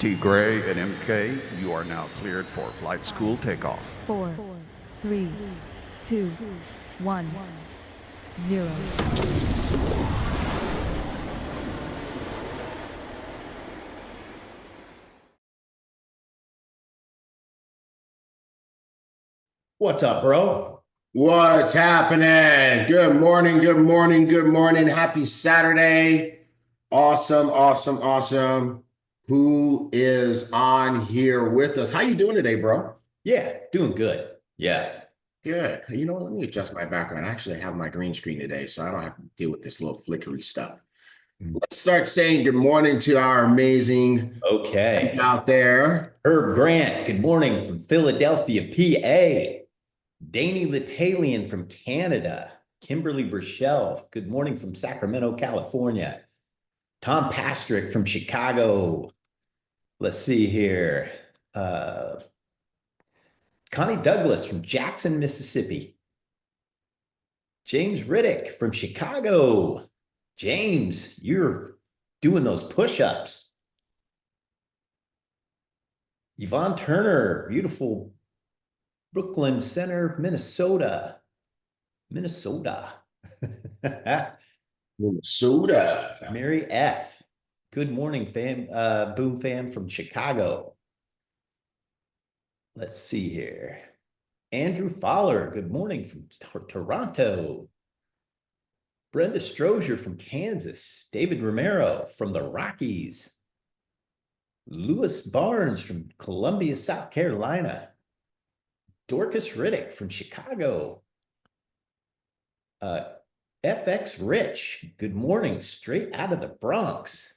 T. Gray and MK, you are now cleared for flight school takeoff. 4, 3, 2, 1, 0. What's up, bro? What's happening? Good morning, good morning, good morning. Happy Saturday. Awesome, awesome, awesome. Who is on here with us? How you doing today, bro? Yeah, doing good. Yeah. Good. You know what? Let me adjust my background. I actually have my green screen today, so I don't have to deal with this little flickery stuff. Let's start saying good morning to our amazing Okay. out there. Herb Grant, good morning from Philadelphia, PA. Danny Litalian from Canada. Kimberly Burchell, good morning from Sacramento, California. Tom Pastrick from Chicago. Let's see here. Connie Douglas from Jackson, Mississippi. James Riddick from Chicago. James, you're doing those push-ups. Yvonne Turner, beautiful Brooklyn Center, Minnesota. Minnesota. Mary F. Good morning, fam. BÜM fam from Chicago. Let's see here. Andrew Fowler, good morning from Toronto. Brenda Strozier from Kansas. David Romero from the Rockies. Lewis Barnes from Columbia, South Carolina. Dorcas Riddick from Chicago. FX Rich, good morning, straight out of the Bronx.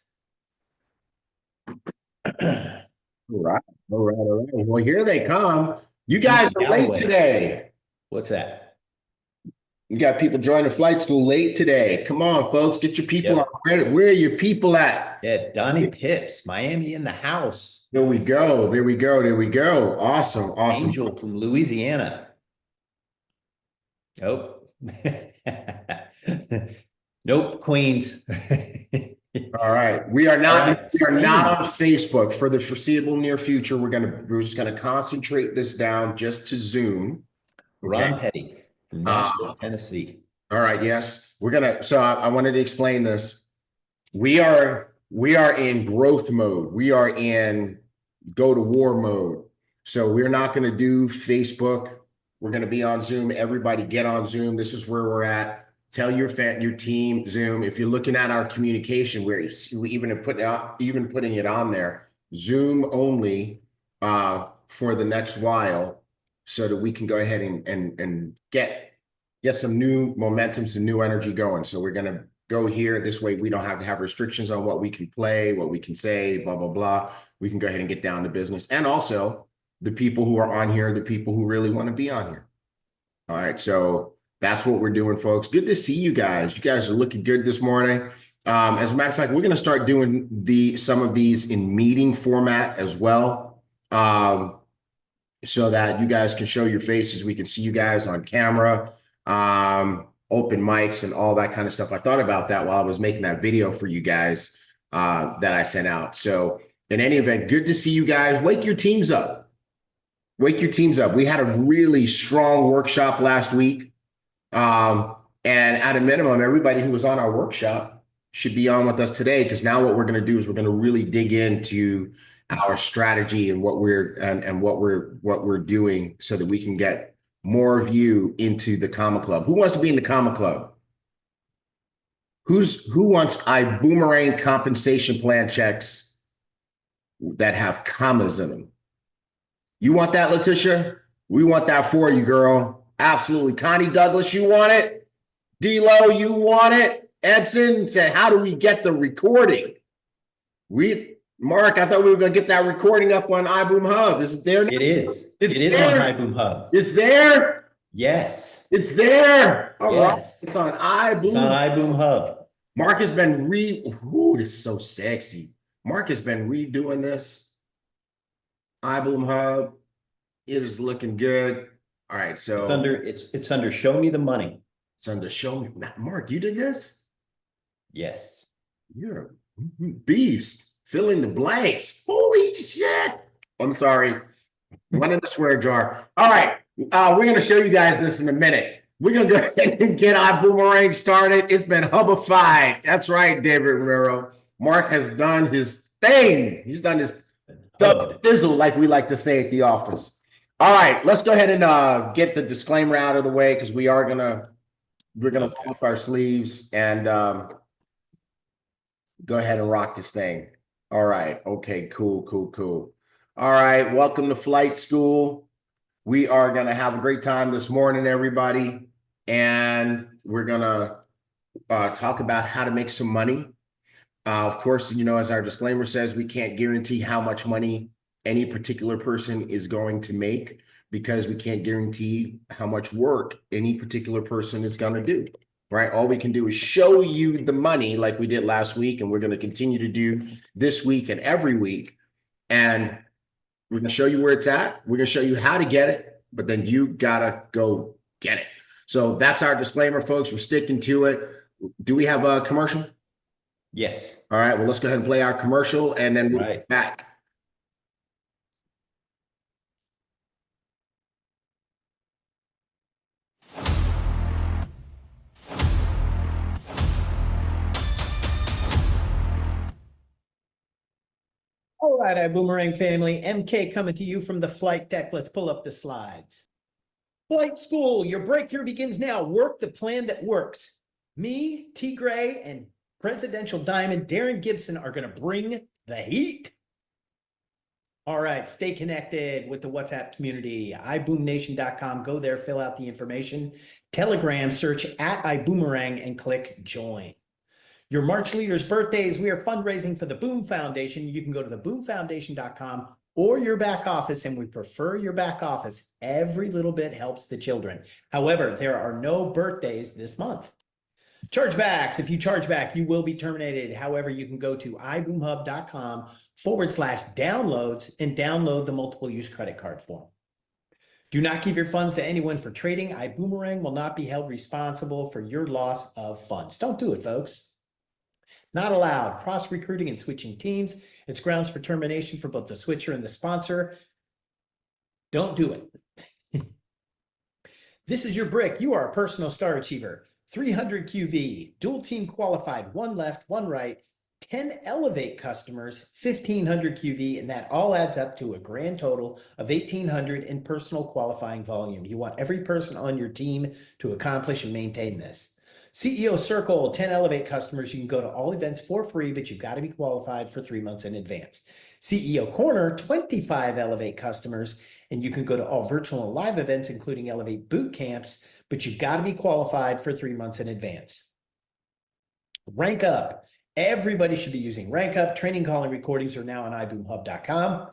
All right. Well, here they come. You guys are late today. What's that? You got people joining flight school late today. Come on, folks, get your people on. Where are your people at? Yeah, Donnie Pips, Miami in the house. There we go. There we go. There we go. Awesome. Awesome. Angel from Louisiana. Oh. Nope, Queens. All right. We are not on Facebook for the foreseeable near future. We're just gonna concentrate this down just to Zoom. Ron Petty from Nashville, Tennessee. All right, yes. I wanted to explain this. We are in growth mode. We are in go to war mode. So we're not going to do Facebook. We're going to be on Zoom. Everybody get on Zoom. This is where we're at. Tell your team Zoom. If you're looking at our communication, we even putting it on there, Zoom only for the next while, so that we can go ahead and get some new momentum, some new energy going. So we're gonna go here. This way we don't have to have restrictions on what we can play, what we can say, blah, blah, blah. We can go ahead and get down to business. And also the people who are on here, the people who really want to be on here. All right, so that's what we're doing, folks. Good to see you guys. You guys are looking good this morning. As a matter of fact, we're going to start doing some of these in meeting format as well, so that you guys can show your faces. We can see you guys on camera, open mics and all that kind of stuff. I thought about that while I was making that video for you guys that I sent out. So in any event, good to see you guys. Wake your teams up. Wake your teams up. We had a really strong workshop last week. And at a minimum, everybody who was on our workshop should be on with us today, because now what we're going to do is we're going to really dig into our strategy and what we're doing, so that we can get more of you into the Comma Club. Who wants to be in the Comma Club? Who wants Ibüümerang compensation plan checks that have commas in them? You want that, Letitia? We want that for you, girl. Absolutely. Connie Douglas, you want it? D-Lo, you want it? Edson said, how do we get the recording? Mark, I thought we were going to get that recording up on iBoom Hub. Is it there now? It is. It is on iBoom Hub. It's there? Yes. It's there. All right. Yes. It's on iBoom. It's on iBoom Hub. Mark has been this is so sexy. Mark has been redoing this iBoom Hub. It is looking good. All right, so it's under Show Me the Money. It's under Show Me. Mark, you did this? Yes. You're a beast. Fill in the blanks. Holy shit. I'm sorry. One in the swear jar. All right. We're going to show you guys this in a minute. We're going to go ahead and get Ibüümerang started. It's been hubbified. That's right, David Romero. Mark has done his thing. He's done his thizzle, like we like to say at the office. All right, let's go ahead and get the disclaimer out of the way, because we're gonna pull up our sleeves and go ahead and rock this thing. All right. Okay, cool. All right, welcome to Flight School. We are gonna have a great time this morning, everybody, and we're gonna talk about how to make some money. Of course, you know, as our disclaimer says, we can't guarantee how much money any particular person is going to make, because we can't guarantee how much work any particular person is going to do, right? All we can do is show you the money, like we did last week, and we're going to continue to do this week and every week. And we're going to show you where it's at. We're going to show you how to get it, but then you got to go get it. So that's our disclaimer, folks. We're sticking to it. Do we have a commercial? Yes. All right, well, let's go ahead and play our commercial, and then we'll be back. All right, Ibüümerang family, MK coming to you from the flight deck. Let's pull up the slides. Flight School, your breakthrough begins now. Work the plan that works. Me, T. Gray, and Presidential Diamond Darren Gibson are going to bring the heat. All right, stay connected with the WhatsApp community, iboomnation.com. Go there, fill out the information. Telegram, search at Ibüümerang and click join. Your March leaders' birthdays, we are fundraising for the BÜM Foundation. You can go to the boomfoundation.com or your back office, and we prefer your back office. Every little bit helps the children. However, there are no birthdays this month. Chargebacks, if you charge back, you will be terminated. However, you can go to iboomhub.com/downloads and download the multiple use credit card form. Do not give your funds to anyone for trading. Ibüümerang will not be held responsible for your loss of funds. Don't do it, folks. Not allowed. Cross-recruiting and switching teams. It's grounds for termination for both the switcher and the sponsor. Don't do it. This is your brick. You are a personal star achiever. 300 QV, dual team qualified, 1 left, 1 right, 10 Elevate customers, 1,500 QV, and that all adds up to a grand total of 1,800 in personal qualifying volume. You want every person on your team to accomplish and maintain this. CEO Circle, 10 Elevate customers. You can go to all events for free, but you've got to be qualified for 3 months in advance. CEO Corner, 25 Elevate customers, and you can go to all virtual and live events, including Elevate boot camps, but you've got to be qualified for 3 months in advance. Rank Up. Everybody should be using Rank Up. Training calling recordings are now on iboomhub.com.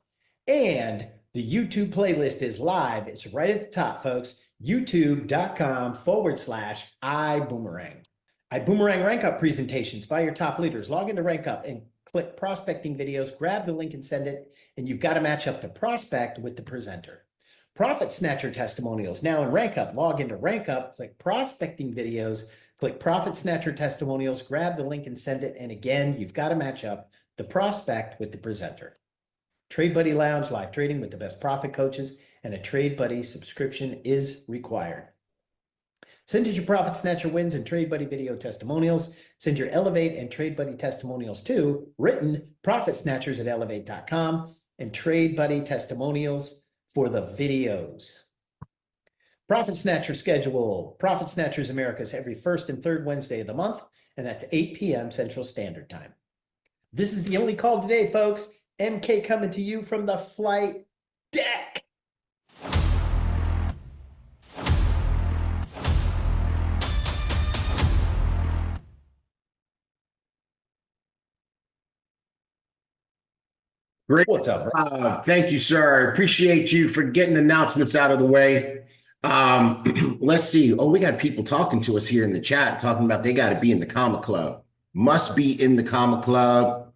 And the YouTube playlist is live. It's right at the top, folks. youtube.com/Ibüümerang. Ibüümerang Rank Up presentations by your top leaders. Log into Rank Up and click prospecting videos, grab the link and send it, and you've got to match up the prospect with the presenter. Profit Snatcher testimonials now in Rank Up. Log into Rank Up, click prospecting videos, click Profit Snatcher testimonials, grab the link and send it. And again, you've got to match up the prospect with the presenter. Trade Buddy Lounge, live trading with the best profit coaches, and a Trade Buddy subscription is required. Send us your Profit Snatcher wins and Trade Buddy video testimonials. Send your Elevate and Trade Buddy testimonials to written profitsnatchers@elevate.com and Trade Buddy testimonials for the videos. Profit Snatcher schedule. Profit Snatchers Americas every first and third Wednesday of the month, and that's 8 p.m. Central Standard Time. This is the only call today, folks. MK coming to you from the flight deck. Great. What's up, bro? Thank you, sir. I appreciate you for getting announcements out of the way. Let's see. Oh, we got people talking to us here in the chat, talking about they got to be in the Comma Club. Must be in the Comma Club.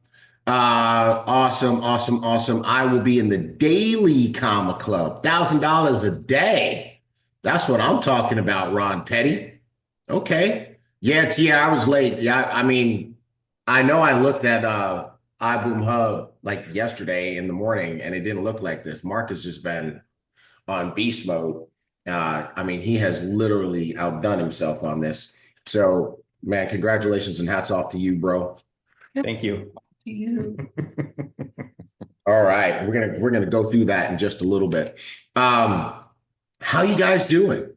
Awesome. I will be in the daily Comma Club. $1,000 a day. That's what I'm talking about, Ron Petty. Okay. Yeah, Tia, I was late. Yeah, I mean, I know I looked at iBoom Hub like yesterday in the morning, and it didn't look like this. Mark has just been on beast mode. I mean, he has literally outdone himself on this. So, man, congratulations and hats off to you, bro. Thank you. To you. All right, we're gonna go through that in just a little bit. How you guys doing?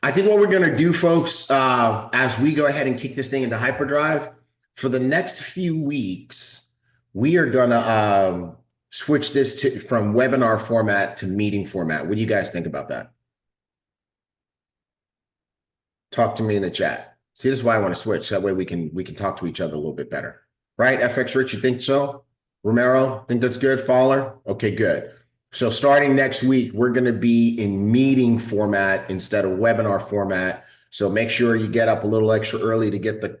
I think what we're gonna do, folks, as we go ahead and kick this thing into hyperdrive, for the next few weeks, we are gonna switch this from webinar format to meeting format. What do you guys think about that? Talk to me in the chat. See, this is why I want to switch. That way we can talk to each other a little bit better. Right? FX Rich, you think so? Romero, think that's good? Fowler? Okay, good. So starting next week, we're going to be in meeting format instead of webinar format. So make sure you get up a little extra early to get the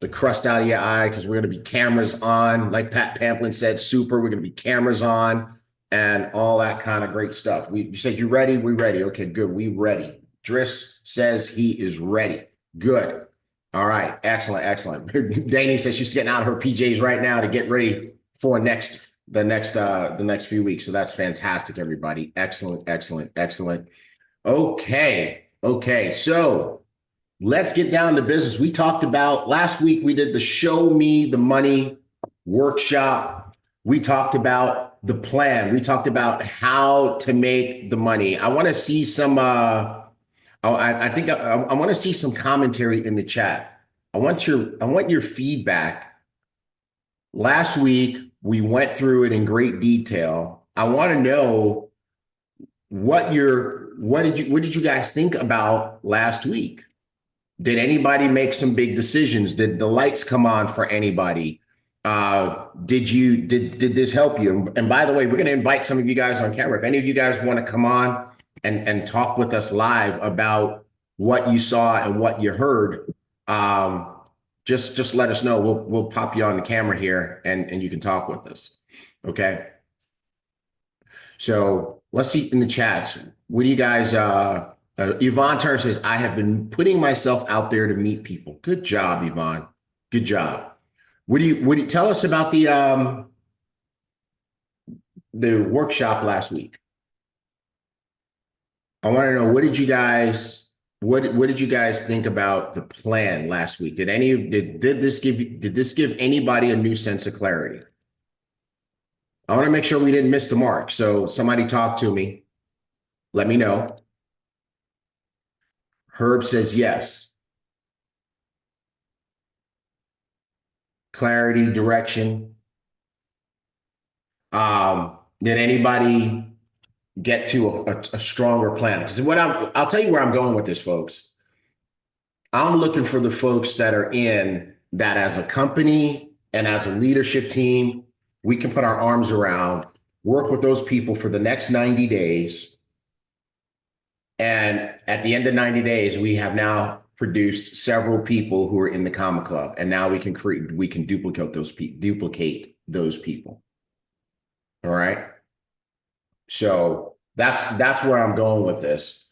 crust out of your eye, because we're going to be cameras on. Like Pat Pamplin said, super. We're going to be cameras on and all that kind of great stuff. You said, you ready? We ready. Okay, good. We ready. Driss says he is ready. Good. All right. Excellent. Excellent. Danny says she's getting out of her PJs right now to get ready for the next few weeks. So that's fantastic, everybody. Excellent, excellent, excellent. Okay. So let's get down to business. We talked about last week, we did the Show Me the Money workshop. We talked about the plan. We talked about how to make the money. I want to see some I think I want to see some commentary in the chat. I want your feedback. Last week we went through it in great detail. I want to know what did you guys think about last week? Did anybody make some big decisions? Did the lights come on for anybody? Did this help you? And by the way, we're going to invite some of you guys on camera. If any of you guys want to come on and talk with us live about what you saw and what you heard, just let us know. We'll pop you on the camera here and you can talk with us. Okay. So let's see in the chats. What do you guys, Yvonne Turner says, I have been putting myself out there to meet people. Good job, Yvonne. Good job. What do you tell us about the workshop last week? I want to know, what did you guys think about the plan last week? Did this give anybody a new sense of clarity? I want to make sure we didn't miss the mark. So somebody talk to me. Let me know. Herb says yes. Clarity, direction. Did anybody get to a stronger plan? Because I'll tell you where I'm going with this, folks. I'm looking for the folks that are in that as a company and as a leadership team, we can put our arms around, work with those people for the next 90 days. And at the end of 90 days, we have now produced several people who are in the Comma Club. And now we can duplicate those people. All right. So that's where I'm going with this.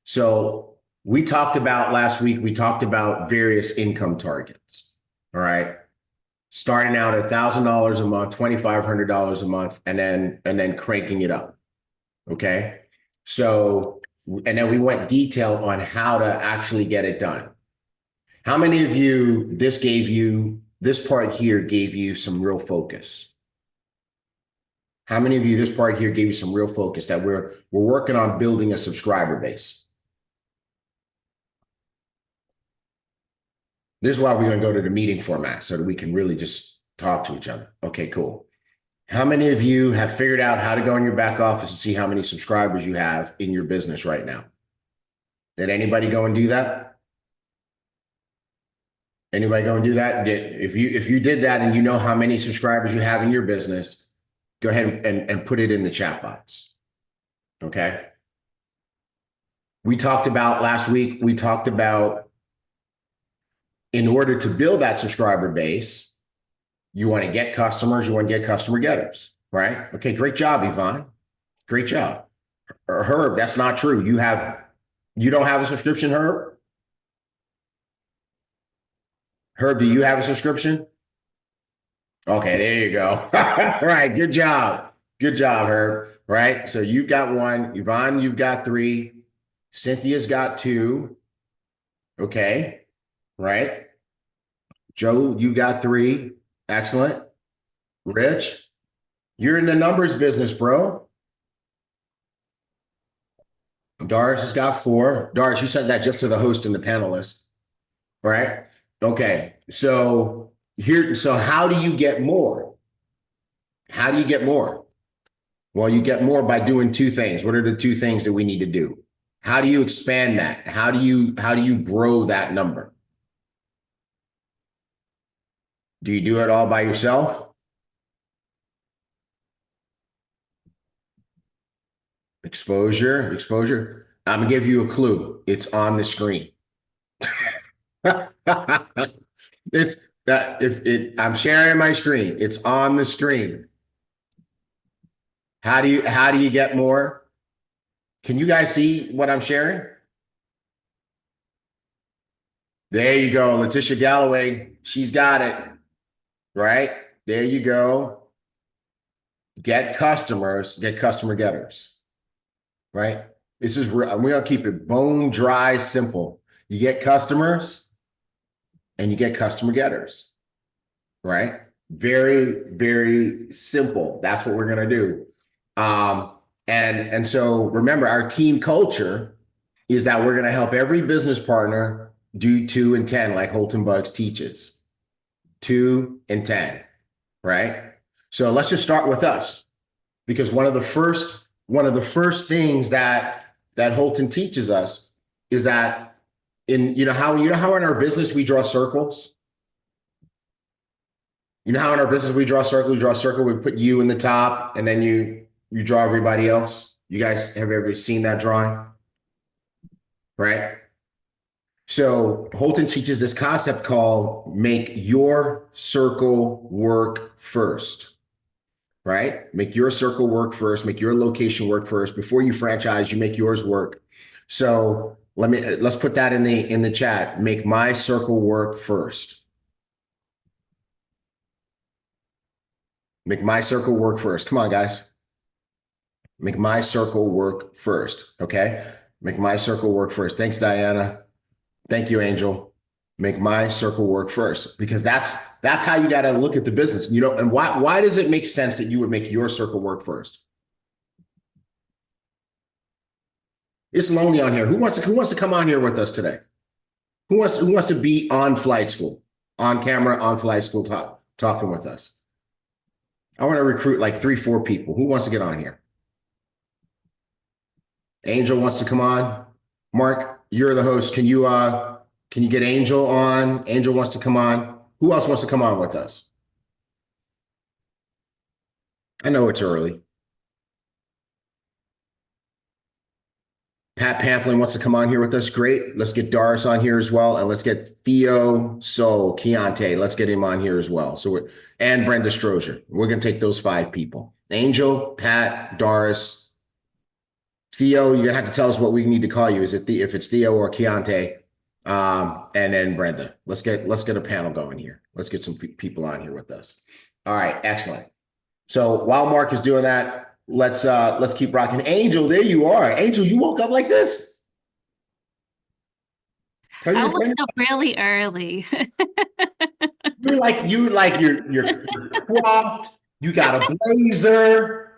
So we talked about last week, we talked about various income targets. All right. Starting out at $1,000 a month, $2,500 a month, and then cranking it up. Okay. So, and then we went detail on how to actually get it done. How many of you, this part here gave you some real focus? How many of you, this part here gave you some real focus that we're working on building a subscriber base? This is why we're going to go to the meeting format so that we can really just talk to each other. Okay, cool. How many of you have figured out how to go in your back office and see how many subscribers you have in your business right now? Did anybody go and do that? Anybody go and do that? If you did that and you know how many subscribers you have in your business, go ahead and put it in the chat box. Okay. We talked about last week, in order to build that subscriber base, you want to get customers, you want to get customer getters, right? Okay, great job, Yvonne. Great job. Herb, that's not true. You don't have a subscription, Herb? Herb, do you have a subscription? Okay, there you go. All right, good job. Good job, Herb. Right. So you've got one. Yvonne, you've got three. Cynthia's got two. Okay. Right. Joe, you got three. Excellent. Rich, you're in the numbers business, bro. Doris has got four. Doris, you sent that just to the host and the panelists, right? Okay. So how do you get more? How do you get more? Well, you get more by doing two things. What are the two things that we need to do? How do you expand that? How do you grow that number? Do you do it all by yourself? Exposure. I'm gonna give you a clue. It's on the screen. It's that if it I'm sharing my screen, it's on the screen. How do you get more? Can you guys see what I'm sharing? There you go, Letitia Galloway. She's got it. Right? There you go. Get customers, get customer getters. Right? This is real. We're gonna keep it bone dry, simple. You get customers and you get customer getters. Right? Very, very simple. That's what we're gonna do. And so remember, our team culture is that we're gonna help every business partner do 2 and 10, like Holton Bugs teaches. 2 and 10, right? So let's just start with us, because one of the first things that Holton teaches us is that you know how in our business we draw circles. You know how in our business we draw a circle. We draw a circle. We put you in the top, and then you draw everybody else. You guys have ever seen that drawing, right? So Holton teaches this concept called make your circle work first, right? Make your circle work first, make your location work first. Before you franchise, you make yours work. So let's put that in the chat. Make my circle work first. Make my circle work first. Come on, guys. Make my circle work first. Okay. Make my circle work first. Thanks, Diana. Thank you, Angel. Make my circle work first, because that's how you got to look at the business. You know, and why does it make sense that you would make your circle work first? It's lonely on here. Who wants to come on here with us today? Who wants to be on Flight School, on camera, on Flight School, talking with us? I want to recruit like 3-4 people. Who wants to get on here? Angel wants to come on. Mark, you're the host. Can you get Angel on? Angel wants to come on. Who else wants to come on with us? I know it's early. Pat Pamplin wants to come on here with us. Great. Let's get Doris on here as well. And let's get Theo Keontae. Let's get him on here as well. And Brenda Strozier. We're going to take those 5 people. Angel, Pat, Doris, Theo. You're going to have to tell us what we need to call you. Is it if it's Theo or Keontae? And then Brenda. Let's get a panel going here. Let's get some people on here with us. All right. Excellent. So while Mark is doing that, let's keep rocking. Angel, there you are. Angel, you woke up like this? I woke up really early. You're coiffed, you got a blazer,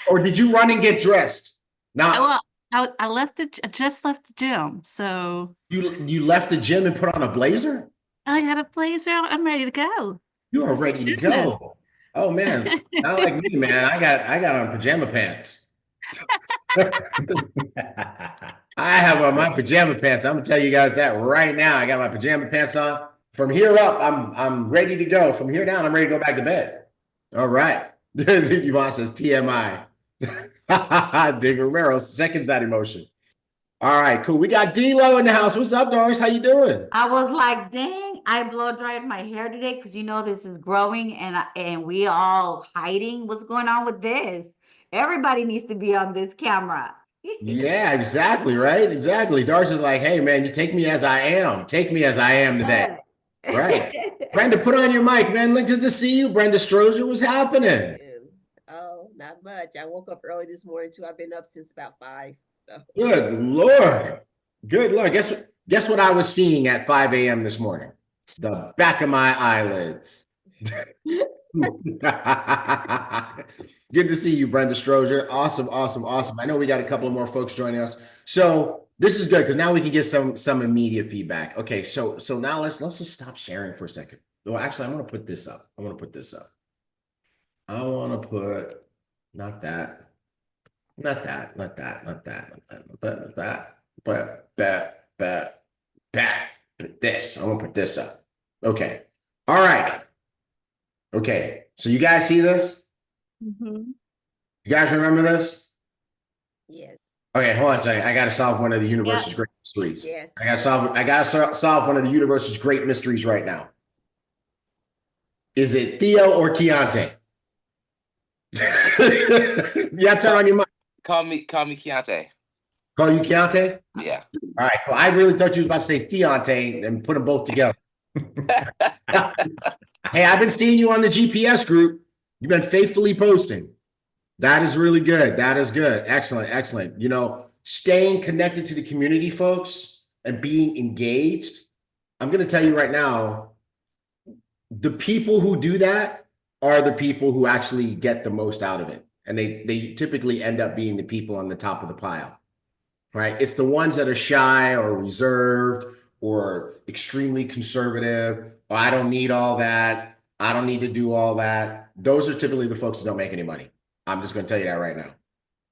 or did you run and get dressed? Well, I just left the gym. So you left the gym and put on a blazer? I got a blazer. I'm ready to go. You are ready to go. Oh man, not like me, man. I got on pajama pants. I have on my pajama pants. I'm gonna tell you guys that right now. I got my pajama pants on. From here up, I'm ready to go. From here down, I'm ready to go back to bed. All right. Yvonne says TMI. David Romero seconds that emotion. All right, cool. We got D-Lo in the house. What's up, Doris? How you doing? I was like, dang, I blow dried my hair today because this is growing and we all hiding. What's going on with this? Everybody needs to be on this camera. Yeah, exactly, right? Exactly. Doris is like, hey, man, you take me as I am. Take me as I am today. Right. Brenda, put on your mic, man. Look, good to see you. Brenda Strozier, what's happening? Oh, not much. I woke up early this morning too. I've been up since about 5. So Good Lord. Good Lord. Guess what I was seeing at 5 a.m. this morning? The back of my eyelids. Good to see you, Brenda Strozier. Awesome, awesome, awesome. I know we got a couple of more folks joining us. So this is good because now we can get some immediate feedback. Okay, so now let's just stop sharing for a second. Well, actually, I'm gonna put this up. I want to put not that, not that, not that, not that, not that, not that, not that, but this. I want to put this up. Okay. All right. Okay. So you guys see this? Mhm. You guys remember this? yes, Okay, hold on a second. I gotta solve one of the universe's great mysteries. yes. I gotta solve one of the universe's great mysteries right now. Is it Theo or Keontae? Yeah, turn on your mic. Call me Keontae. Call you Keontae? Yeah. All right. Well, I really thought you was about to say Theontae and put them both together. Hey, I've been seeing you on the GPS group. You've been faithfully posting. That is really good. That is good. Excellent. Excellent. You know, staying connected to the community, folks, and being engaged. I'm going to tell you right now, the people who do that are the people who actually get the most out of it. And they typically end up being the people on the top of the pile, right? It's the ones that are shy or reserved or extremely conservative. Oh, I don't need all that. I don't need to do all that. Those are typically the folks that don't make any money. I'm just going to tell you that right now.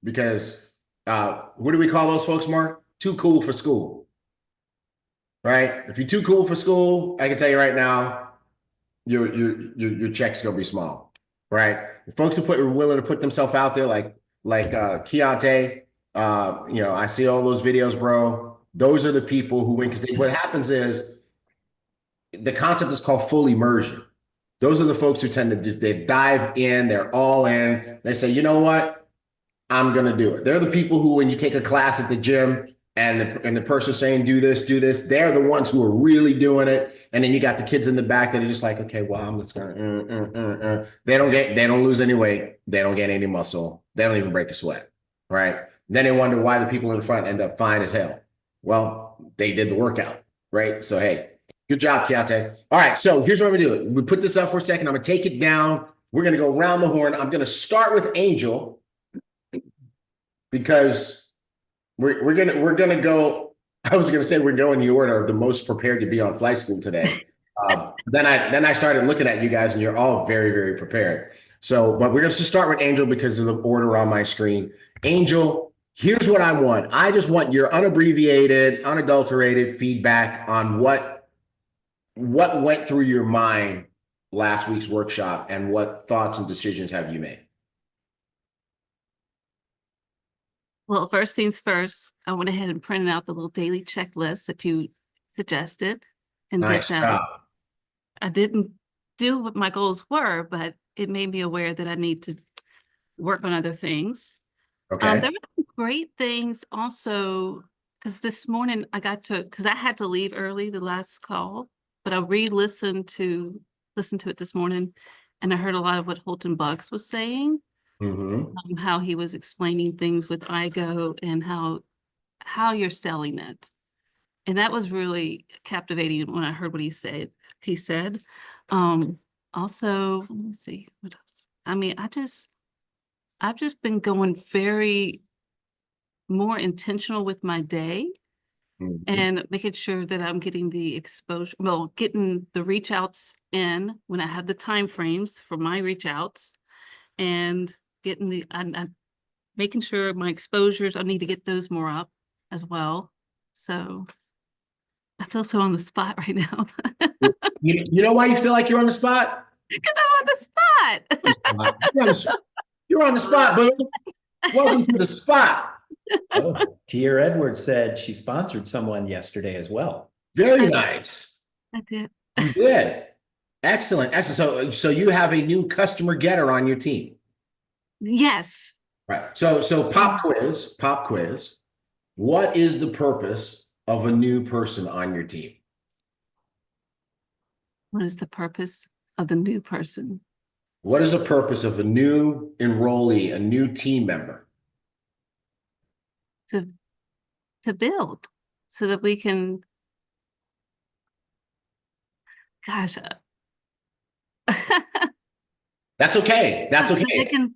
Because what do we call those folks, Mark? Too cool for school. Right? If you're too cool for school, I can tell you right now, your check's gonna be small. Right? The folks who are willing to put themselves out there like Keontae, you know, I see all those videos, bro. Those are the people who win, because what happens is the concept is called full immersion. Those are the folks who tend to just, they dive in, they're all in. They say, you know what? I'm going to do it. They're the people who, when you take a class at the gym and the person saying, do this, they're the ones who are really doing it. And then you got the kids in the back that are just like, okay, well, I'm just going to, they don't lose any weight. They don't gain any muscle. They don't even break a sweat. Right. Then they wonder why the people in the front end up fine as hell. Well, they did the workout. Right. So, hey, good job, Keontae. All right. So here's what I'm going to do. We put this up for a second. I'm going to take it down. We're going to go around the horn. I'm going to start with Angel, because we're gonna go. I was gonna say we're going in the order of the most prepared to be on flight school today. Then I started looking at you guys, and you're all very, very prepared. So, but we're gonna start with Angel because of the order on my screen. Angel, here's what I want. I just want your unabbreviated, unadulterated feedback on what went through your mind last week's workshop, and what thoughts and decisions have you made? Well, first things first, I went ahead and printed out the little daily checklist that you suggested and Nice did that. job. I didn't do what my goals were, but it made me aware that I need to work on other things. Okay. There were some great things also, because this morning because I had to leave early the last call, but I listened to it this morning, and I heard a lot of what Holton Bucks was saying. Mm-hmm. How he was explaining things with IGO and how you're selling it. And that was really captivating when I heard what he said. Also, let me see what else. I mean, I've just been going very more intentional with my day Mm-hmm. and making sure that I'm getting the exposure, getting the reach outs in when I have the time frames for my reach outs, and getting I'm making sure my exposures, I need to get those more up as well. So I feel so on the spot right now. You know why you feel like you're on the spot? Because I'm on the spot. You're on the spot, boo. Welcome to the spot. Oh, Kier Edwards said she sponsored someone yesterday as well. Very nice. I did. You did. Excellent. Excellent. So you have a new customer getter on your team. Yes. Right. So pop quiz. What is the purpose of a new person on your team? What is the purpose of the new person? What is the purpose of a new enrollee, a new team member? To build so that we can, gosh. That's okay. That's so they okay. can,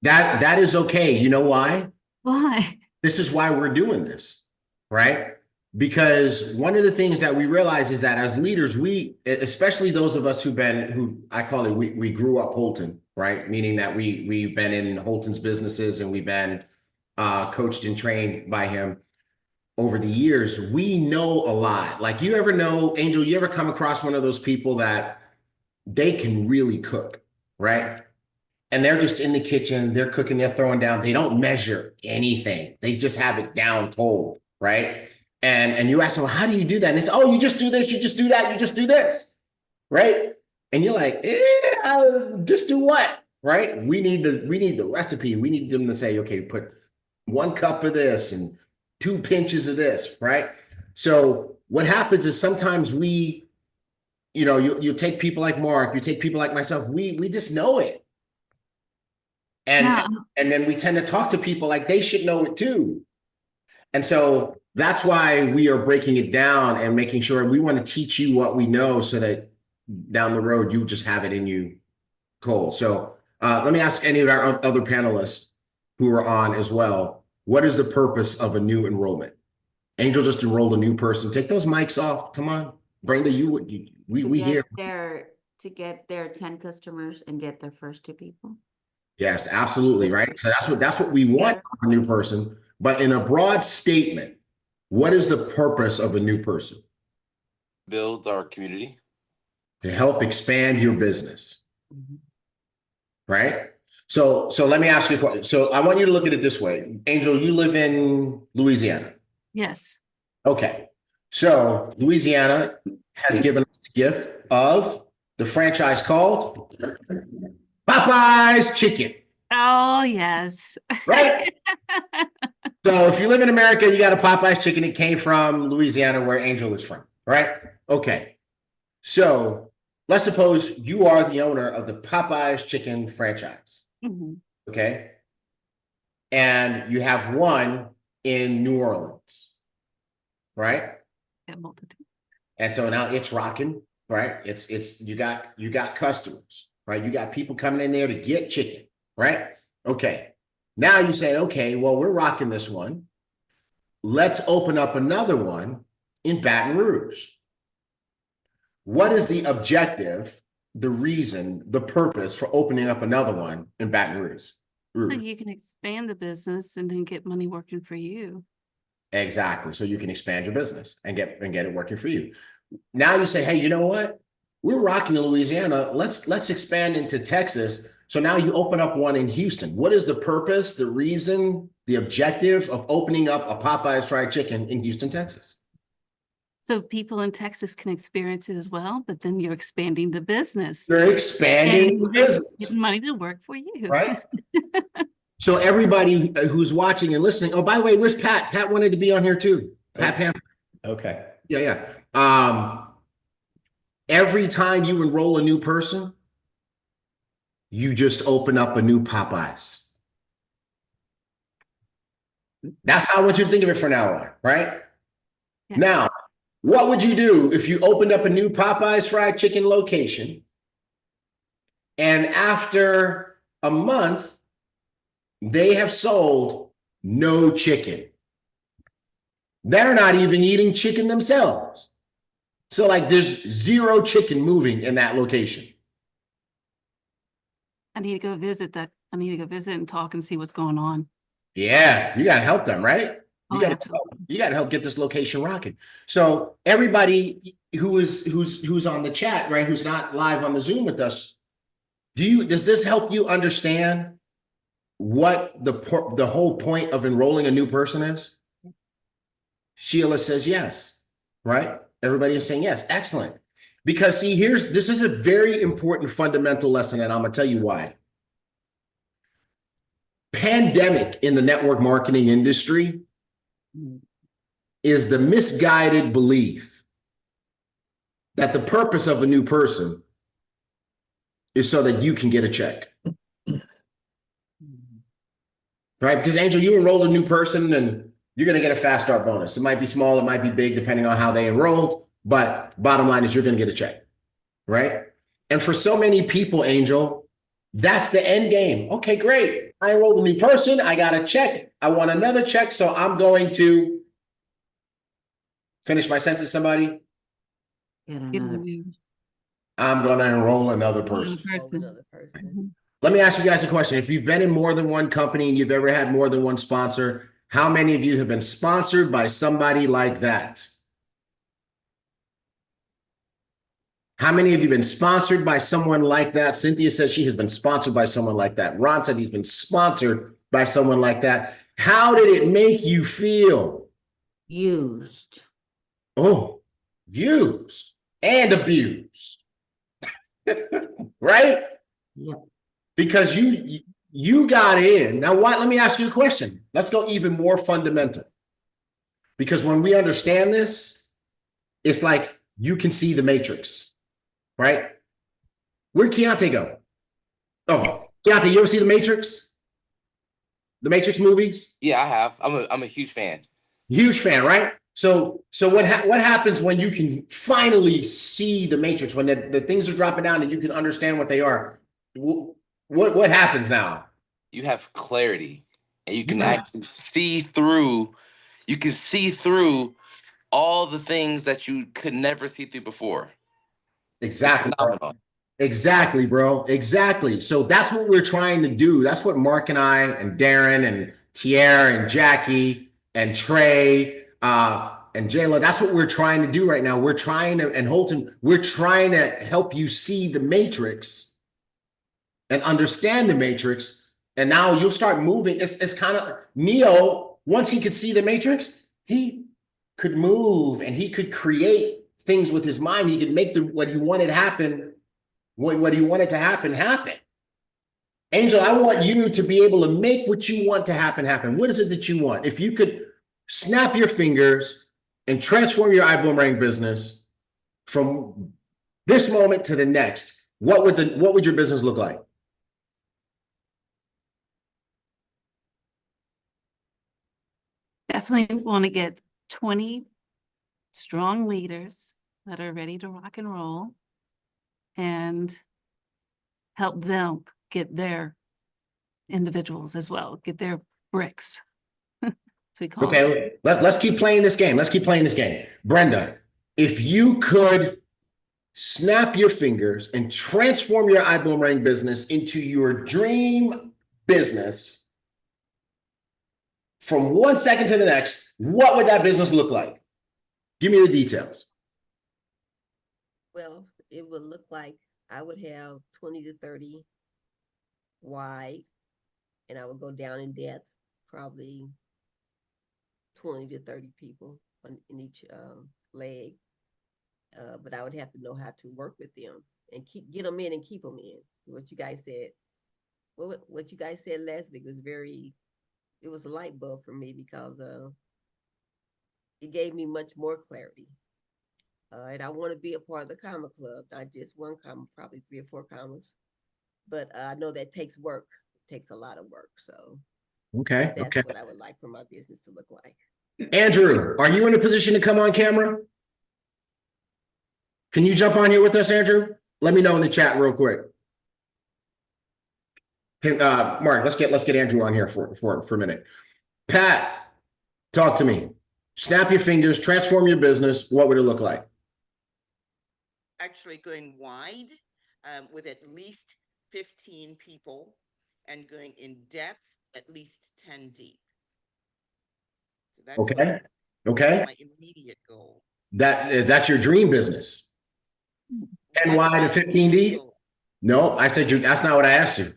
That is okay. You know why? why? This is why we're doing this, right? Because one of the things that we realize is that as leaders, we, especially those of us who I call it, we grew up Holton, right? Meaning that we've been in Holton's businesses and we've been coached and trained by him over the years. We know a lot. Like, you ever know, Angel, you ever come across one of those people that they can really cook, right? And they're just in the kitchen, they're cooking, they're throwing down, they don't measure anything. They just have it down cold, right? And you ask them, well, how do you do that? And it's, oh, you just do this, you just do that, you just do this, right? And you're like, just do what, right? We need the recipe. We need them to say, okay, put 1 cup of this and 2 pinches of this, right? So what happens is sometimes we, you take people like Mark, you take people like myself, we just know it. And then we tend to talk to people like they should know it too. And so that's why we are breaking it down and making sure we want to teach you what we know so that down the road, you just have it in you cold. So let me ask any of our other panelists who are on as well, what is the purpose of a new enrollment? Angel just enrolled a new person. Take those mics off. Come on. Brenda, we here. To get their 10 customers and get their first 2 people. Yes, absolutely. Right. So that's what we want from a new person. But in a broad statement, what is the purpose of a new person? Build our community. To help expand your business. Right. So let me ask you a question. So I want you to look at it this way. Angel, you live in Louisiana. Yes. Okay. So Louisiana has given us the gift of the franchise called Popeye's Chicken. Oh, yes. Right? So if you live in America, you got a Popeye's Chicken. It came from Louisiana, where Angel is from, right? Okay. So let's suppose you are the owner of the Popeye's Chicken franchise. Okay. And you have one in New Orleans, right? And so now it's rocking, right? It's you got customers, right? You got people coming in there to get chicken, right? Okay. Now you say, okay, well, we're rocking this one. Let's open up another one in Baton Rouge. What is the objective, the reason, the purpose for opening up another one in Baton Rouge? So you can expand the business and then get money working for you. Exactly. So you can expand your business and get it working for you. Now you say, hey, you know what? We're rocking in Louisiana. Let's expand into Texas. So now you open up one in Houston. What is the purpose, the reason, the objective of opening up a Popeye's fried chicken in Houston, Texas? So people in Texas can experience it as well, but then you're expanding the business. You're expanding the business. Getting money to work for you. Right? So everybody who's watching and listening, oh, by the way, where's Pat? Pat wanted to be on here too. Pat Pam. Okay. Yeah. Every time you enroll a new person, you just open up a new Popeyes. That's how I want you to think of it from now on, right? Yeah. Now, what would you do if you opened up a new Popeyes fried chicken location and after a month, they have sold no chicken? They're not even eating chicken themselves. So like there's zero chicken moving in that location. I need to go visit and talk and see what's going on. Yeah, you got to help them, right? You got to help get this location rocking. So everybody who's on the chat, right, who's not live on the Zoom with us, does this help you understand what the whole point of enrolling a new person is? Sheila says yes, right? Everybody is saying yes. Excellent. Because see, this is a very important fundamental lesson, and I'm going to tell you why. Pandemic in the network marketing industry is the misguided belief that the purpose of a new person is so that you can get a check. Right? Because Angel, you enrolled a new person and you're going to get a fast start bonus. It might be small, it might be big, depending on how they enrolled. But bottom line is you're going to get a check. Right? And for so many people, Angel, that's the end game. Okay, great. I enrolled a new person. I got a check. I want another check. So I'm going to finish my sentence, somebody. Get Get another. a I'm going to enroll another new person. person. Another person. Mhm. Let me ask you guys a question. If you've been in more than one company and you've ever had more than one sponsor, how many of you have been sponsored by somebody like that? How many of you have been sponsored by someone like that? Cynthia says she has been sponsored by someone like that. Ron said he's been sponsored by someone like that. How did it make you feel? Used. Oh, used and abused. Right? Yep. Because you got in. Now, what? Let me ask you a question. Let's go even more fundamental. Because when we understand this, it's like you can see the matrix, right? Where'd Keontae go? Oh, Keontae, you ever see the Matrix? The Matrix movies? Yeah, I have. I'm a huge fan. Huge fan, right? So what happens when you can finally see the Matrix, when the things are dropping down and you can understand what they are? What happens now? You have clarity, and you can Yeah. actually see through. You can see through all the things that you could never see through before. Exactly. Phenomenal. Exactly, bro. Exactly. So that's what we're trying to do. That's what Mark and I and Darren and Tierre and Jackie and Trey and Jayla, that's what we're trying to do right now. We're trying to, and Holton, we're trying to help you see the matrix and understand the matrix. And now you'll start moving. It's kind of Neo, once he could see the matrix, he could move and he could create things with his mind. He could make what he wanted happen. What he wanted to happen. Angel, I want you to be able to make what you want to happen. What is it that you want? If you could snap your fingers and transform your Ibüümerang business from this moment to the next, what would your business look like? Definitely want to get 20 strong leaders that are ready to rock and roll and help them get their individuals as well, get their bricks. As we call it. Okay, let's keep playing this game. Brenda, if you could snap your fingers and transform your Ibüümerang business into your dream business from 1 second to the next, what would that business look like? Give me the details. Well, it would look like I would have 20 to 30 wide, and I would go down in depth, probably 20 to 30 people in each leg. But I would have to know how to work with them and get them in and keep them in. What you guys said, what you guys said last week was it was a light bulb for me, because it gave me much more clarity. And I want to be a part of the comma club, not just one comma, probably 3 or 4 commas. But I know that takes work. It takes a lot of work. So Okay. that's what I would like for my business to look like. Andrew, are you in a position to come on camera? Can you jump on here with us, Andrew? Let me know in the chat real quick. Hey, Mark, let's get Andrew on here for a minute. Pat, talk to me. Snap your fingers, transform your business. What would it look like? Actually going wide with at least 15 people, and going in depth at least 10 deep. So that's Okay. Okay. my immediate goal. That's your dream business. 10 wide and 15 deep? No, I said that's not what I asked you.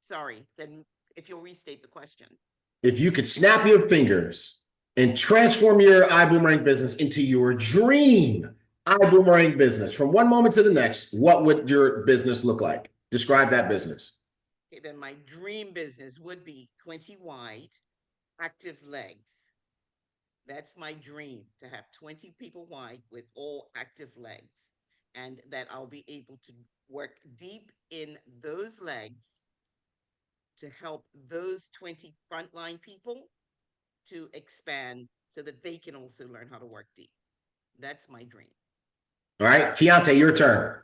Sorry, then if you'll restate the question. If you could snap your fingers and transform your Ibüümerang business into your dream Ibüümerang business from one moment to the next, what would your business look like? Describe that business. Okay, then my dream business would be 20 wide, active legs. That's my dream, to have 20 people wide with all active legs, and that I'll be able to work deep in those legs to help those 20 frontline people to expand so that they can also learn how to work deep. That's my dream. All right, Keontae, your turn.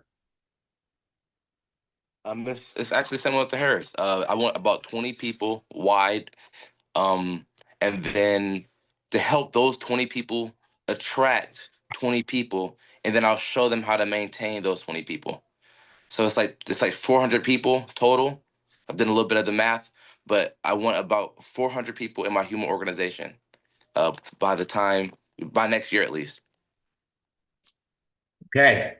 It's actually similar to hers. I want about 20 people wide, and then to help those 20 people attract 20 people, and then I'll show them how to maintain those 20 people. So it's like 400 people total. I've done a little bit of the math, but I want about 400 people in my human organization by next year at least. Okay.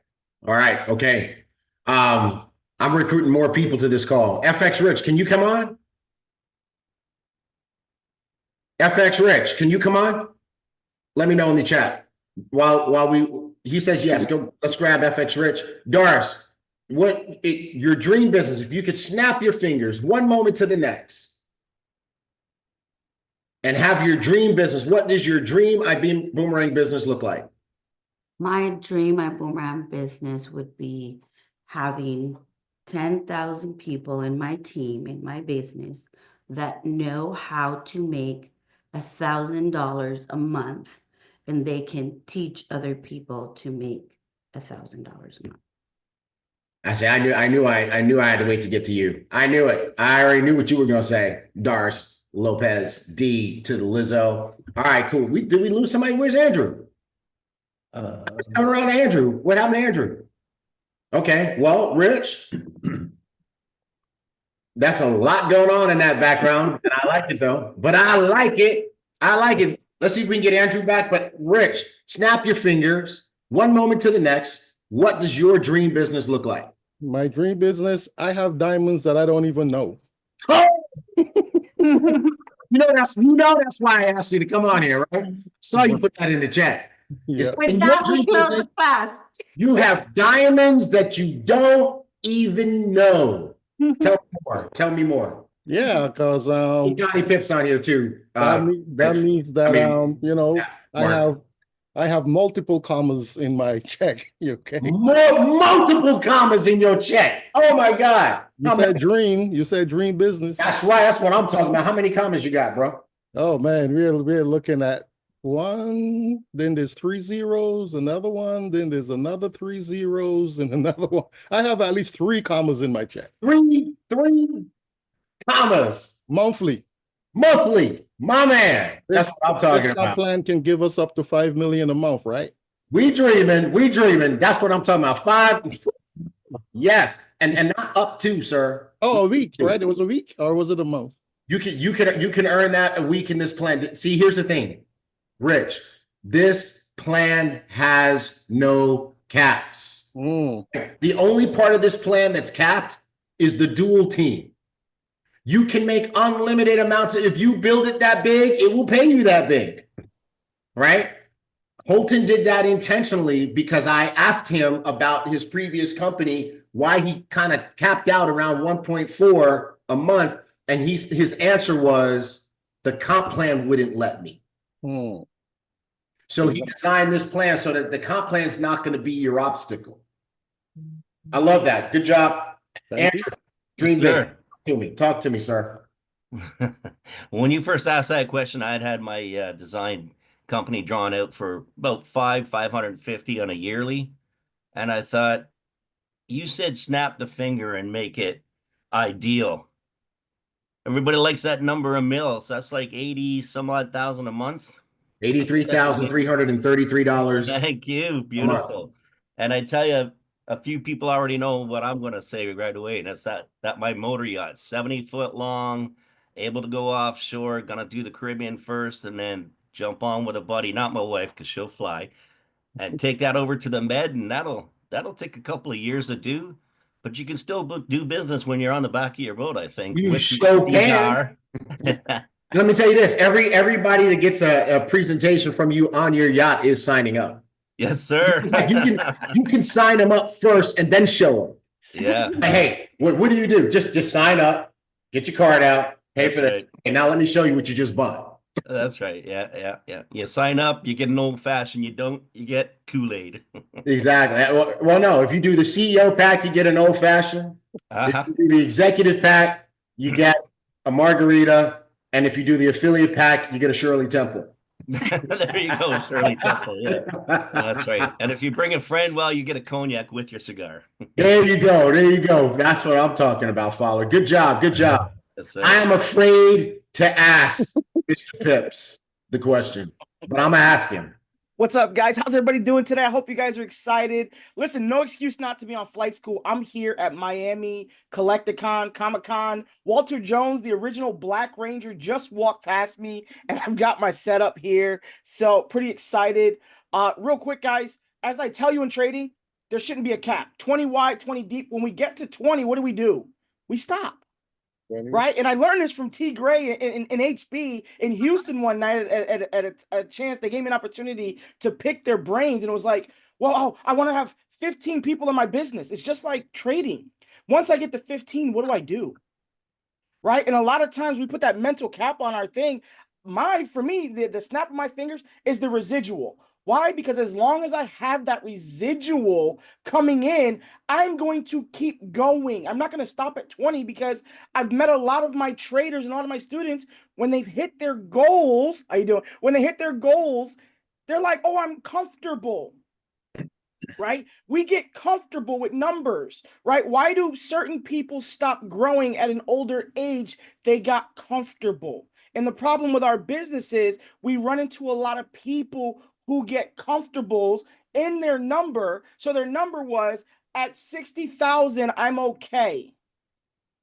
All right. Okay. I'm recruiting more people to this call. FX Rich, can you come on? FX Rich, can you come on? Let me know in the chat. He says yes. Go. Let's grab FX Rich. Doris, your dream business? If you could snap your fingers one moment to the next, and have your dream business, what does your dream Ibüümerang business look like? My dream Ibüümerang business would be having 10,000 people in my team, in my business, that know how to make $1,000 a month, and they can teach other people to make $1,000 a month. I knew I had to wait to get to you. I knew it. I already knew what you were going to say. Doris Lopez, D to the Lizzo. All right, cool. Did we lose somebody? Where's Andrew? What's coming around to Andrew? What happened to Andrew? Okay, well, Rich, that's a lot going on in that background, and I like it though. But I like it. I like it. Let's see if we can get Andrew back. But Rich, snap your fingers one moment to the next. What does your dream business look like? My dream business, I have diamonds that I don't even know. Oh! That's why I asked you to come on here, right? Saw you put that in the chat. Yeah. In your dream business, you have diamonds that you don't even know. Tell me more. Yeah, because Johnny Pip's on here too. That means that I have multiple commas in my check. Okay. Multiple commas in your check. Oh my God. You said dream business. That's right. That's what I'm talking about. How many commas you got, bro? Oh man, we're looking at one, then there's 3 zeros, another one, then there's another 3 zeros, and another one. I have at least 3 commas in my check. Three commas. Monthly. My man. That's what I'm talking about. That plan can give us up to 5 million a month, right? We dreaming. That's what I'm talking about. 5. Yes. And not up to, sir. Oh, a week, right? It was a week, or was it a month? You can earn that a week in this plan. See, here's the thing, Rich. This plan has no caps. The only part of this plan that's capped is the dual team. You can make unlimited amounts. If you build it that big, it will pay you that big, right? Holton did that intentionally because I asked him about his previous company, why he kind of capped out around 1.4 a month. And his answer was the comp plan wouldn't let me. So he designed this plan so that the comp plan is not going to be your obstacle. I love that. Good job. Andrew, dream business. Talk to me, sir. When you first asked that question, I had my design company drawn out for about 550 on a yearly. And I thought, you said snap the finger and make it ideal. Everybody likes that number of mils. That's like 80 some odd thousand a month. $83,333. Thank you. Beautiful. And I tell you, a few people already know what I'm going to say right away. And that's that my motor yacht, 70 foot long, able to go offshore, going to do the Caribbean first and then jump on with a buddy, not my wife, because she'll fly, and take that over to the Med. And that'll take a couple of years to do. But you can still do business when you're on the back of your boat, I think. You sure can. Let me tell you this. Everybody that gets a presentation from you on your yacht is signing up. Yes, sir. you can sign them up first and then show them. Yeah. Hey, what do you do? Just sign up, get your card out, pay for that. And now let me show you what you just bought. That's right. Yeah. You sign up, you get an old fashioned. You don't, you get Kool-Aid. Exactly. Well, no, if you do the CEO pack, you get an old fashioned. If Uh-huh. you do the executive pack, you get a margarita. And if you do the affiliate pack, you get a Shirley Temple. There you go, Shirley Temple. Yeah, that's right. And if you bring a friend, well, you get a cognac with your cigar. There you go. There you go. That's what I'm talking about, Fowler. Good job. Good job. That's I right. am afraid to ask Mr. Pips the question, but I'm going to ask him. What's up, guys? How's everybody doing today? I hope you guys are excited. Listen, no excuse not to be on flight school. I'm here at Miami Collecticon, Comic-Con. Walter Jones, the original Black Ranger, just walked past me, and I've got my setup here. So pretty excited. Real quick, guys, as I tell you in trading, there shouldn't be a cap. 20 wide, 20 deep. When we get to 20, what do? We stop. Right. And I learned this from T. Gray in HB in Houston one night at a chance. They gave me an opportunity to pick their brains. And it was like, well, I want to have 15 people in my business. It's just like trading. Once I get to 15, what do I do? Right. And a lot of times we put that mental cap on our thing. For me, the snap of my fingers is the residual. Why? Because as long as I have that residual coming in, I'm going to keep going. I'm not going to stop at 20 because I've met a lot of my traders and a lot of my students when they've hit their goals. How you doing? When they hit their goals, they're like, oh, I'm comfortable. Right? We get comfortable with numbers, right? Why do certain people stop growing at an older age? They got comfortable. And the problem with our business is we run into a lot of people who get comfortables in their number. So their number was at 60,000, I'm okay.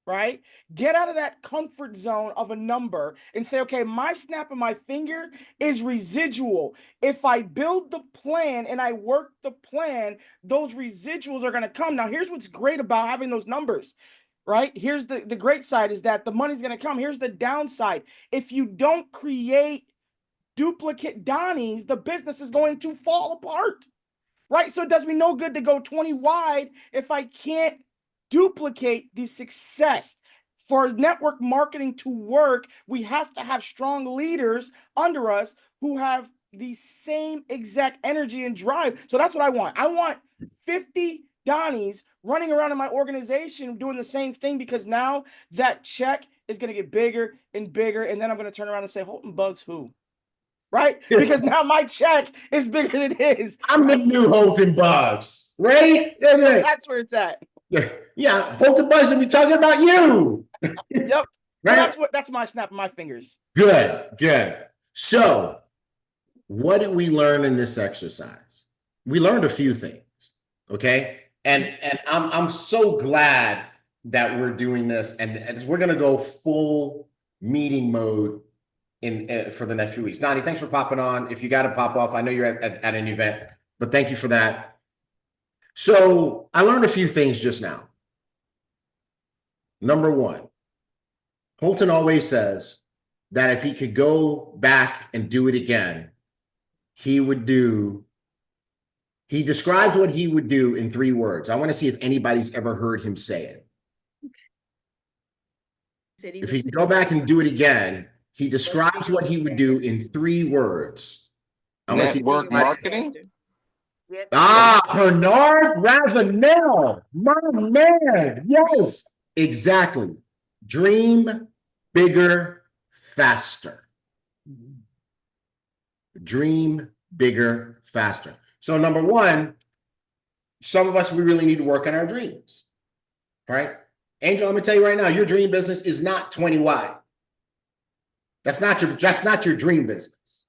Right? Get out of that comfort zone of a number and say, okay, my snap of my finger is residual. If I build the plan and I work the plan, those residuals are going to come. Now, here's what's great about having those numbers. Right? Here's the great side is that the money's going to come. Here's the downside. If you don't create duplicate Donnies, the business is going to fall apart. Right? So it does me no good to go 20 wide if I can't duplicate the success. For network marketing to work, we have to have strong leaders under us who have the same exact energy and drive. So that's what I want. I want 50 Donnies running around in my organization doing the same thing, because now that check is going to get bigger and bigger. And then I'm going to turn around and say, Holton Bugs who? Right? Because now my check is bigger than his. I'm the new Holton Bugs, right? That's where it's at. Yeah, Holton Bugs will be talking about you. Yep. Right? That's my snap of my fingers. Good. So, what did we learn in this exercise? We learned a few things, okay? And I'm so glad that we're doing this, and we're gonna go full meeting mode for the next few weeks. Donnie, thanks for popping on. If you got to pop off, I know you're at an event, but thank you for that. So I learned a few things just now. Number one, Holton always says that if he could go back and do it again, he describes what he would do in 3 words. I want to see if anybody's ever heard him say it. If he could go back and do it again, he describes what he would do in 3 words. I want to see Network marketing? Bernard Ravenel, my man. Yes, exactly. Dream bigger, faster. Dream bigger, faster. So number one, some of us, we really need to work on our dreams, right? Angel, I'm gonna tell you right now, your dream business is not 20 wide. That's not your dream business,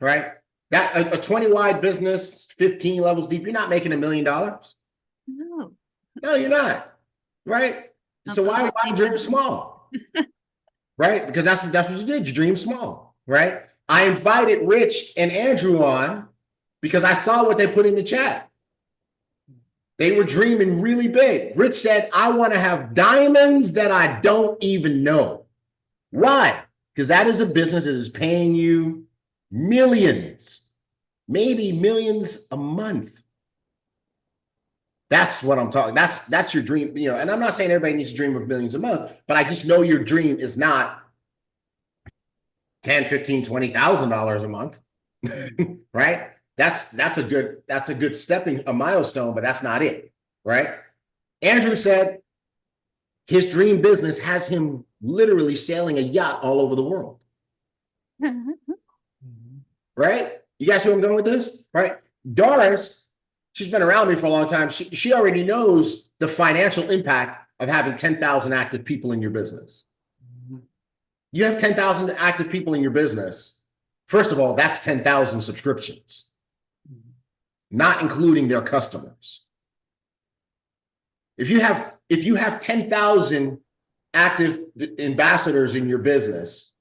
right? That a 20 wide business, 15 levels deep, you're not making $1 million. No. No, you're not, right? So why dream small, right? Because that's what you did. You dream small, right? I invited Rich and Andrew on because I saw what they put in the chat. They were dreaming really big. Rich said, I want to have diamonds that I don't even know. Why? Because that is a business that is paying you millions, maybe millions a month. That's what I'm talking. That's your dream, you know. And I'm not saying everybody needs to dream of millions a month, but I just know your dream is not 10, 15, $20,000 a month, right? That's a good a milestone, but that's not it, right? Andrew said his dream business has him literally sailing a yacht all over the world. Right? You guys see where I'm going with this? Right? Doris, she's been around me for a long time. She already knows the financial impact of having 10,000 active people in your business. You have 10,000 active people in your business. First of all, that's 10,000 subscriptions, not including their customers. If you have 10,000 active ambassadors in your business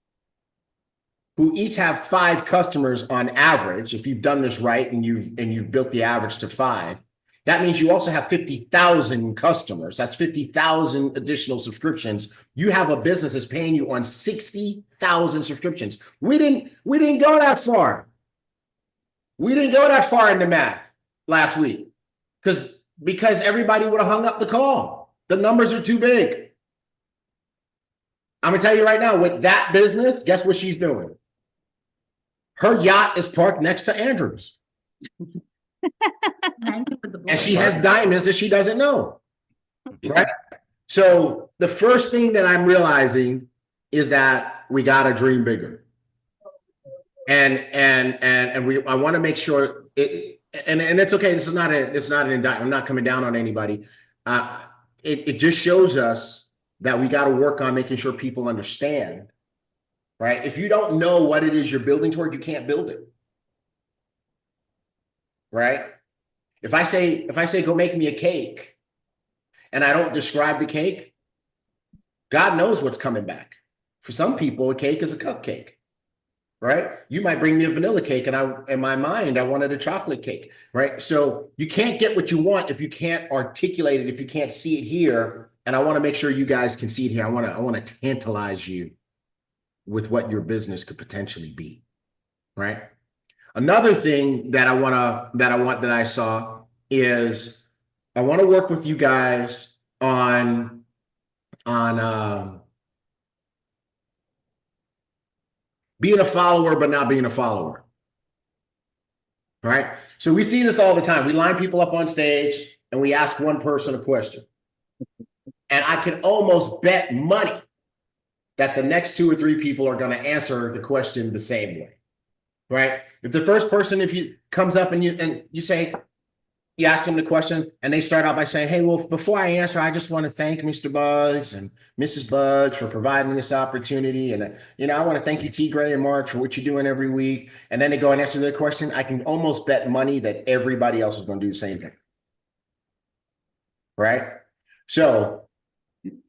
who each have 5 customers on average, if you've done this right and you've built the average to 5, that means you also have 50,000 customers. That's 50,000 additional subscriptions. You have a business that's paying you on 60,000 subscriptions. We didn't go that far. We didn't go that far in the math last week because everybody would have hung up the call. The numbers are too big. I'm gonna tell you right now, with that business, guess what she's doing? Her yacht is parked next to Andrew's. And she has diamonds that she doesn't know. Right? So the first thing that I'm realizing is that we gotta dream bigger. And I want to make sure and it's okay. It's not an indictment. I'm not coming down on anybody. It just shows us that we got to work on making sure people understand, right? If you don't know what it is you're building toward, you can't build it, right? If I say, go make me a cake, and I don't describe the cake, God knows what's coming back. For some people, a cake is a cupcake, right? You might bring me a vanilla cake, and in my mind, I wanted a chocolate cake, right? So you can't get what you want if you can't articulate it, if you can't see it here. And I want to make sure you guys can see it here. I want to tantalize you with what your business could potentially be, right? Another thing that I saw is I want to work with you guys on being a follower but not being a follower, right? So we see this all the time. We line people up on stage and we ask one person a question. And I can almost bet money that the next 2 or 3 people are going to answer the question the same way, right? If the first person, comes up and you say, you ask them the question and they start out by saying, hey, well, before I answer, I just want to thank Mr. Bugs and Mrs. Bugs for providing this opportunity. And, I want to thank you, T. Gray and Mark, for what you're doing every week. And then they go and answer their question. I can almost bet money that everybody else is going to do the same thing, right? So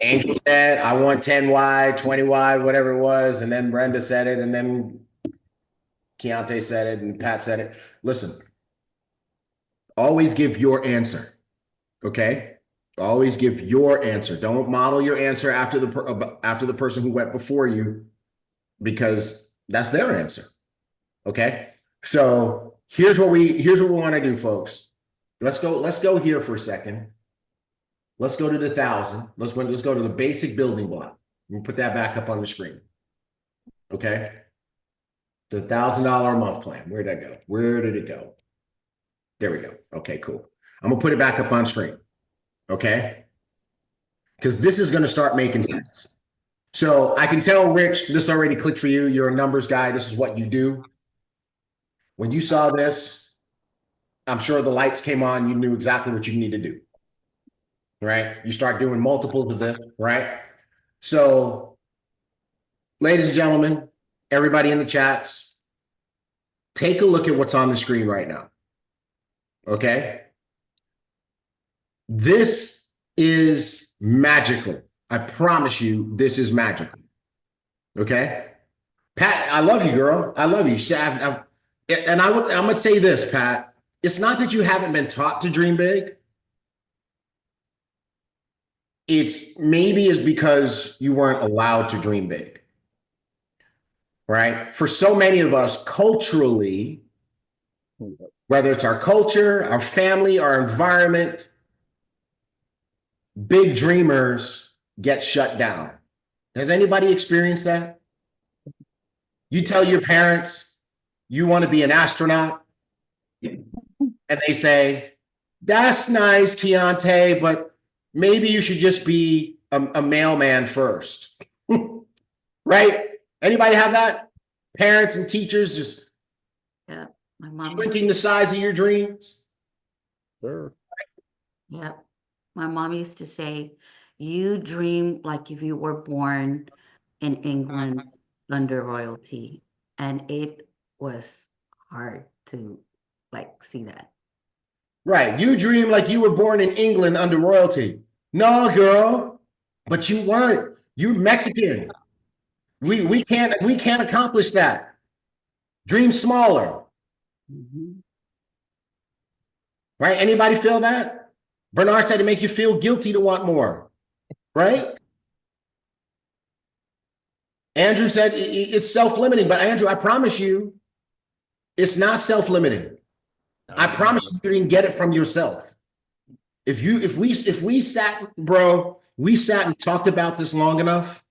Angel said, I want 10 wide, 20 wide, whatever it was. And then Brenda said it. And then Keontae said it. And Pat said it. Listen, always give your answer. Okay? Always give your answer. Don't model your answer after the person who went before you, because that's their answer. Okay? So here's what we want to do, folks. Let's go here for a second. Let's go to the 1,000. Let's go to the basic building block. We'll put that back up on the screen. Okay. The $1,000 a month plan. Where'd that go? Where did it go? There we go. Okay, cool. I'm gonna put it back up on screen. Okay. Because this is gonna start making sense. So I can tell, Rich, this already clicked for you. You're a numbers guy. This is what you do. When you saw this, I'm sure the lights came on. You knew exactly what you need to do. Right? You start doing multiples of this, right? So, ladies and gentlemen, everybody in the chats, take a look at what's on the screen right now. Okay? This is magical. I promise you, this is magical. Okay? Pat, I love you, girl. I love you. I'm going to say this, Pat. It's not that you haven't been taught to dream big. It's because you weren't allowed to dream big, right? For so many of us culturally, whether it's our culture, our family, our environment, big dreamers get shut down. Has anybody experienced that? You tell your parents you want to be an astronaut, and they say, that's nice, Keontae, but maybe you should just be a mailman first. Right? Anybody have that? Parents and teachers just Yeah, my mom. shrinking the size of your dreams? Sure. Yeah, my mom used to say, "You dream like if you were born in England under royalty," and it was hard to like see that. Right. You dream like you were born in England under royalty. No, girl, but you weren't. You're Mexican. We can't accomplish that. Dream smaller. Mhm. Right? Anybody feel that? Bernard said to make you feel guilty to want more. Right? Andrew said it's self-limiting, but Andrew, I promise you, it's not self-limiting. I promise you didn't get it from yourself. If we sat, bro, we sat and talked about this long enough,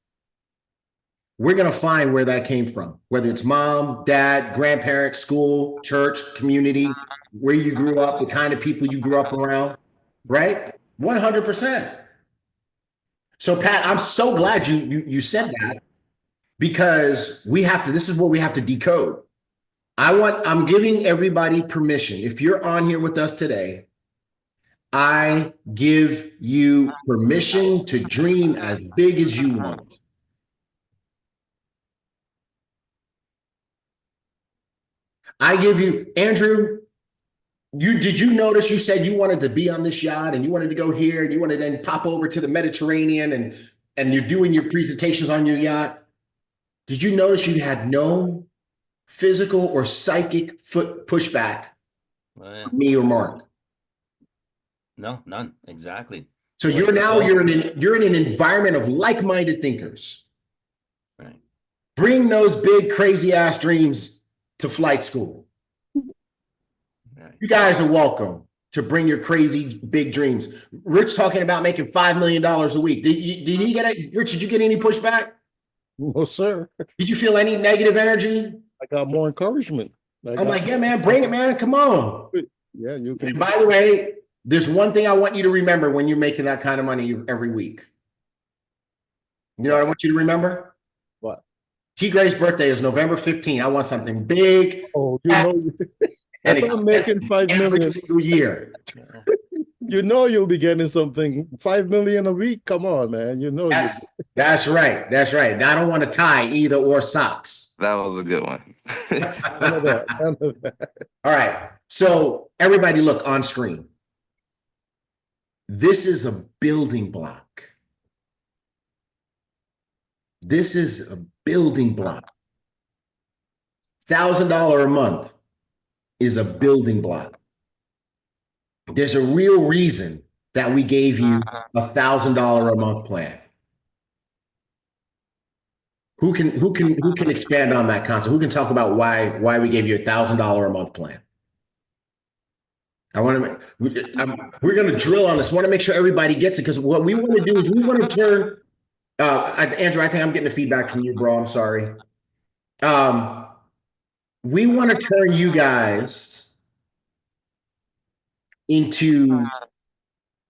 we're gonna find where that came from. Whether it's mom, dad, grandparents, school, church, community, where you grew up, the kind of people you grew up around, right? 100%. So Pat, I'm so glad you said that, because we have to, this is what we have to decode. I'm giving everybody permission. If you're on here with us today, I give you permission to dream as big as you want. I give you, Andrew, did you notice you said you wanted to be on this yacht and you wanted to go here and you wanted to then pop over to the Mediterranean and you're doing your presentations on your yacht? Did you notice you had no physical or psychic foot pushback from me or Mark? No, none. Exactly. So you're in an environment of like-minded thinkers. Right. Bring those big crazy ass dreams to flight school. Right. You guys are welcome to bring your crazy big dreams. Rich talking about making $5 million a week. Did he get it? Rich, did you get any pushback? No, sir. Did you feel any negative energy? I got more encouragement. I'm like, yeah, man, bring it, man. Come on. Yeah, you can. And by the way, there's one thing I want you to remember when you're making that kind of money every week. You know what I want you to remember? What? T. Gray's birthday is November 15th. I want something big. Oh, you know, And if I'm making $5 million every single year. You know you'll be getting something. $5 million a week. Come on, man. You know that's right. That's right. And I don't want to tie either or socks. That was a good one. none of that. None of that. All right. So everybody look on screen. This is a building block. This is a building block. $1,000 a month is a building block. There's a real reason that we gave you $1,000 a month plan. Who can expand on that concept? Who can talk about why we gave you $1,000 a month plan? We're going to drill on this. I want to make sure everybody gets it, because what we want to do is we want to turn. Andrew, I think I'm getting the feedback from you, bro. I'm sorry. We want to turn you guys into.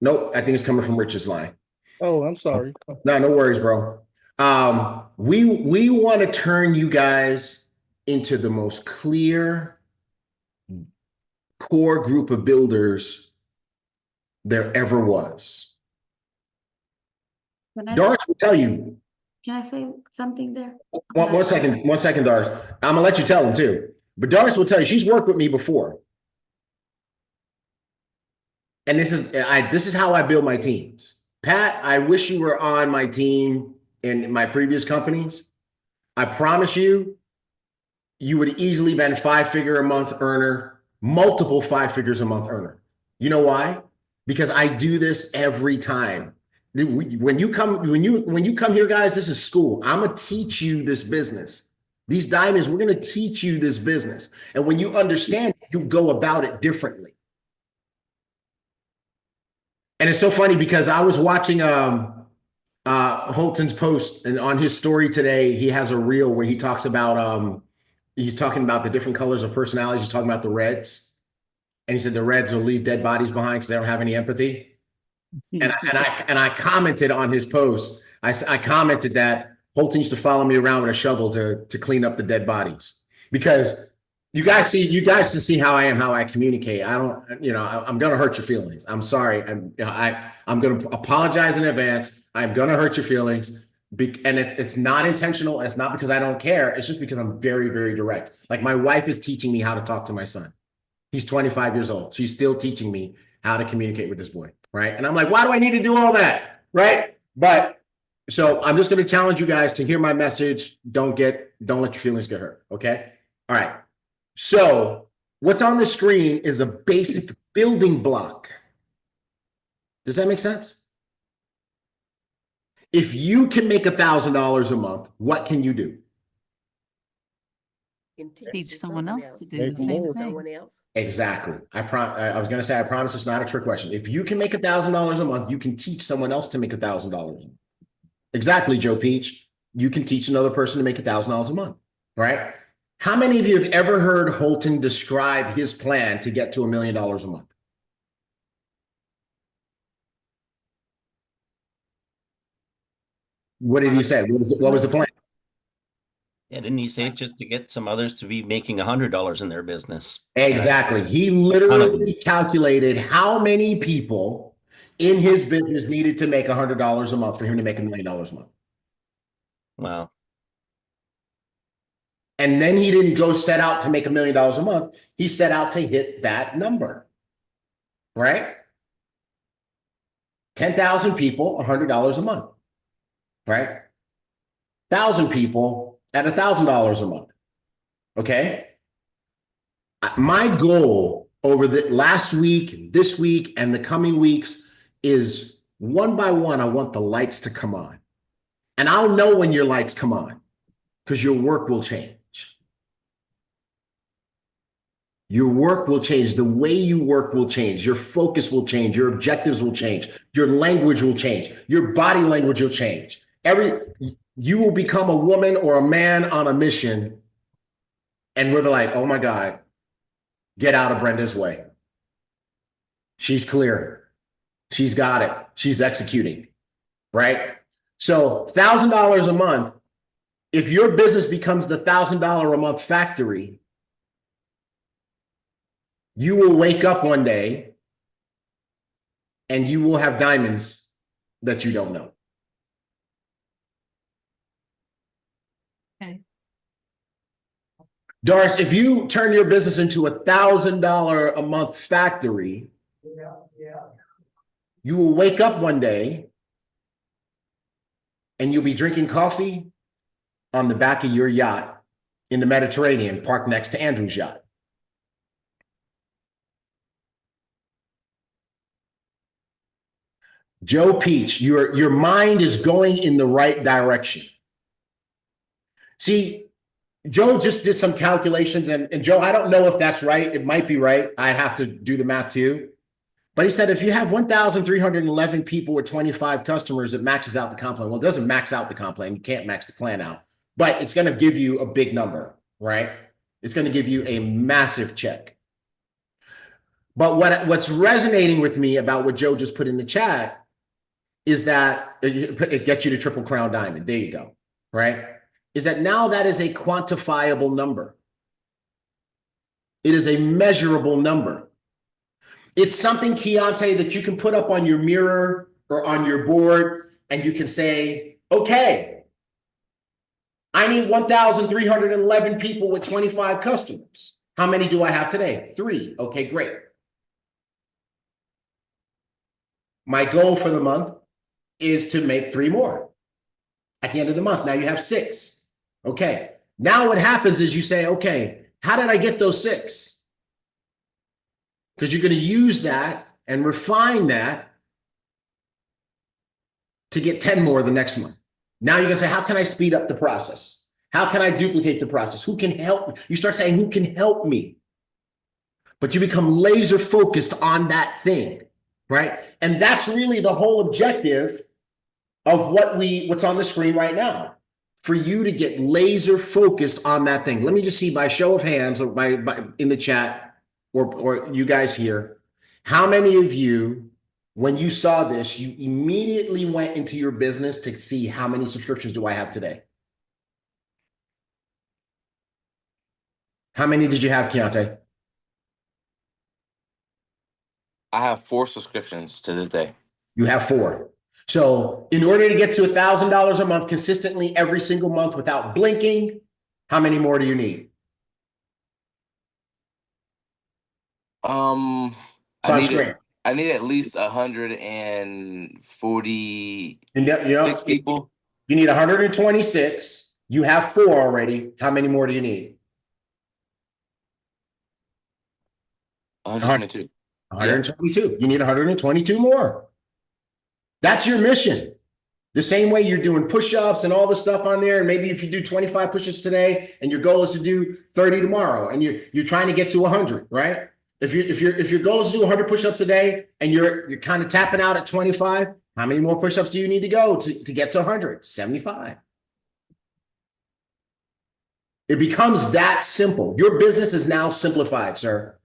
Nope, I think it's coming from Rich's line. Oh, I'm sorry. No worries, bro. We want to turn you guys into the most clear core group of builders there ever was. Doris will tell you. Can I say something there? One second, Doris. I'm gonna let you tell them too. But Doris will tell you she's worked with me before. And this is how I build my teams. Pat, I wish you were on my team in my previous companies. I promise you, you would easily been 5-figure a month earner, multiple 5 figures a month earner. You know why? Because I do this every time. When you come here, guys, this is school. I'm gonna teach you this business. These diamonds, we're gonna teach you this business. And when you understand, you go about it differently. And it's so funny because I was watching Holton's post and on his story today, he has a reel where he talks about he's talking about the different colors of personalities. He's talking about the reds. And he said the reds will leave dead bodies behind because they don't have any empathy. And I commented on his post. I commented that Holton used to follow me around with a shovel to clean up the dead bodies, because you guys to see how I am, how I communicate. I don't, you know, I'm going to hurt your feelings. I'm sorry. I'm going to apologize in advance. I'm going to hurt your feelings. And it's not intentional. It's not because I don't care. It's just because I'm very, very direct. Like, my wife is teaching me how to talk to my son. He's 25 years old. She's still teaching me how to communicate with this boy. Right. And I'm like, why do I need to do all that? Right. But so I'm just going to challenge you guys to hear my message. Don't let your feelings get hurt. Okay. All right. So what's on the screen is a basic building block. Does that make sense? If you can make $1,000 a month, what can you do? Teach someone else to do the Make same more. thing. Someone else. Exactly. I was going to say, I promise it's not a trick question. If you can make $1,000 a month, you can teach someone else to make $1,000. Exactly, Joe Peach. You can teach another person to make $1,000 a month, right? How many of you have ever heard Holton describe his plan to get to $1 million a month? What did he say? What was the plan? Yeah, didn't he say just to get some others to be making $100 in their business? Exactly. He literally calculated how many people in his business needed to make $100 a month for him to make $1 million a month. Wow. And then he didn't go set out to make $1 million a month. He set out to hit that number, right? 10,000 people, $100 a month, right? 1,000 people at $1,000 a month. Okay. My goal over the last week, this week, and the coming weeks is, one by one, I want the lights to come on. And I'll know when your lights come on, because your work will change. Your work will change. The way you work will change. Your focus will change. Your objectives will change. Your language will change. Your body language will change. You will become a woman or a man on a mission. And we're like, oh my God, get out of Brenda's way. She's clear. She's got it. She's executing, right? So $1,000 a month, if your business becomes the $1,000 a month factory, you will wake up one day and you will have diamonds that you don't know. Okay. Doris, if you turn your business into $1,000 a month factory, you will wake up one day and you'll be drinking coffee on the back of your yacht in the Mediterranean, parked next to Andrew's yacht. Joe Peach, your mind is going in the right direction. See, Joe just did some calculations, and Joe, I don't know if that's right. It might be right. I'd have to do the math too. But he said, if you have 1,311 people with 25 customers, it maxes out the comp plan. Well, it doesn't max out the comp plan. You can't max the plan out, but it's going to give you a big number, right? It's going to give you a massive check. But what's resonating with me about what Joe just put in the chat is that it gets you to Triple Crown Diamond. There you go, right? Is that now that is a quantifiable number. It is a measurable number. It's something, Keontae, that you can put up on your mirror or on your board, and you can say, okay, I need 1,311 people with 25 customers. How many do I have today? 3. Okay, great. My goal for the month is to make 3 more. At the end of the month, now you have 6. Okay, now what happens is you say, okay, how did I get those 6? Because you're going to use that and refine that to get 10 more the next month. Now you're going to say, how can I speed up the process? How can I duplicate the process? Who can help? You start saying, who can help me? But you become laser focused on that thing, right? And that's really the whole objective of what's on the screen right now, for you to get laser focused on that thing. Let me just see by show of hands or by in the chat or you guys here, how many of you, when you saw this, you immediately went into your business to see how many subscriptions do I have today? How many did you have, Keontae? I have 4 subscriptions to this day. You have 4. So in order to get to $1,000 a month consistently every single month without blinking, how many more do you need? It's on screen. I need at least 146 people. You need 126. You have 4 already. How many more do you need? 122. 122. Yeah. You need 122 more. That's your mission. The same way you're doing push-ups and all the stuff on there. And maybe if you do 25 push-ups today and your goal is to do 30 tomorrow and you're trying to get to 100, right? If your goal is to do 100 push-ups a day and you're kind of tapping out at 25, how many more push-ups do you need to go to get to 100? 75. It becomes that simple. Your business is now simplified, sir.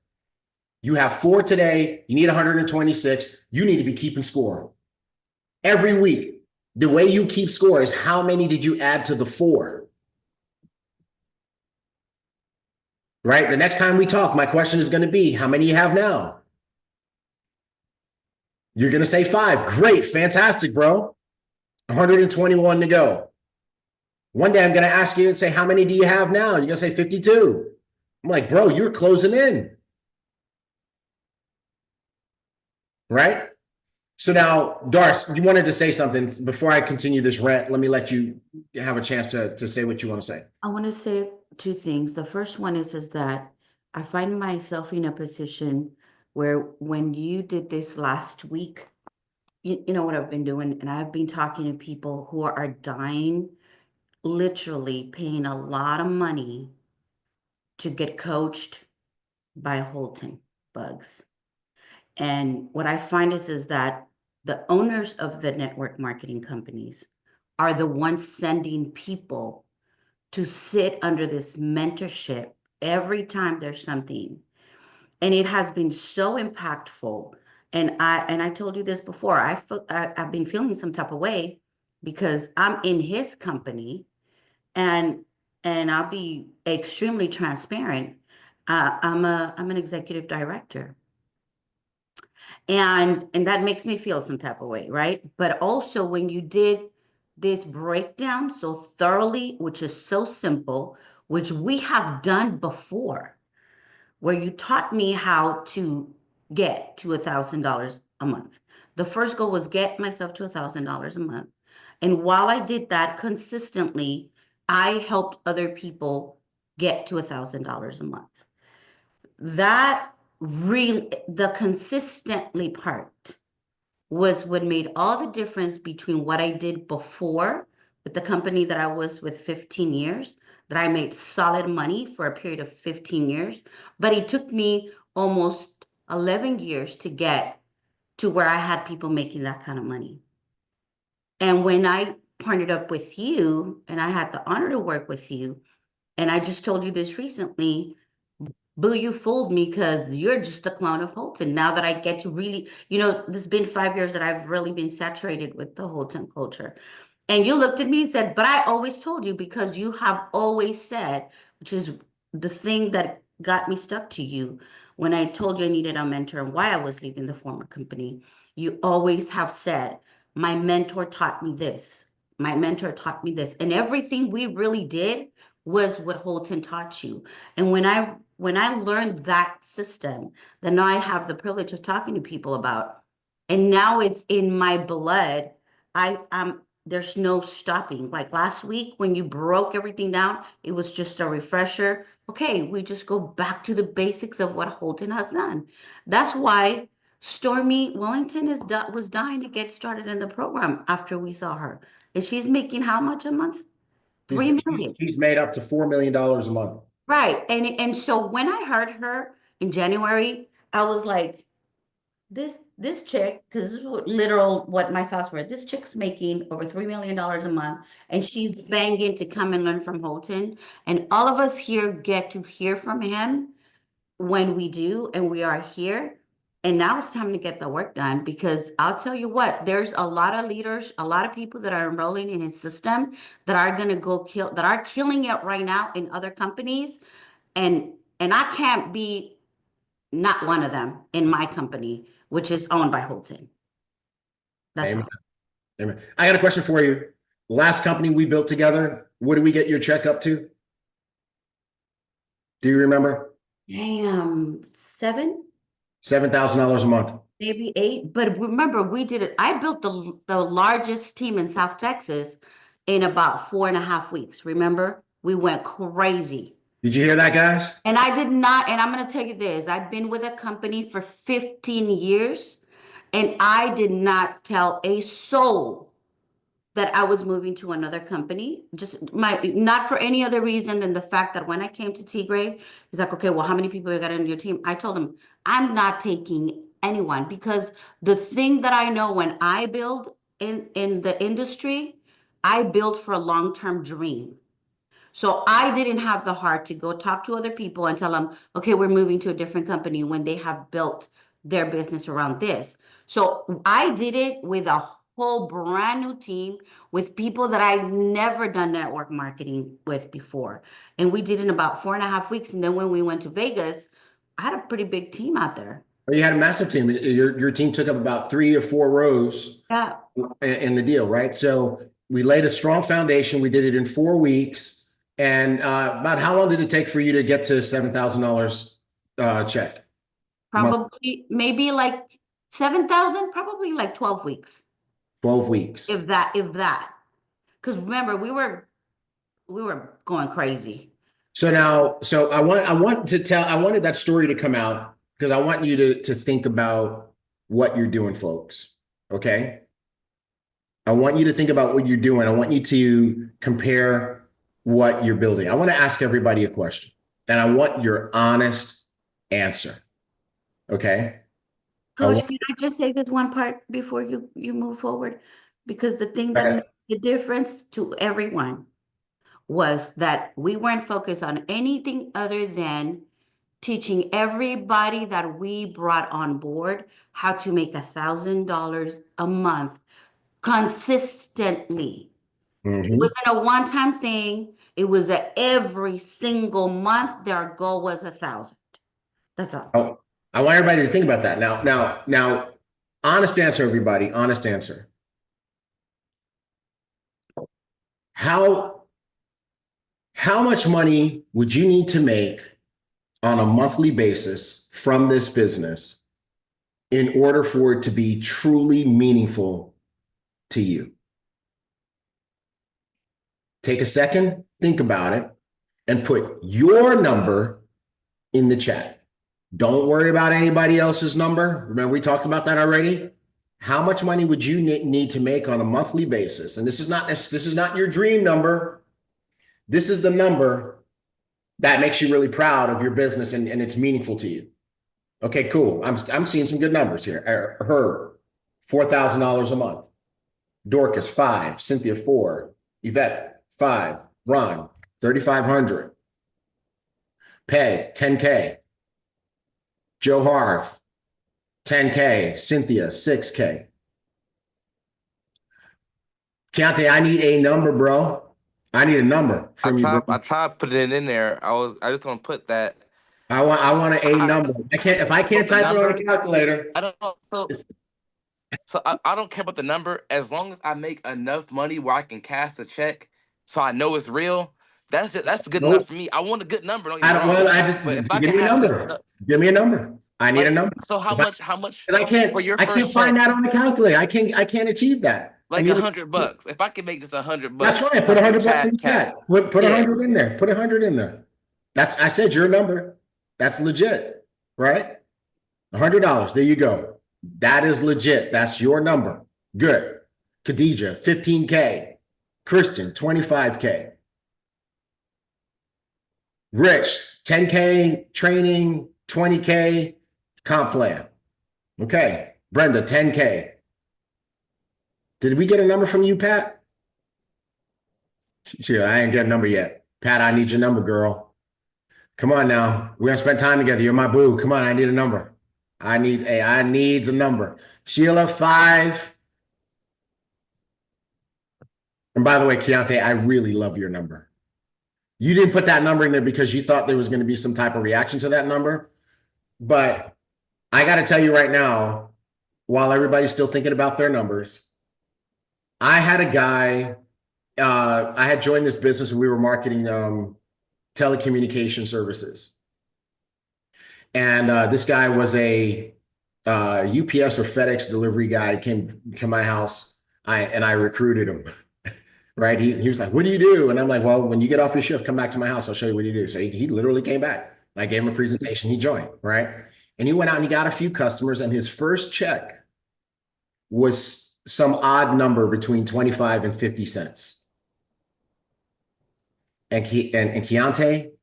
You have 4 today. You need 126. You need to be keeping score. Every week, the way you keep score is how many did you add to the 4? Right? The next time we talk, my question is going to be, how many you have now? You're going to say 5. Great. Fantastic, bro. 121 to go. One day I'm going to ask you and say, how many do you have now? You're going to say 52. I'm like, bro, you're closing in. Right? So now, Darce, you wanted to say something. Before I continue this rant, let me let you have a chance to say what you want to say. I want to say 2 things. The first one is that I find myself in a position where when you did this last week, you know what I've been doing, and I've been talking to people who are dying, literally paying a lot of money to get coached by Holton Bugs. And what I find is that the owners of the network marketing companies are the ones sending people to sit under this mentorship every time there's something. And it has been so impactful. And I told you this before, I've been feeling some type of way because I'm in his company and I'll be extremely transparent. I'm an executive director. And that makes me feel some type of way, right? But also when you did this breakdown so thoroughly, which is so simple, which we have done before, where you taught me how to get to $1,000 a month. The first goal was get myself to $1,000 a month. And while I did that consistently, I helped other people get to $1,000 a month. That really, the consistently part was what made all the difference between what I did before with the company that I was with 15 years, that I made solid money for a period of 15 years, but it took me almost 11 years to get to where I had people making that kind of money. And when I partnered up with you, and I had the honor to work with you, and I just told you this recently, Boo, you fooled me because you're just a clone of Holton. Now that I get to really, this has been 5 years that I've really been saturated with the Holton culture. And you looked at me and said, but I always told you, because you have always said, which is the thing that got me stuck to you when I told you I needed a mentor and why I was leaving the former company. You always have said, my mentor taught me this. My mentor taught me this. And everything we really did was what Holton taught you. And when I learned that system, that now I have the privilege of talking to people about, and now it's in my blood, there's no stopping. Like last week when you broke everything down, it was just a refresher. Okay, we just go back to the basics of what Holton has done. That's why Stormy Wellington was dying to get started in the program after we saw her. And she's making how much a month? $3 million. She's made up to $4 million a month. Right. And so when I heard her in January, I was like, this chick, because this is literal what my thoughts were. This chick's making over $3 million a month, and she's banging to come and learn from Holton. And all of us here get to hear from him when we do, and we are here. And now it's time to get the work done, because I'll tell you what, there's a lot of leaders, a lot of people that are enrolling in his system that are gonna go kill, that are killing it right now in other companies. And I can't be not one of them in my company, which is owned by Holton. That's Amen. all. Amen. I got a question for you. Last company we built together, what did we get your check up to? Do you remember? Damn, $7,000 a month. maybe 8. But remember, we did it. I built the largest team in South Texas in about 4.5 weeks. Remember, we went crazy. Did you hear that, guys? And I did not, and I'm going to tell you this, I've been with a company for 15 years, and I did not tell a soul that I was moving to another company. Just not for any other reason than the fact that when I came to T-Grade, he's like, okay, well, how many people you got in your team? I told him, I'm not taking anyone, because the thing that I know, when I build in the industry, I build for a long-term dream. So I didn't have the heart to go talk to other people and tell them, okay, we're moving to a different company when they have built their business around this. So I did it with a whole brand new team with people that I'd never done network marketing with before. And we did it in about 4.5 weeks. And then when we went to Vegas, I had a pretty big team out there. You had a massive team. Your team took up about 3 or 4 rows Yeah. in the deal, right? So we laid a strong foundation. We did it in 4 weeks. And about how long did it take for you to get to $7,000 check? Probably maybe like 7,000, probably like 12 weeks. 12 weeks. If that. Because remember, we were going crazy. So now, I wanted that story to come out, because I want you to think about what you're doing, folks. Okay. I want you to think about what you're doing. I want you to compare what you're building. I want to ask everybody a question, and I want your honest answer. Okay. Coach, can I just say this one part before you move forward? Because the thing that made the difference to everyone was that we weren't focused on anything other than teaching everybody that we brought on board how to make $1,000 a month consistently. It wasn't a one-time thing. It was every single month. Their goal was 1,000. That's all. Oh, I want everybody to think about that. Now, honest answer, everybody, honest answer. How much money would you need to make on a monthly basis from this business in order for it to be truly meaningful to you? Take a second, think about it, and put your number in the chat. Don't worry about anybody else's number. Remember, we talked about that already. How much money would you need to make on a monthly basis? And this is not your dream number. This is the number that makes you really proud of your business and it's meaningful to you. Okay, cool. I'm seeing some good numbers here. Herb, $4,000 a month. Dorcas, 5. Cynthia, 4. Yvette, 5. Ron, 3,500. Peg, 10K. Joe Harf, 10K. Cynthia, 6K. Keontae, I need a number, bro. I need a number from you. I tried to put it in there. I just want to put that. I want a number. If I can't type it on a calculator. I don't know. So I don't care about the number as long as I make enough money where I can cash a check, so I know it's real. That's good enough for me. I want a good number. Give me a number. Give me a number. I need a number. So how much? I can't find that on the calculator. I can't achieve that. Like $100. If I can make just $100. That's right. Put $100 in the chat. Put 100 in there. Put 100 in there. I said your number. That's legit, right? $100. There you go. That is legit. That's your number. Good. Khadija, 15K. Christian, 25K. Rich, 10K training, 20K comp plan. Okay, Brenda, 10K. Did we get a number from you, Pat? Sure, I ain't got a number yet. Pat, I need your number, girl. Come on now. We're gonna spend time together. You're my boo. Come on, I need a number. I need a number. Sheila, 5. And by the way, Keontae, I really love your number. You didn't put that number in there because you thought there was going to be some type of reaction to that number. But I got to tell you right now, while everybody's still thinking about their numbers, I had a guy, I had joined this business and we were marketing telecommunication services. And this guy was a UPS or FedEx delivery guy, came to my house, and I recruited him. Right? He was like, what do you do? And I'm like, well, when you get off your shift, come back to my house. I'll show you what you do. So he literally came back. I gave him a presentation. He joined, right? And he went out and he got a few customers, and his first check was some odd number between 25 and 50 cents. And Keontae,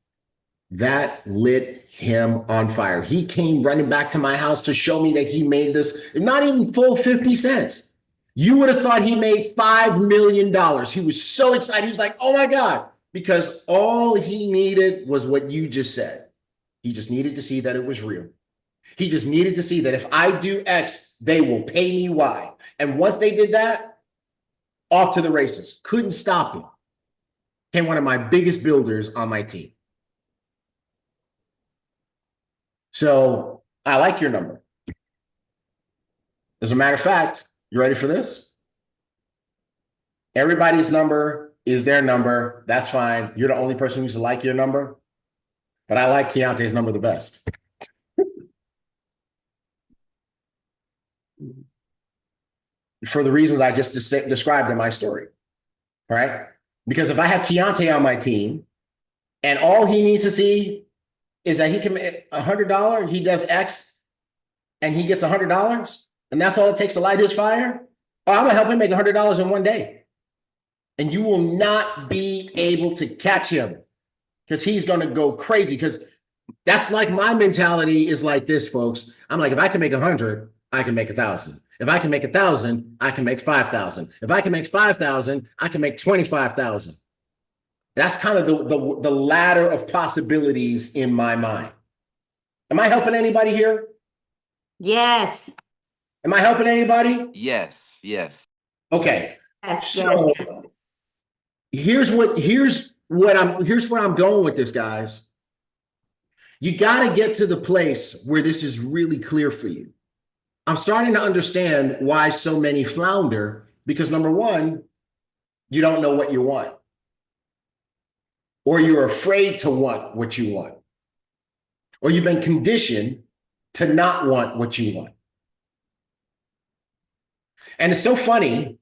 that lit him on fire. He came running back to my house to show me that he made this, not even full 50 cents. You would have thought he made $5 million. He was so excited. He was like, oh my God, because all he needed was what you just said. He just needed to see that it was real. He just needed to see that if I do X, they will pay me Y. And once they did that, off to the races. Couldn't stop him. Became one of my biggest builders on my team. So I like your number. As a matter of fact, you ready for this? Everybody's number is their number. That's fine. You're the only person who's to like your number. But I like Keontae's number the best. For the reasons I just described in my story. All right? Because if I have Keontae on my team and all he needs to see is that he can make $100, he does X and he gets $100, and that's all it takes to light his fire, oh, I'm gonna help him make $100 in one day. And you will not be able to catch him because he's gonna go crazy. Because that's like my mentality is like this, folks. I'm like, if I can make 100, I can make 1,000. If I can make 1,000, I can make 5,000. If I can make 5,000, I can make 25,000. That's kind of the ladder of possibilities in my mind. Am I helping anybody here? Yes. Am I helping anybody? Yes, yes. Okay. Yes. So Yes. here's where I'm going with this, guys. You got to get to the place where this is really clear for you. I'm starting to understand why so many flounder, because number one, you don't know what you want, or you're afraid to want what you want, or you've been conditioned to not want what you want. And it's so funny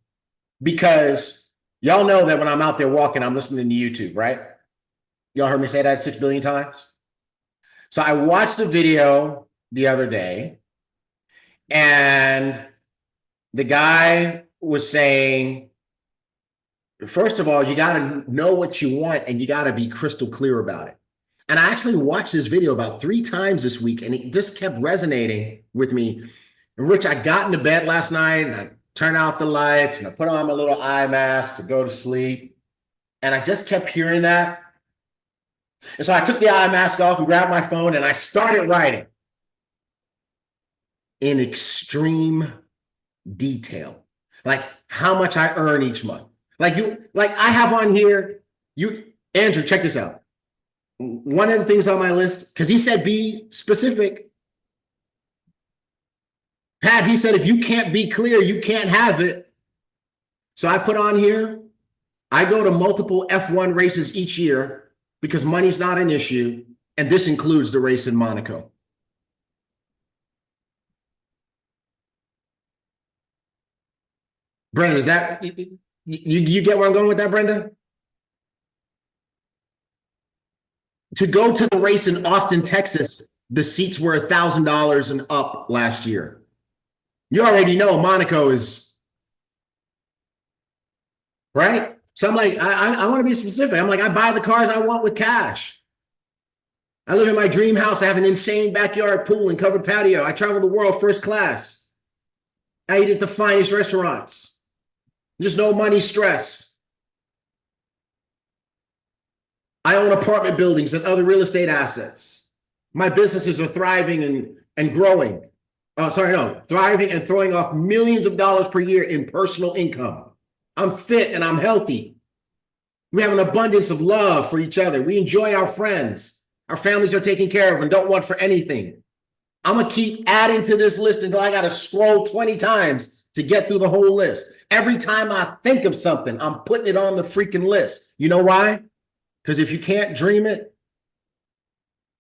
because y'all know that when I'm out there walking, I'm listening to YouTube, right? Y'all heard me say that 6 billion times. So I watched a video the other day, and the guy was saying, first of all, you got to know what you want and you got to be crystal clear about it. And I actually watched this video about 3 times this week, and it just kept resonating with me. And Rich, I got into bed last night and I turned out the lights and I put on my little eye mask to go to sleep. And I just kept hearing that. And so I took the eye mask off and grabbed my phone and I started writing in extreme detail, like how much I earn each month. Like I have on here, Andrew, check this out. One of the things on my list, because he said be specific. Pat, he said, if you can't be clear, you can't have it. So I put on here, I go to multiple F1 races each year because money's not an issue. And this includes the race in Monaco. Brenda, is that, you get where I'm going with that, Brenda? To go to the race in Austin, Texas, the seats were $1,000 and up last year. You already know Monaco is, right? So I'm like, I want to be specific. I'm like, I buy the cars I want with cash. I live in my dream house. I have an insane backyard pool and covered patio. I travel the world first class. I eat at the finest restaurants. There's no money stress. I own apartment buildings and other real estate assets. My businesses are thriving and growing. Thriving and throwing off millions of dollars per year in personal income. I'm fit and I'm healthy. We have an abundance of love for each other. We enjoy our friends. Our families are taken care of and don't want for anything. I'm going to keep adding to this list until I got to scroll 20 times to get through the whole list. Every time I think of something, I'm putting it on the freaking list. You know why? Because if you can't dream it,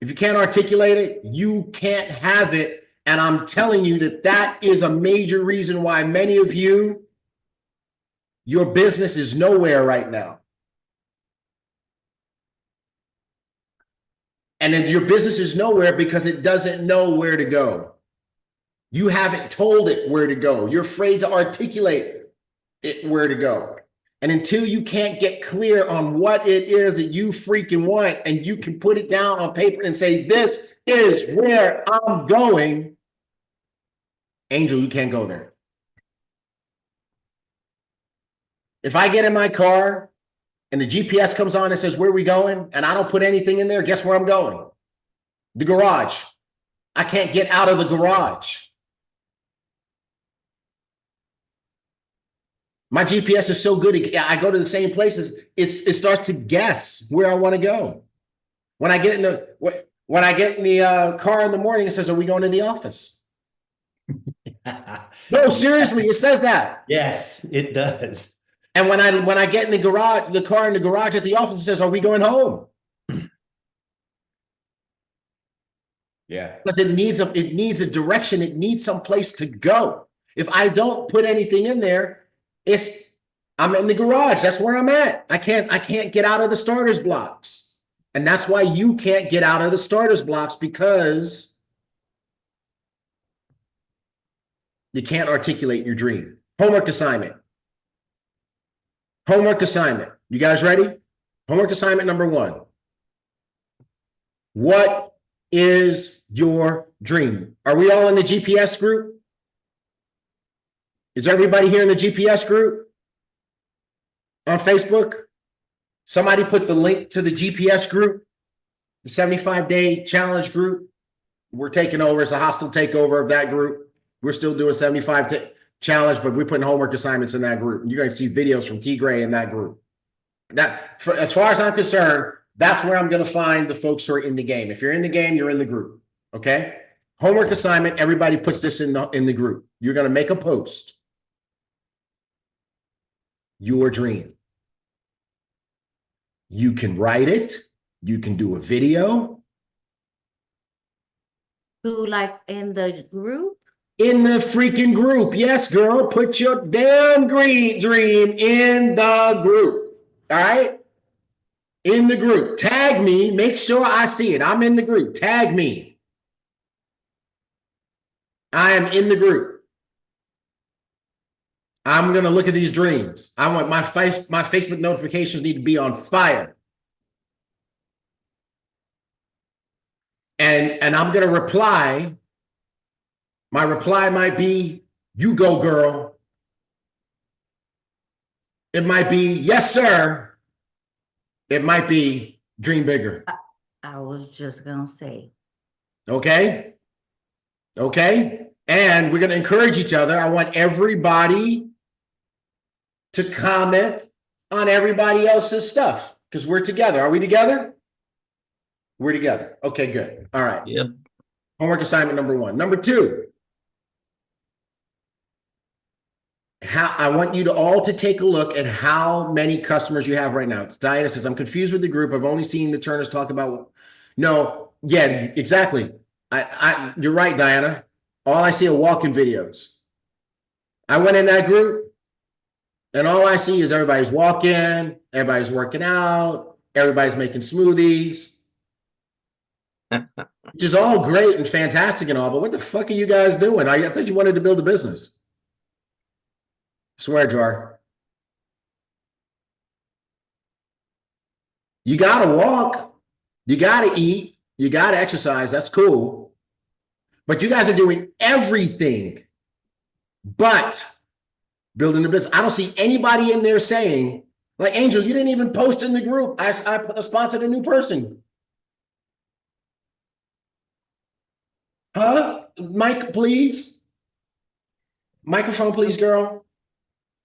if you can't articulate it, you can't have it. And I'm telling you that is a major reason why many of you, your business is nowhere right now. And then your business is nowhere because it doesn't know where to go. You haven't told it where to go. You're afraid to articulate it where to go. And until you can't get clear on what it is that you freaking want, and you can put it down on paper and say, this is where I'm going, Angel, you can't go there. If I get in my car and the GPS comes on and says, where are we going? And I don't put anything in there, guess where I'm going? The garage. I can't get out of the garage. My GPS is so good, I go to the same places, it starts to guess where I want to go. When I get in the car in the morning, it says, are we going to the office? No, seriously, it says that. Yes, it does. And when I get in the car in the garage at the office, it says, are we going home? Yeah. Because it needs a direction, it needs some place to go. If I don't put anything in there, I'm in the garage. That's where I'm at. I can't get out of the starter's blocks. And that's why you can't get out of the starter's blocks, because you can't articulate your dream. Homework assignment. Homework assignment. You guys ready? Homework assignment number 1. What is your dream? Are we all in the GPS group? Is everybody here in the GPS group on Facebook? Somebody put the link to the GPS group, the 75-day challenge group. We're taking over. It's a hostile takeover of that group. We're still doing 75 challenge, but we're putting homework assignments in that group. You're going to see videos from T. Gray in that group. As far as I'm concerned, that's where I'm going to find the folks who are in the game. If you're in the game, you're in the group. Okay? Homework assignment. Everybody puts this in the group. You're going to make a post. Your dream. You can write it. You can do a video. Who, like in the group? In the freaking group. Yes, girl. Put your damn dream in the group. All right? In the group. Tag me. Make sure I see it. I'm in the group. Tag me. I am in the group. I'm going to look at these dreams. I want my Facebook notifications need to be on fire. And I'm going to reply. My reply might be, you go, girl. It might be, yes, sir. It might be, dream bigger. I was just going to say. Okay. Okay. And we're going to encourage each other. I want everybody to comment on everybody else's stuff, because we're together. Are we together? We're together. Okay, good. All right. Yep. Homework assignment number 1. Number 2. I want you to all to take a look at how many customers you have right now. Diana says, I'm confused with the group. I've only seen the Turners talk about. No, yeah, exactly. You're right, Diana. All I see are walk-in videos. I went in that group, and all I see is everybody's walking, everybody's working out, everybody's making smoothies, which is all great and fantastic and all, but what the fuck are you guys doing? I thought you wanted to build a business. Swear jar. You got to walk. You got to eat. You got to exercise. That's cool. But you guys are doing everything but building a business. I don't see anybody in there saying, like, Angel, you didn't even post in the group. I sponsored a new person. Huh? Mike, please. Microphone, please, girl.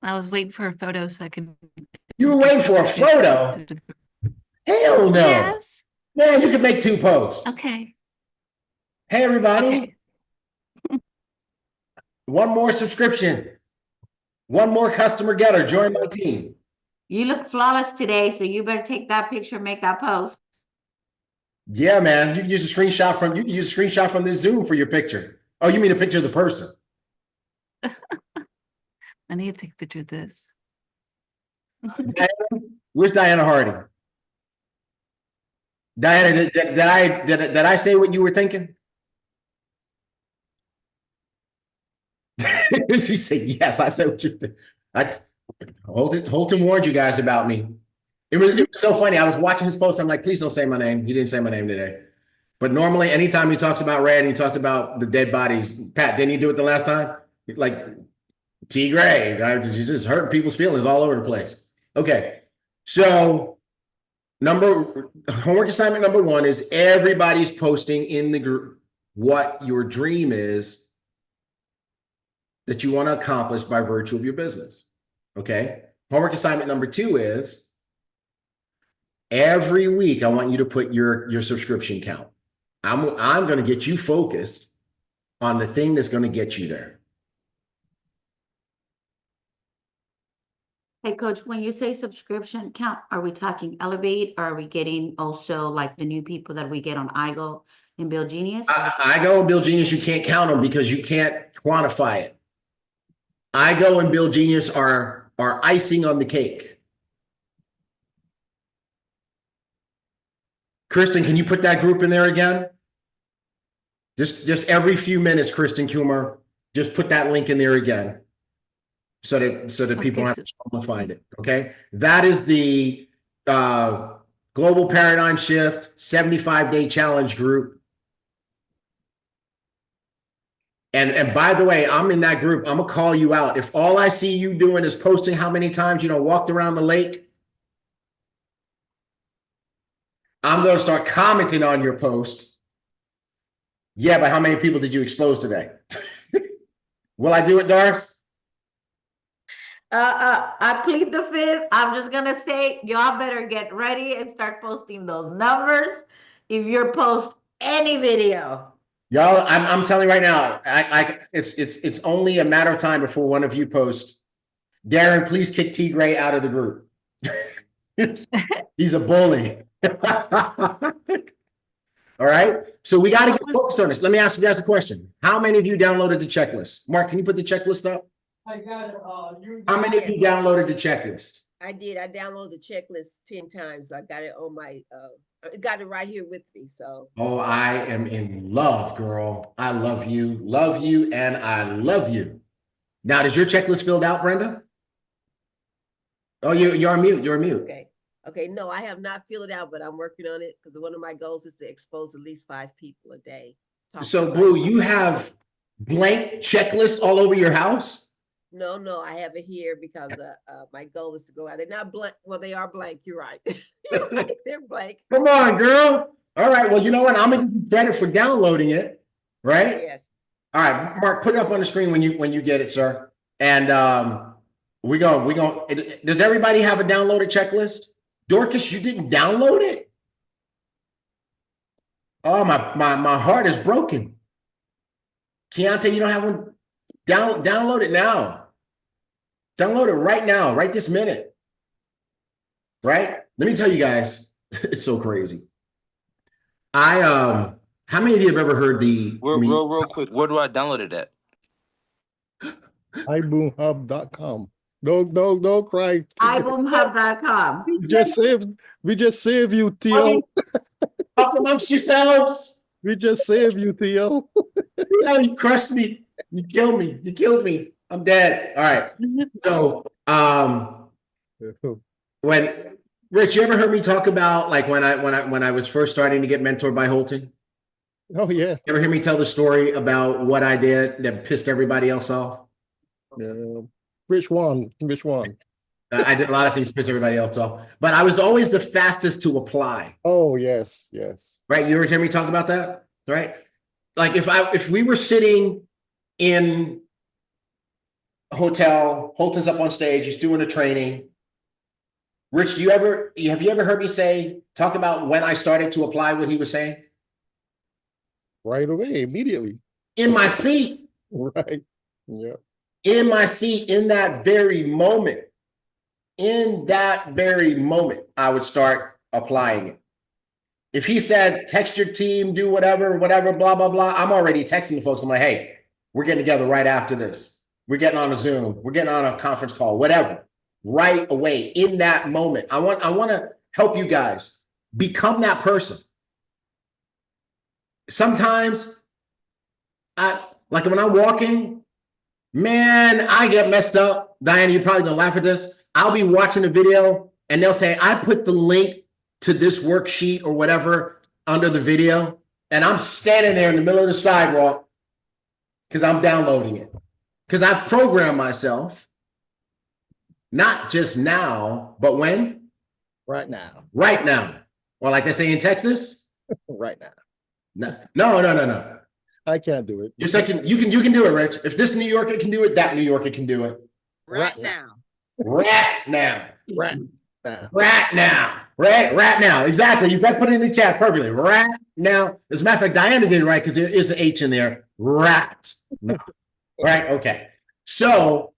I was waiting for a photo so I could. You were waiting for a photo? Hell no. Yes. Man, you can make 2 posts. Okay. Hey, everybody. Okay. One more subscription. One more customer getter. Join my team. You look flawless today, so you better take that picture, make that post. Yeah, man. You can use a screenshot from this Zoom for your picture. Oh, you mean a picture of the person? I need to take a picture of this. Diana? Where's Diana Harding? Diana, did I say what you were thinking? She said, yes, I said what you think. Holton warned you guys about me. It was so funny. I was watching his post. I'm like, please don't say my name. He didn't say my name today. But normally, anytime he talks about Red, he talks about the dead bodies. Pat, didn't he do it the last time? Like T. Gray. He's just hurting people's feelings all over the place. Okay. So homework assignment number 1 is everybody's posting in the group what your dream is that you want to accomplish by virtue of your business. Okay. Homework assignment number 2 is every week I want you to put your subscription count. I'm going to get you focused on the thing that's going to get you there. Hey, Coach, when you say subscription count, are we talking Elevate, or are we getting also like the new people that we get on iGo and Build Genius? iGo and Build Genius, you can't count them because you can't quantify it. iGo and Build Genius are icing on the cake. Kristen, can you put that group in there again? Just every few minutes, Kristen Kumar, just put that link in there again. So that people have to find it. Okay. That is the Global Paradigm Shift 75-day challenge group. And by the way, I'm in that group. I'm gonna call you out. If all I see you doing is posting how many times you walked around the lake, I'm gonna start commenting on your post. Yeah, but how many people did you expose today? Will I do it, Doris? I plead the fifth. I'm just gonna say y'all better get ready and start posting those numbers if you post any video. Y'all, I'm telling you right now, it's only a matter of time before one of you posts. Darren, please kick T. Gray out of the group. He's a bully. All right. So we got to get focused on this. Let me ask you guys a question. How many of you downloaded the checklist? Mark, can you put the checklist up? I got it. How many of you downloaded the checklist? I did. I downloaded the checklist 10 times. I got it on my got it right here with me. So oh, I am in love, girl. I love you, and I love you. Now, is your checklist filled out, Brenda? Oh, you're on mute. You're on mute. Okay. No, I have not filled it out, but I'm working on it because one of my goals is to expose at least 5 people a day. So, Blue, you have blank checklist all over your house? No, I have it here because my goal is to go out. They're not blank. Well, they are blank. You're right. You're right. They're blank. Come on, girl. All right. Well, you know what? I'm gonna give you credit for downloading it, right? Yes. All right, Mark, put it up on the screen when you get it, sir. And we go. Does everybody have a downloaded checklist? Dorcas, you didn't download it? Oh, my heart is broken. Keontae, you don't have one. Download it now. Download it right now, right this minute. Right? Let me tell you guys, it's so crazy. How many of you have ever heard the real quick, where do I download it at? iBoomHub.com. Don't cry. iBoomHub.com. We just saved you, Theo. Talk amongst yourselves. We just saved you, Theo. You crushed me. You killed me. You killed me. I'm dead. All right. So when Rich, you ever heard me talk about like when I was first starting to get mentored by Holton? Oh yeah. You ever hear me tell the story about what I did that pissed everybody else off? Yeah. Which one? Which one? I did a lot of things to piss everybody else off, but I was always the fastest to apply. Oh yes, yes. Right? You ever hear me talk about that? Right? Like if we were sitting in a hotel, Holton's up on stage, he's doing a training. Rich, have you ever heard me talk about when I started to apply what he was saying? Right away, immediately. In my seat. Right. Yeah. In my seat, in that very moment. In that very moment, I would start applying it. If he said, text your team, do whatever, blah, blah, blah, I'm already texting the folks. I'm like, hey, we're getting together right after this. We're getting on a Zoom. We're getting on a conference call, whatever. Right away, in that moment. I want to help you guys become that person. Sometimes, like when I'm walking, man, I get messed up. Diana, you're probably gonna laugh at this. I'll be watching a video and they'll say, I put the link to this worksheet or whatever under the video. And I'm standing there in the middle of the sidewalk because I'm downloading it. Because I've programmed myself, not just now, but when? Right now. Right now. Or like they say in Texas? Right now. No. I can't do it. You're such you can do it, Rich. If this New Yorker can do it, that New Yorker can do it. Right now. Right now. Right now. Right now. Right now. Exactly. You've put it in the chat perfectly. Right now. As a matter of fact, Diana did it right because there is an H in there. Right now. Right. Okay. So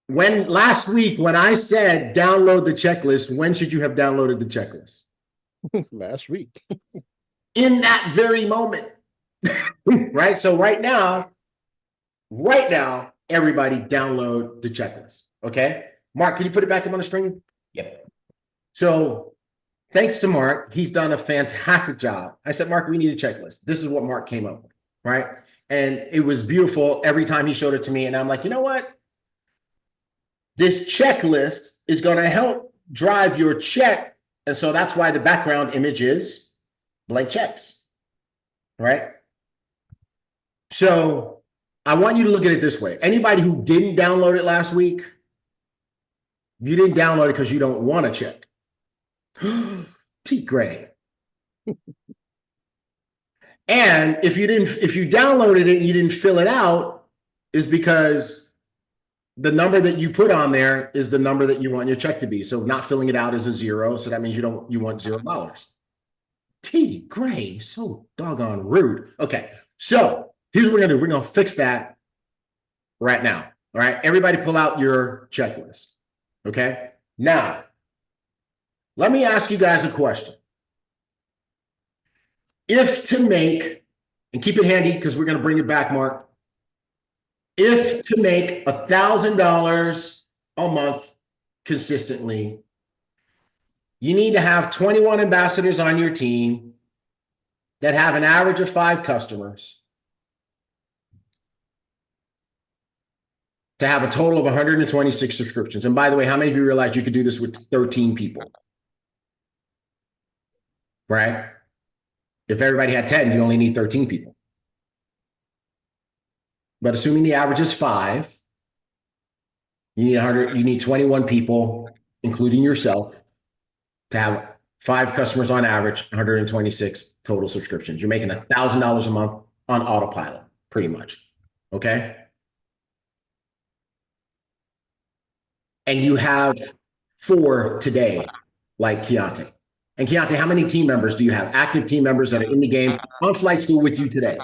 last week when I said download the checklist, when should you have downloaded the checklist? Last week. In that very moment. Right. So right now, everybody download the checklist. Okay. Mark, can you put it back up on the screen? Yep. So thanks to Mark, he's done a fantastic job. I said, Mark, we need a checklist. This is what Mark came up with. Right. And it was beautiful every time he showed it to me. And I'm like, you know what? This checklist is going to help drive your check. And so that's why the background image is blank checks. Right. So I want you to look at it this way. Anybody who didn't download it last week, you didn't download it because you don't want to check. T. Gray. And if you downloaded it and you didn't fill it out, is because the number that you put on there is the number that you want your check to be. So not filling it out is a 0. So that means you want $0. T. Gray, so doggone rude. Okay, so here's what we're gonna do. We're gonna fix that right now. All right, everybody pull out your checklist. Okay, now let me ask you guys a question. If to make, and keep it handy because we're gonna bring it back, Mark. If to make $1,000 a month consistently, you need to have 21 ambassadors on your team that have an average of 5 customers to have a total of 126 subscriptions. And by the way, how many of you realize you could do this with 13 people? Right? If everybody had 10, you only need 13 people. But assuming the average is 5, you need 21 people, including yourself, to have 5 customers on average, 126 total subscriptions. You're making $1,000 a month on autopilot, pretty much. Okay. And you have 4 today, like Keontae. And Keontae, how many team members do you have? Active team members that are in the game on flight school with you today?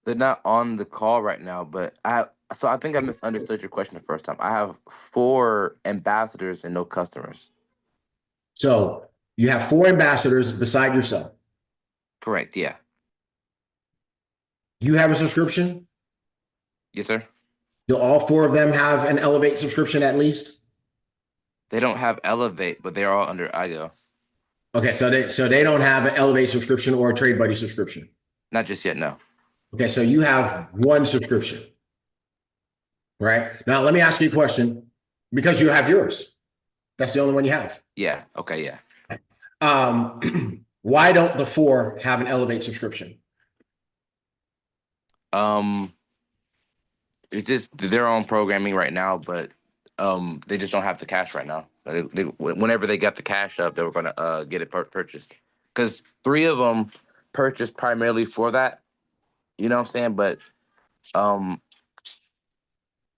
They're not on the call right now, but I think I misunderstood your question the first time. I have 4 ambassadors and no customers. So you have 4 ambassadors beside yourself. Correct. Yeah. You have a subscription? Yes, sir. Do all 4 of them have an Elevate subscription at least? They don't have Elevate, but they're all under IGO. Okay, so they don't have an Elevate subscription or a Trade Buddy subscription. Not just yet, no. Okay, so you have 1 subscription. Right? Now let me ask you a question, because you have yours. That's the only one you have. Yeah. Okay. Yeah. Why don't the 4 have an Elevate subscription? It's just their own programming right now, but they just don't have the cash right now. Whenever they got the cash up, they were gonna get it purchased. Because 3 of them purchased primarily for that. You know what I'm saying? But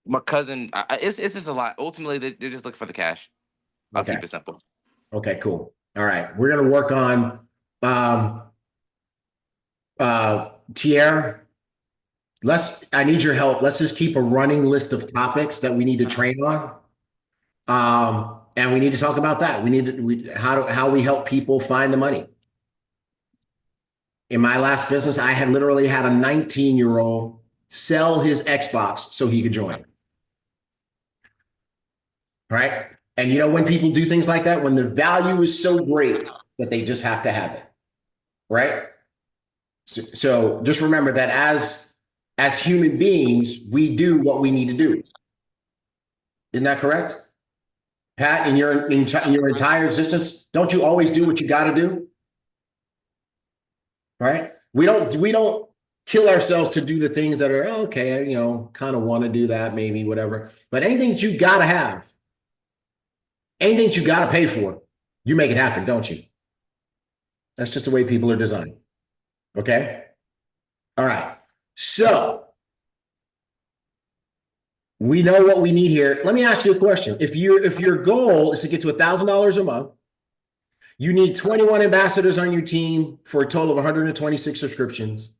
my cousin, it's just a lot. Ultimately, they're just looking for the cash. I'll Okay. keep it simple. Okay, cool. All right. We're going to work on Tierra. I need your help. Let's just keep a running list of topics that we need to train on. And we need to talk about that. How we help people find the money. In my last business, I had literally had a 19-year-old sell his Xbox so he could join. Right? And you know, when people do things like that, when the value is so great that they just have to have it, right? So just remember that as human beings, we do what we need to do. Isn't that correct? Pat, in your entire existence, don't you always do what you got to do? Right? We don't kill ourselves to do the things that are, okay, you know, kind of want to do that, maybe, whatever. But anything that you got to have, anything that you got to pay for, you make it happen, don't you? That's just the way people are designed. Okay? All right. So we know what we need here. Let me ask you a question. If your goal is to get to $1,000 a month, you need 21 ambassadors on your team for a total of 126 subscriptions.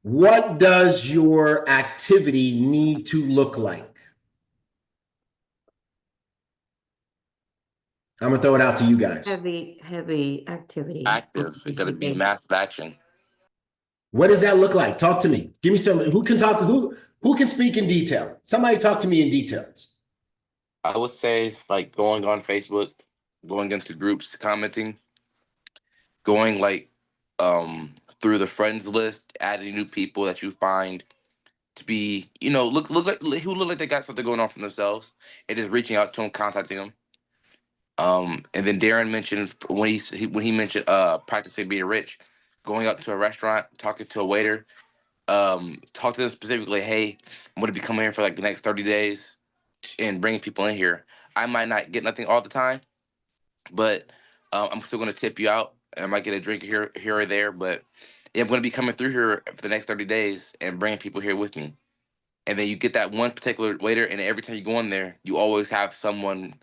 What does your activity need to look like? I'm gonna throw it out to you guys. Heavy activity. Active. It's got to be massive action. What does that look like? Talk to me. Give me some. Who can talk? Who can speak in detail? Somebody talk to me in details. I would say like going on Facebook, going into groups, commenting, going like through the friends list, adding new people that you find to be, you know, look like who look like they got something going on for themselves, and just reaching out to them, contacting them. And then Darren mentioned when he mentioned practicing being rich, going out to a restaurant, talking to a waiter, talk to them specifically, hey, I'm going to be coming here for like the next 30 days and bringing people in here. I might not get nothing all the time, but I'm still going to tip you out, and I might get a drink here or there, but yeah, I'm going to be coming through here for the next 30 days and bringing people here with me. And then you get that one particular waiter, and every time you go in there, you always have someone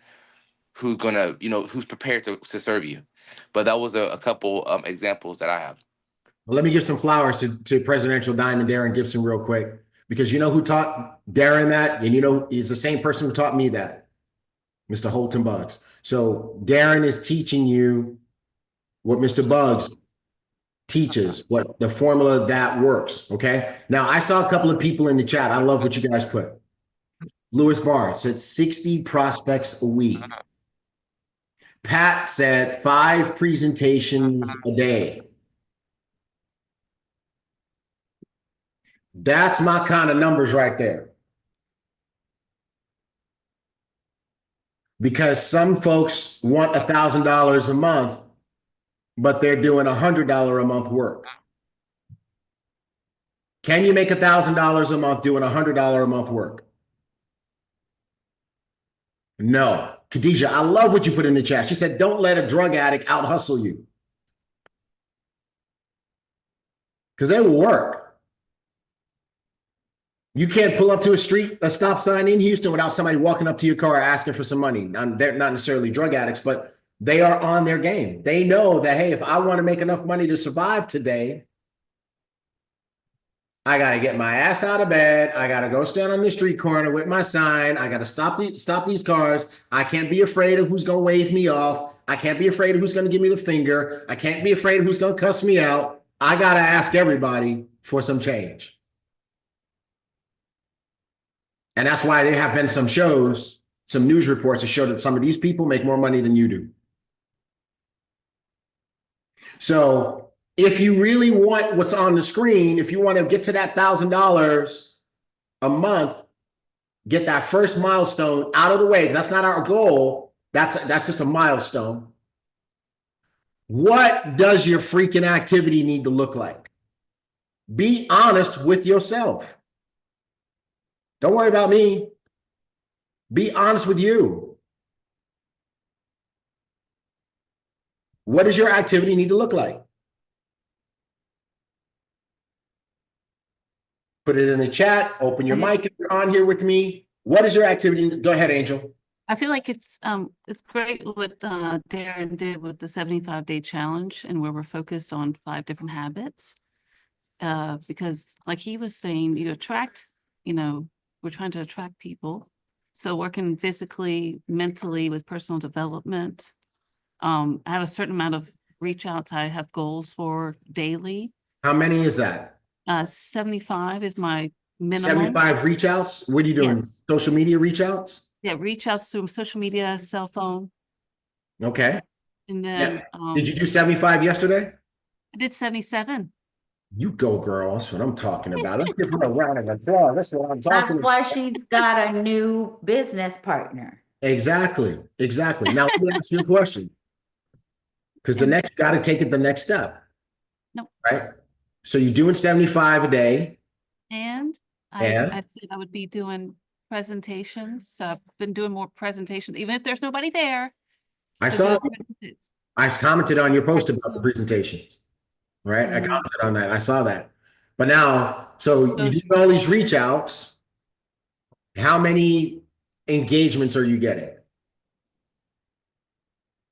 who's gonna, you know, who's prepared to serve you. But that was a couple examples that I have. Well, let me give some flowers to Presidential Diamond Darren Gibson real quick, because you know who taught Darren that, and you know it's the same person who taught me that, Mr. Holton Bugs. So Darren is teaching you what Mr. Bugs teaches, what the formula that works. Okay. Now I saw a couple of people in the chat. I love what you guys put. Lewis Barnes said 60 prospects a week. Pat said 5 presentations a day. That's my kind of numbers right there. Because some folks want $1,000 a month, but they're doing $100 a month work. Can you make $1,000 a month doing $100 a month work? No. Khadijah, I love what you put in the chat. She said, don't let a drug addict out hustle you. Because they will work. You can't pull up to a stop sign in Houston without somebody walking up to your car asking for some money. They're not necessarily drug addicts, but they are on their game. They know that, hey, if I want to make enough money to survive today, I got to get my ass out of bed. I got to go stand on the street corner with my sign. I got to stop these cars. I can't be afraid of who's going to wave me off. I can't be afraid of who's going to give me the finger. I can't be afraid of who's going to cuss me out. I got to ask everybody for some change. And that's why there have been some shows, some news reports that show that some of these people make more money than you do. So if you really want what's on the screen, if you want to get to that $1,000 a month, get that first milestone out of the way, because that's not our goal. That's just a milestone. What does your freaking activity need to look like? Be honest with yourself. Don't worry about me. Be honest with you. What does your activity need to look like? Put it in the chat. Open your mic if you're on here with me. What is your activity? Go ahead, Angel. I feel like it's great what Darren did with the 75-day challenge, and where we're focused on 5 different habits. Because like he was saying, you attract, we're trying to attract people. So working physically, mentally with personal development. I have a certain amount of reach outs I have goals for daily. How many is that? 75 is my minimum. 75 reach outs? What are you doing? Yes. Social media reach outs? Yeah, reach outs through social media, cell phone. Okay. And then Did you do 75 yesterday? I did 77. You go, girl. That's what I'm talking about. Let's give her a round of applause. That's what I'm talking That's why about. she's got a new business partner. Exactly. Now, let me ask you a question. Because you got to take it the next step. Nope. Right? So you're doing 75 a day. And I said I would be doing presentations. So I've been doing more presentations, even if there's nobody there. I commented on your post about the presentations, right? I commented on that. I saw that. But now, so you do all these reach outs. How many engagements are you getting?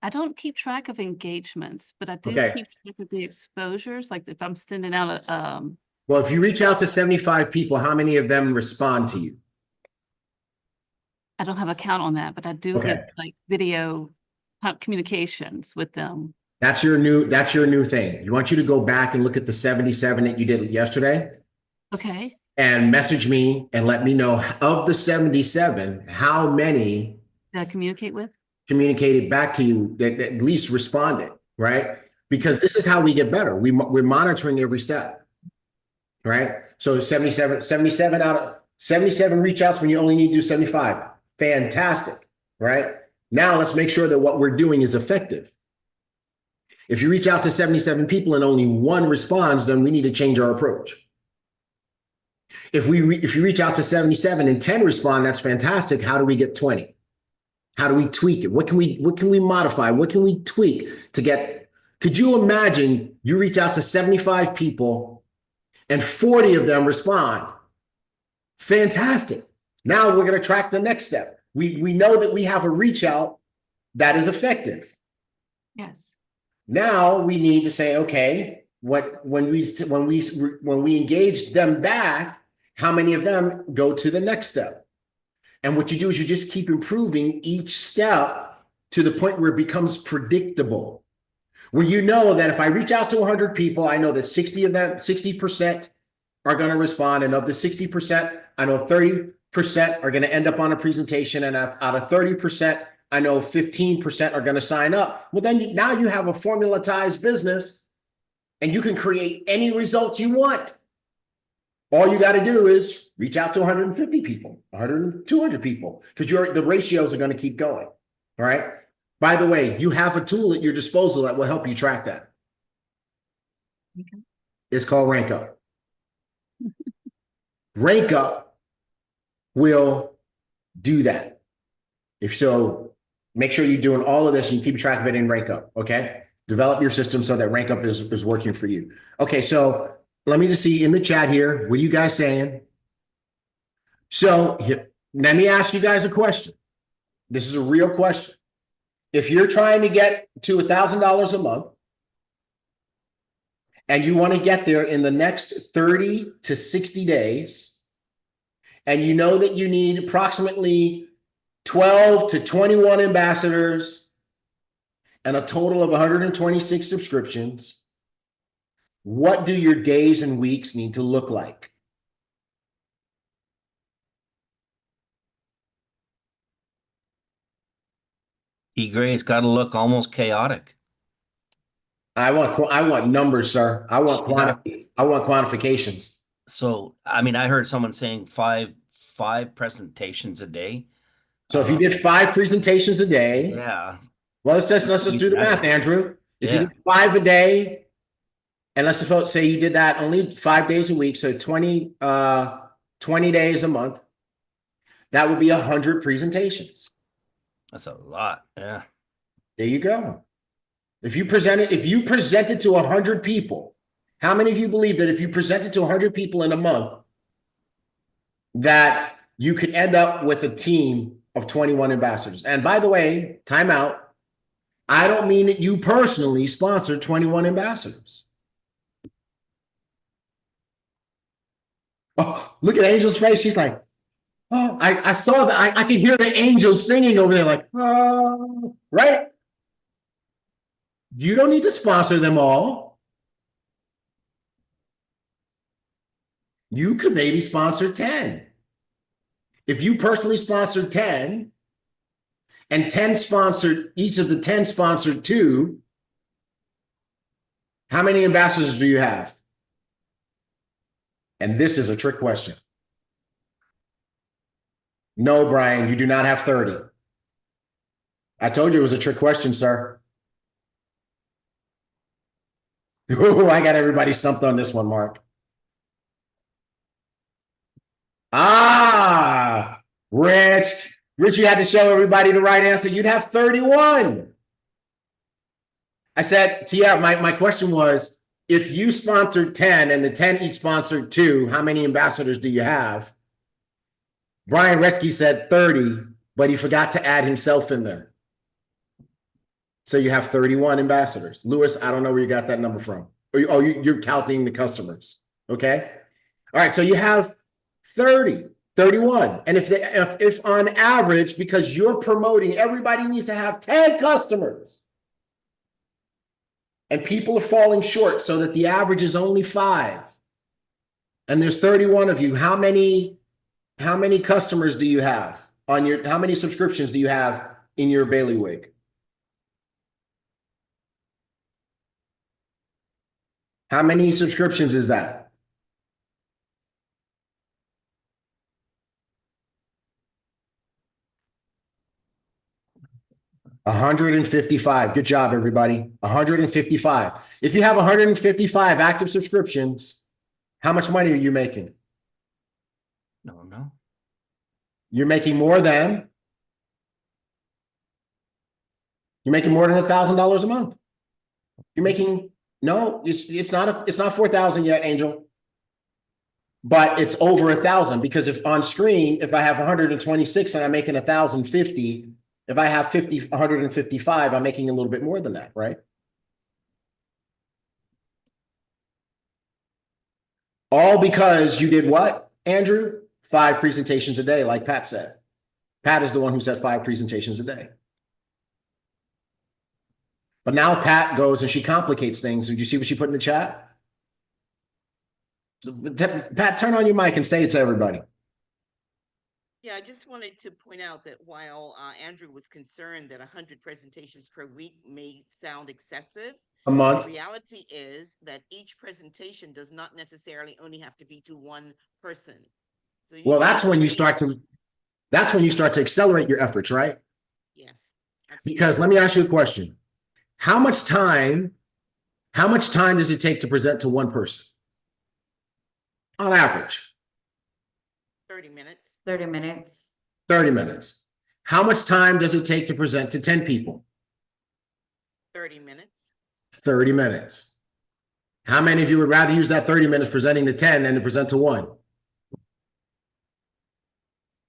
I don't keep track of engagements, but I do keep track of the exposures. Like if I'm sending out a well, if you reach out to 75 people, how many of them respond to you? I don't have a count on that, but I do get like video communications with them. That's your new thing. You want you to go back and look at the 77 that you did yesterday. Okay. And message me and let me know, of the 77, how many did I communicate with? Communicated back to you that at least responded, right? Because this is how we get better. We're monitoring every step, right? So 77 out of 77 reach outs when you only need to do 75. Fantastic, right? Now let's make sure that what we're doing is effective. If you reach out to 77 people and only 1 responds, then we need to change our approach. If you reach out to 77 and 10 respond, that's fantastic. How do we get 20? How do we tweak it? What can we modify? What can we tweak to get? Could you imagine you reach out to 75 people and 40 of them respond? Fantastic. Now we're going to track the next step. We know that we have a reach out that is effective. Yes. Now we need to say, okay, when we engage them back, how many of them go to the next step? And what you do is you just keep improving each step to the point where it becomes predictable. Where you know that if I reach out to 100 people, I know that 60% are going to respond. And of the 60%, I know 30% are going to end up on a presentation. And out of 30%, I know 15% are going to sign up. Well, then now you have a formulatized business and you can create any results you want. All you got to do is reach out to 150 people, 100, 200 people, because the ratios are going to keep going. All right. By the way, you have a tool at your disposal that will help you track that. Okay. It's called Rank Up. Rank Up will do that. If so, make sure you're doing all of this and you keep track of it in Rank Up. Okay. Develop your system so that Rank Up is working for you. Okay. So let me just see in the chat here. What are you guys saying? So let me ask you guys a question. This is a real question. If you're trying to get to $1,000 a month and you want to get there in the next 30 to 60 days, and you know that you need approximately 12 to 21 ambassadors and a total of 126 subscriptions, what do your days and weeks need to look like? Gray's got to look almost chaotic. I want numbers, sir. I want quantifications. So, I mean, I heard someone saying five presentations a day. So if you did 5 presentations a day, Yeah. well, let's just do the math, Andrew. If you did 5 a day, and let's suppose say you did that only 5 days a week, so 20 days a month, that would be 100 presentations. That's a lot. Yeah. There you go. If you presented to 100 people, how many of you believe that if you presented to 100 people in a month, that you could end up with a team of 21 ambassadors? And by the way, time out. I don't mean that you personally sponsored 21 ambassadors. Oh, look at Angel's face. She's like, oh, I saw that. I could hear the angels singing over there, like, oh, right? You don't need to sponsor them all. You could maybe sponsor 10. If you personally sponsored 10, and 10 sponsored, each of the 10 sponsored 2, how many ambassadors do you have? And this is a trick question. No, Brian, you do not have 30. I told you it was a trick question, sir. Ooh, I got everybody stumped on this one, Mark. Ah, Rich, you had to show everybody the right answer. You'd have 31. I said, my question was, if you sponsored 10 and the 10 each sponsored 2, how many ambassadors do you have? Brian Retzky said 30, but he forgot to add himself in there. So you have 31 ambassadors. Lewis, I don't know where you got that number from. You're counting the customers. Okay. All right. So you have 31. And if on average, because you're promoting, everybody needs to have 10 customers. And people are falling short so that the average is only 5. And there's 31 of you. How many customers do you have on your, how many subscriptions do you have in your bailiwick? How many subscriptions is that? $155. Good job, everybody. 155. If you have 155 active subscriptions, how much money are you making? No. You're making more than $1,000 a month. You're making, no, it's not 4,000 yet, Angel. But it's over 1,000, because if on screen, if I have 126 and I'm making 1,050, if I have 155, I'm making a little bit more than that, right? All because you did what, Andrew? 5 presentations a day, like Pat said. Pat is the one who said 5 presentations a day. But now Pat goes and she complicates things. Did you see what she put in the chat? Pat, turn on your mic and say it to everybody. Yeah, I just wanted to point out that while Andrew was concerned that 100 presentations per week may sound excessive, A month. the reality is that each presentation does not necessarily only have to be to one person. So Well, that's when you start to accelerate your efforts, right? Yes. Because let me ask you a question. How much time does it take to present to one person? On average. 30 minutes. 30 minutes. 30 minutes. How much time does it take to present to 10 people? 30 minutes. 30 minutes. How many of you would rather use that 30 minutes presenting to 10 than to present to 1?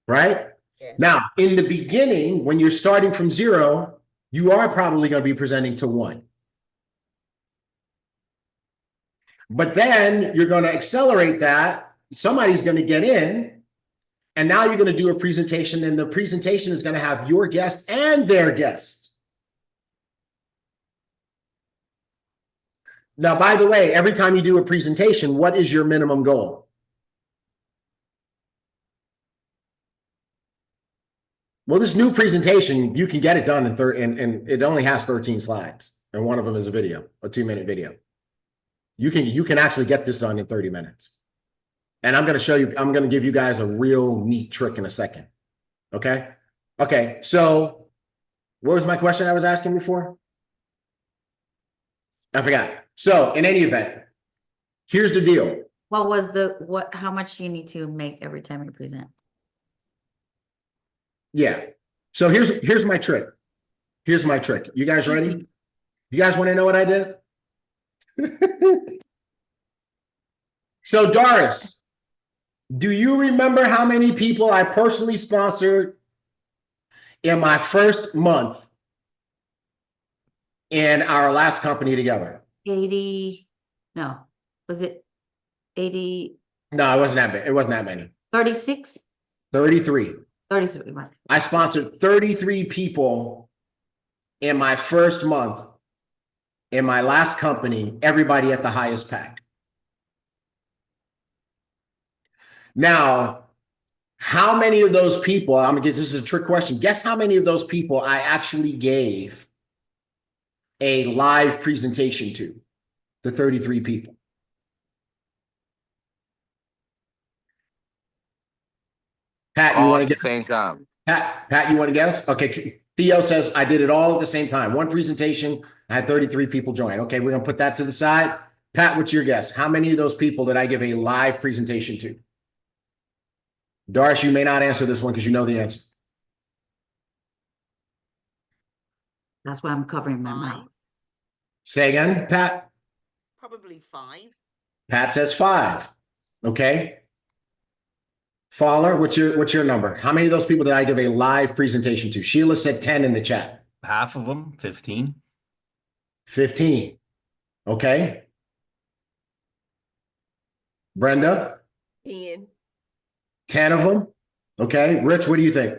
Right? Yes. Now, in the beginning, when you're starting from 0, you are probably going to be presenting to 1. But then you're going to accelerate that. Somebody's going to get in. And now you're going to do a presentation, and the presentation is going to have your guest and their guest. Now, by the way, every time you do a presentation, what is your minimum goal? Well, this new presentation, you can get it done and it only has 13 slides. And one of them is a video, a 2-minute video. You can actually get this done in 30 minutes. And I'm going to show you, I'm going to give you guys a real neat trick in a second. Okay. Okay, so what was my question I was asking before? I forgot. So in any event, here's the deal. What was how much you need to make every time you present? Yeah. So here's my trick. Here's my trick. You guys ready? You guys want to know what I did? So Doris, do you remember how many people I personally sponsored in my first month in our last company together? 80, no, was it 80, No, it wasn't that big. It wasn't that many. 36? 33. 33, right. I sponsored 33 people in my first month in my last company, everybody at the highest pack. Now, how many of those people, I'm gonna get, this is a trick question. Guess how many of those people I actually gave a live presentation to, the 33 people? Pat, you All want at to the guess? same time. Pat, you want to guess? Okay, Theo says I did it all at the same time. One presentation, I had 33 people join. Okay, we're gonna put that to the side. Pat, what's your guess? How many of those people did I give a live presentation to? Doris, you may not answer this one because you know the answer. That's why I'm covering my 5, mouth. Say again, Pat. probably 5. Pat says 5. Okay. Fowler, what's your number? How many of those people did I give a live presentation to? Sheila said 10 in the chat. Half of them, 15. 15. Okay. Brenda, 10. 10 of them. Okay. Rich, what do you think?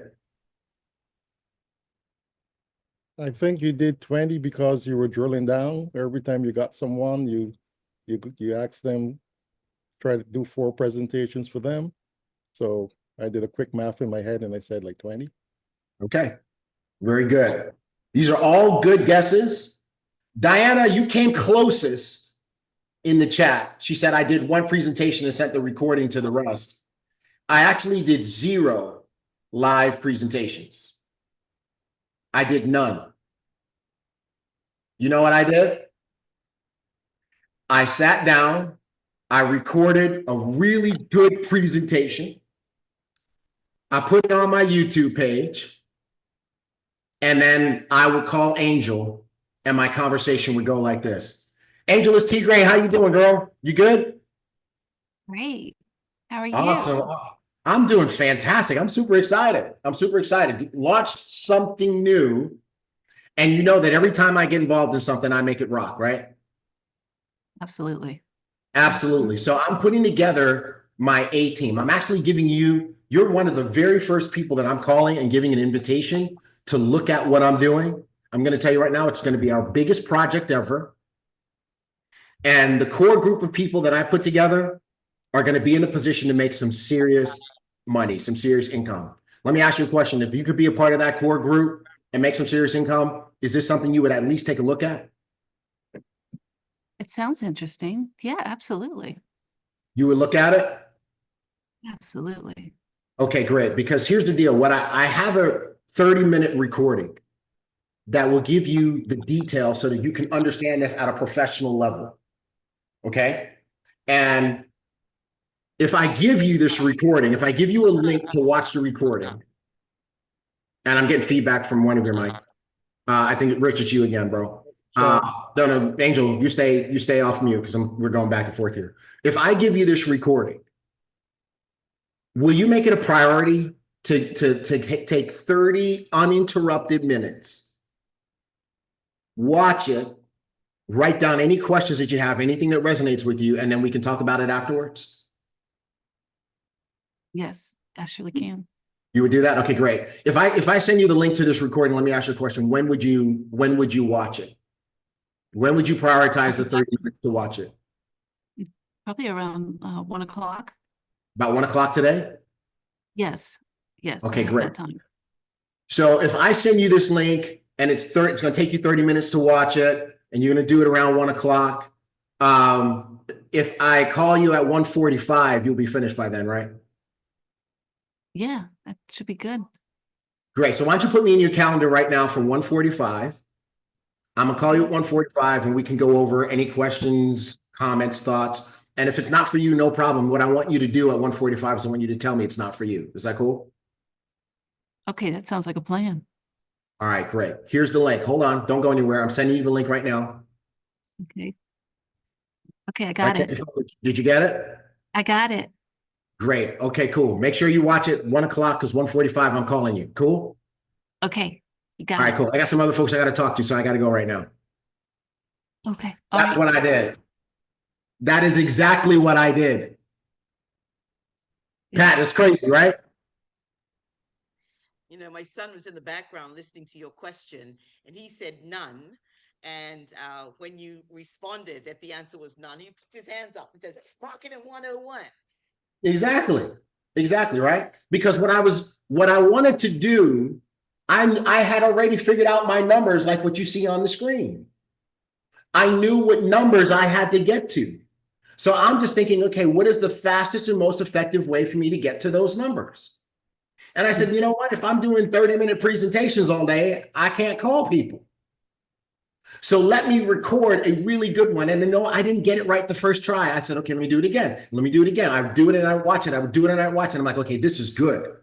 I think you did 20 because you were drilling down. Every time you got someone, you asked them, try to do 4 presentations for them. So I did a quick math in my head and I said like 20. Okay. Very good. These are all good guesses. Diana, you came closest in the chat. She said, I did 1 presentation and sent the recording to the rest. I actually did 0 live presentations. I did none. You know what I did? I sat down, I recorded a really good presentation. I put it on my YouTube page, and then I would call Angel, and my conversation would go like this. Angel, it's T Gray. How you doing, girl? You good? Great. How are you? Awesome. I'm doing fantastic. I'm super excited. I'm super excited. Launched something new, and you know that every time I get involved in something, I make it rock, right? Absolutely. Absolutely. So I'm putting together my A team. I'm actually giving you're one of the very first people that I'm calling and giving an invitation to look at what I'm doing. I'm going to tell you right now, it's going to be our biggest project ever. And the core group of people that I put together are going to be in a position to make some serious money, some serious income. Let me ask you a question. If you could be a part of that core group and make some serious income, is this something you would at least take a look at? It sounds interesting. Yeah, absolutely. You would look at it? Absolutely. Okay, great. Because here's the deal. What I have a 30-minute recording that will give you the details so that you can understand this at a professional level. Okay. And if I give you this recording, if I give you a link to watch the recording, and I'm getting feedback from one of your mics. I think Rich, it's you again, bro. No, Angel, you stay off mute because we're going back and forth here. If I give you this recording, will you make it a priority to take 30 uninterrupted minutes, watch it, write down any questions that you have, anything that resonates with you, and then we can talk about it afterwards? Yes, I surely can. You would do that? Okay, great. If I send you the link to this recording, let me ask you a question. When would you watch it? When would you prioritize the 30 minutes to watch it? Probably around 1 o'clock. About 1 o'clock today? Yes. Yes. Okay, I have great. that time. So if I send you this link and it's going to take you 30 minutes to watch it, and you're going to do it around 1 o'clock. If I call you at 1:45, you'll be finished by then, right? Yeah, that should be good. Great. So why don't you put me in your calendar right now for 1:45? I'm gonna call you at 1:45 and we can go over any questions, comments, thoughts. And if it's not for you, no problem. What I want you to do at 1:45 is I want you to tell me it's not for you. Is that cool? Okay, that sounds like a plan. All right, great. Here's the link. Hold on. Don't go anywhere. I'm sending you the link right now. Okay. Okay, I got it. Did you get it? I got it. Great. Okay, cool. Make sure you watch it 1 o'clock because 1:45, I'm calling you. Cool? Okay, you got All it. right, cool. I got some other folks I got to talk to, so I got to go right now. Okay. That's what I did. That is exactly what I did. Pat, it's crazy, right? You know, my son was in the background listening to your question, and he said none. And when you responded that the answer was none, he puts his hands up and says, it's marketing 101. Exactly. Exactly, right? Because what I wanted to do, I had already figured out my numbers like what you see on the screen. I knew what numbers I had to get to. So I'm just thinking, okay, what is the fastest and most effective way for me to get to those numbers? And I said, you know what? If I'm doing 30-minute presentations all day, I can't call people. So let me record a really good one. And no, I didn't get it right the first try. I said, okay, let me do it again. Let me do it again. I would do it and I would watch it. I would do it and I would watch it. I'm like, okay, this is good.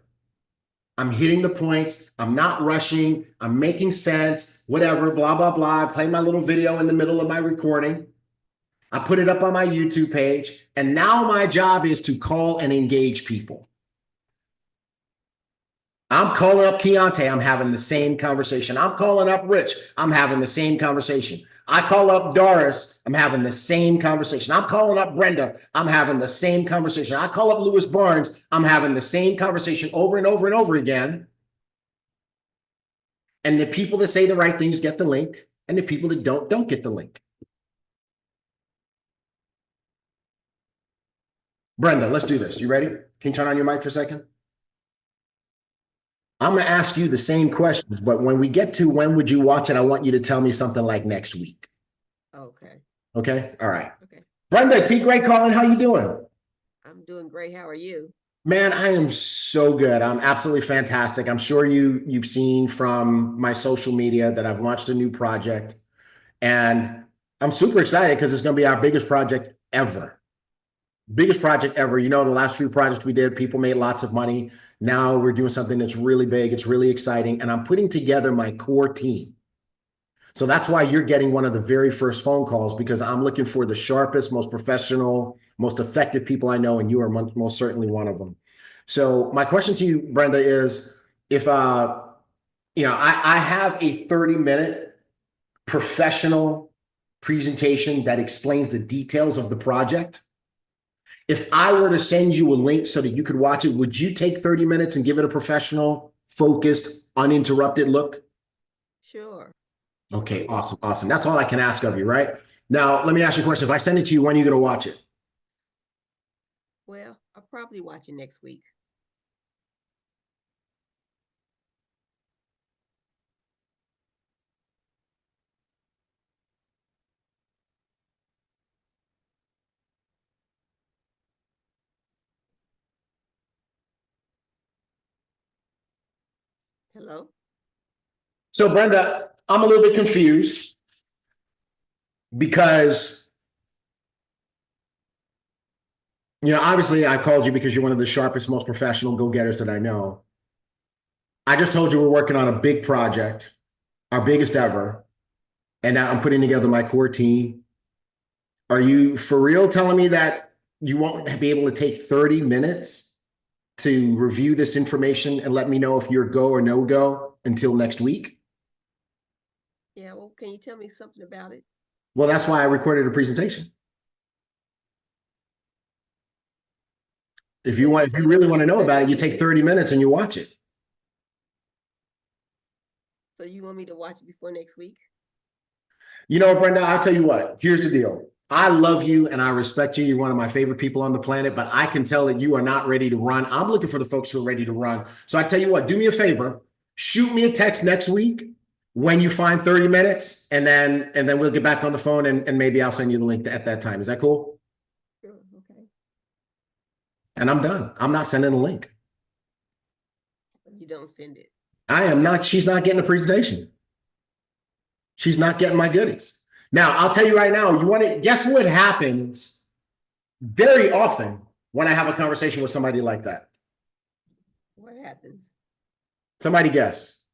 I'm hitting the points. I'm not rushing. I'm making sense, whatever, blah, blah, blah. I play my little video in the middle of my recording. I put it up on my YouTube page. And now my job is to call and engage people. I'm calling up Keontae, I'm having the same conversation. I'm calling up Rich, I'm having the same conversation. I call up Doris, I'm having the same conversation. I'm calling up Brenda, I'm having the same conversation. I call up Lewis Barnes, I'm having the same conversation over and over and over again. And the people that say the right things get the link, and the people that don't get the link. Brenda, let's do this. You ready? Can you turn on your mic for a second? I'm going to ask you the same questions, but when we get to when would you watch it, I want you to tell me something like next week. Okay. Okay. All right. Okay. Brenda, T. Great calling. How you doing? I'm doing great. How are you? Man, I am so good. I'm absolutely fantastic. I'm sure you've seen from my social media that I've launched a new project, and I'm super excited because it's going to be our biggest project ever. Biggest project ever. You know, the last few projects we did, people made lots of money. Now we're doing something that's really big. It's really exciting. And I'm putting together my core team. So that's why you're getting one of the very first phone calls, because I'm looking for the sharpest, most professional, most effective people I know. And you are most certainly one of them. So my question to you, Brenda, is if, I have a 30-minute professional presentation that explains the details of the project. If I were to send you a link so that you could watch it, would you take 30 minutes and give it a professional, focused, uninterrupted look? Sure. Okay, awesome, awesome. That's all I can ask of you, right? Now, let me ask you a question. If I send it to you, when are you going to watch it? Well, I'll probably watch it next week. Hello? So, Brenda, I'm a little bit confused because, obviously I called you because you're one of the sharpest, most professional go-getters that I know. I just told you we're working on a big project, our biggest ever. And now I'm putting together my core team. Are you for real telling me that you won't be able to take 30 minutes to review this information and let me know if you're go or no go until next week? Yeah, well, can you tell me something about it? Well, that's why I recorded a presentation. If you really want to know about it, you take 30 minutes and you watch it. So you want me to watch it before next week? You know, Brenda, I'll tell you what, here's the deal. I love you and I respect you. You're one of my favorite people on the planet, but I can tell that you are not ready to run. I'm looking for the folks who are ready to run. So I tell you what, do me a favor, shoot me a text next week when you find 30 minutes, and then we'll get back on the phone and maybe I'll send you the link at that time. Is that cool? Sure, okay. And I'm done. I'm not sending the link. You don't send it. I am not, she's not getting a presentation. She's not getting my goodies. Now, I'll tell you right now, you want to guess what happens very often when I have a conversation with somebody like that? What happens? Somebody guess.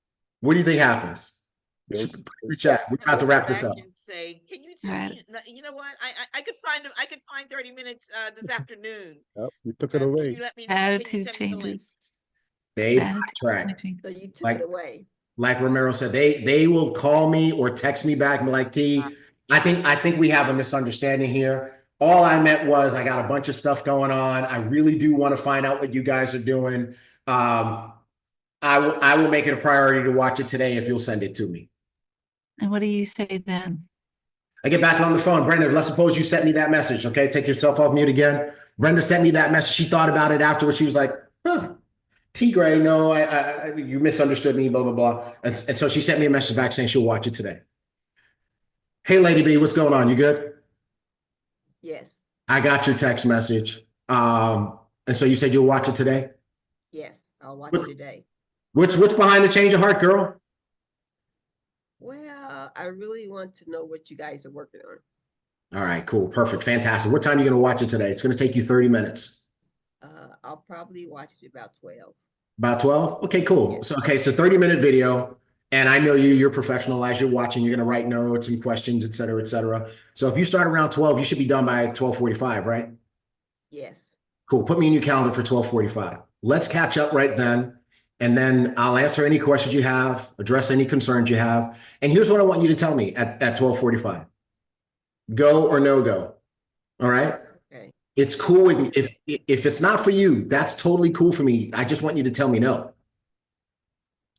What do you think happens? Yes. Put in the chat. We're about to wrap this up. And say, can you tell Right. me? You know what? I could find 30 minutes this afternoon. Yep, you took it Can away. you let me know? Can you Attitude send me the link? changes. They Attitude backtrack. changing. So you took Like- it away. Like Romero said, they will call me or text me back and be like, T, I think we have a misunderstanding here. All I meant was I got a bunch of stuff going on. I really do want to find out what you guys are doing. I will make it a priority to watch it today if you'll send it to me. And what do you say then? I get back on the phone. Brenda, let's suppose you sent me that message. Okay, take yourself off mute again. Brenda sent me that message. She thought about it afterwards. She was like, huh. T Gray, no, you misunderstood me, blah, blah, blah. And so she sent me a message back saying she'll watch it today. Hey, Lady B, what's going on? You good? Yes. I got your text message. And so you said you'll watch it today? Yes. I'll watch it today. What's behind the change of heart, girl? Well, I really want to know what you guys are working on. All right, cool. Perfect. Fantastic. What time are you going to watch it today? It's going to take you 30 minutes. I'll probably watch it about 12. About 12? Okay, cool. Yes. So 30-minute video. And I know you're professional as you're watching, you're going to write notes and questions, et cetera, et cetera. So if you start around 12, you should be done by 12:45, right? Yes. Cool. Put me in your calendar for 12:45. Let's catch up right then. And then I'll answer any questions you have, address any concerns you have. And here's what I want you to tell me at 12:45. Go or no go. All right. Okay. It's cool. If it's not for you, that's totally cool for me. I just want you to tell me no.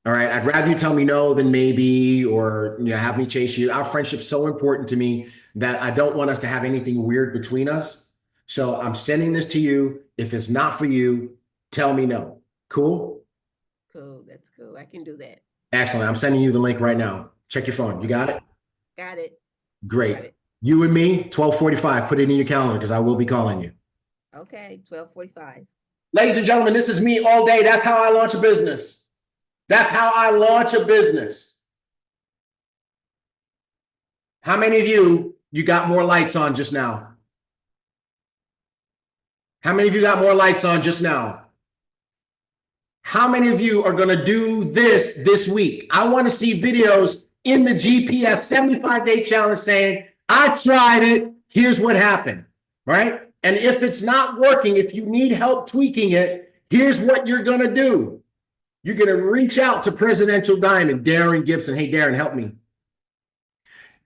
All right. I'd rather you tell me no than maybe, or have me chase you. Our friendship's so important to me that I don't want us to have anything weird between us. So I'm sending this to you. If it's not for you, tell me no. Cool? Cool. That's cool. I can do that. Excellent. I'm sending you the link right now. Check your phone. You got it? Got it. Great. Got it. You and me, 12:45. Put it in your calendar because I will be calling you. Okay. 12:45. Ladies and gentlemen, this is me all day. That's how I launch a business. That's how I launch a business. How many of you got more lights on just now? How many of you got more lights on just now? How many of you are going to do this week? I want to see videos in the GPS 75-day challenge saying, I tried it. Here's what happened, right? And if it's not working, if you need help tweaking it, here's what you're going to do. You're going to reach out to Presidential Diamond, Darren Gibson. Hey, Darren, help me.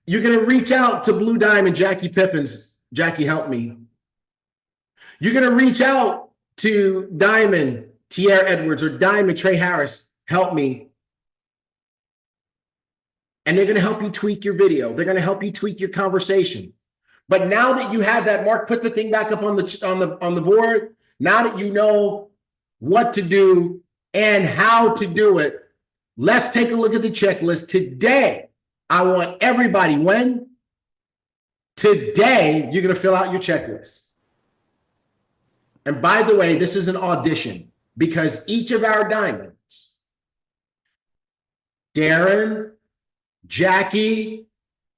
You're going to reach out to Blue Diamond, Jackie Pippins. Jackie, help me. You're going to reach out to Diamond, Tierra Edwards, or Diamond, Trey Harris. Help me. And they're going to help you tweak your video. They're going to help you tweak your conversation. But now that you have that, Mark, put the thing back up on the board. Now that you know what to do and how to do it, let's take a look at the checklist. Today, I want everybody, today, you're going to fill out your checklist. And by the way, this is an audition because each of our diamonds, Darren, Jackie,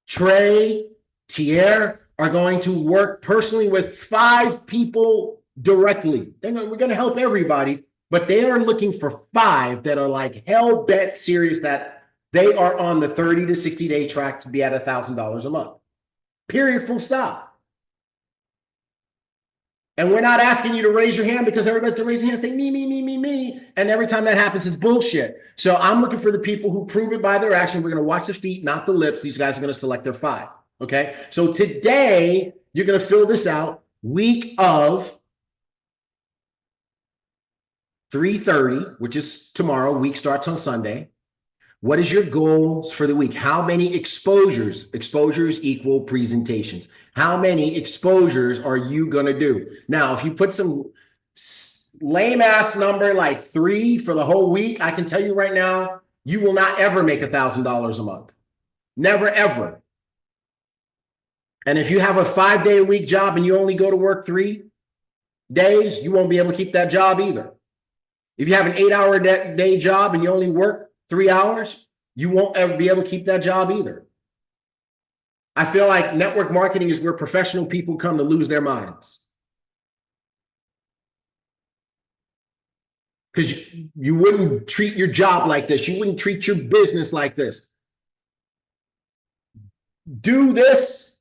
Trey, Tierre, are going to work personally with 5 people directly. We're going to help everybody, but they are looking for 5 that are like hell bent serious that they are on the 30 to 60 day track to be at $1,000 a month. Period. Full stop. And we're not asking you to raise your hand because everybody's gonna raise their hand and say me. And every time that happens, it's bullshit. So I'm looking for the people who prove it by their action. We're gonna watch the feet, not the lips. These guys are gonna select their 5. Okay. So today you're gonna fill this out. Week of 3:30, which is tomorrow. Week starts on Sunday. What is your goals for the week? How many exposures? Exposures equal presentations. How many exposures are you going to do? Now, if you put some lame ass number like 3 for the whole week, I can tell you right now, you will not ever make $1,000 a month. Never, ever. And if you have a 5-day-a-week job and you only go to work 3 days, you won't be able to keep that job either. If you have an 8-hour day job and you only work 3 hours, you won't ever be able to keep that job either. I feel like network marketing is where professional people come to lose their minds. Because you wouldn't treat your job like this. You wouldn't treat your business like this. Do this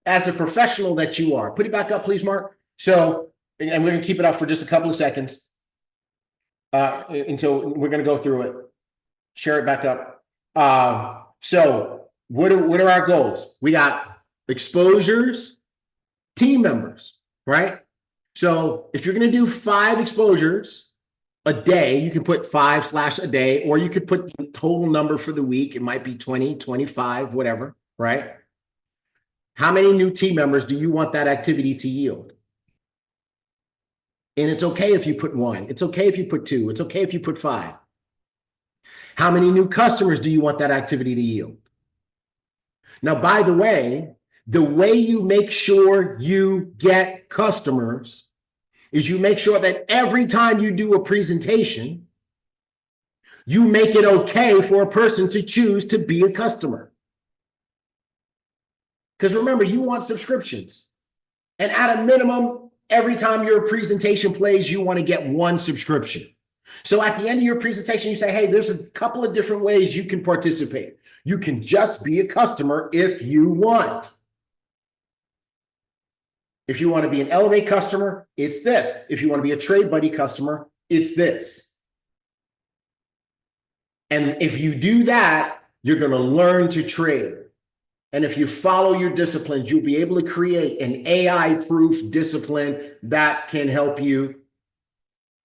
as the professional that you are. Put it back up, please, Mark. So, and we're going to keep it up for just a couple of seconds until we're going to go through it. Share it back up. So what are our goals? We got exposures, team members, right? So if you're going to do 5 exposures a day, you can put 5/ a day, or you could put the total number for the week. It might be 20, 25, whatever, right? How many new team members do you want that activity to yield? And it's okay if you put 1. It's okay if you put 2. It's okay if you put 5. How many new customers do you want that activity to yield? Now, by the way you make sure you get customers is you make sure that every time you do a presentation, you make it okay for a person to choose to be a customer. Because remember, you want subscriptions. And at a minimum, every time your presentation plays, you want to get 1 subscription. So at the end of your presentation, you say, hey, there's a couple of different ways you can participate. You can just be a customer if you want. If you want to be an Elevate customer, it's this. If you want to be a Trade Buddy customer, it's this. And if you do that, you're going to learn to trade. And if you follow your disciplines, you'll be able to create an AI-proof discipline that can help you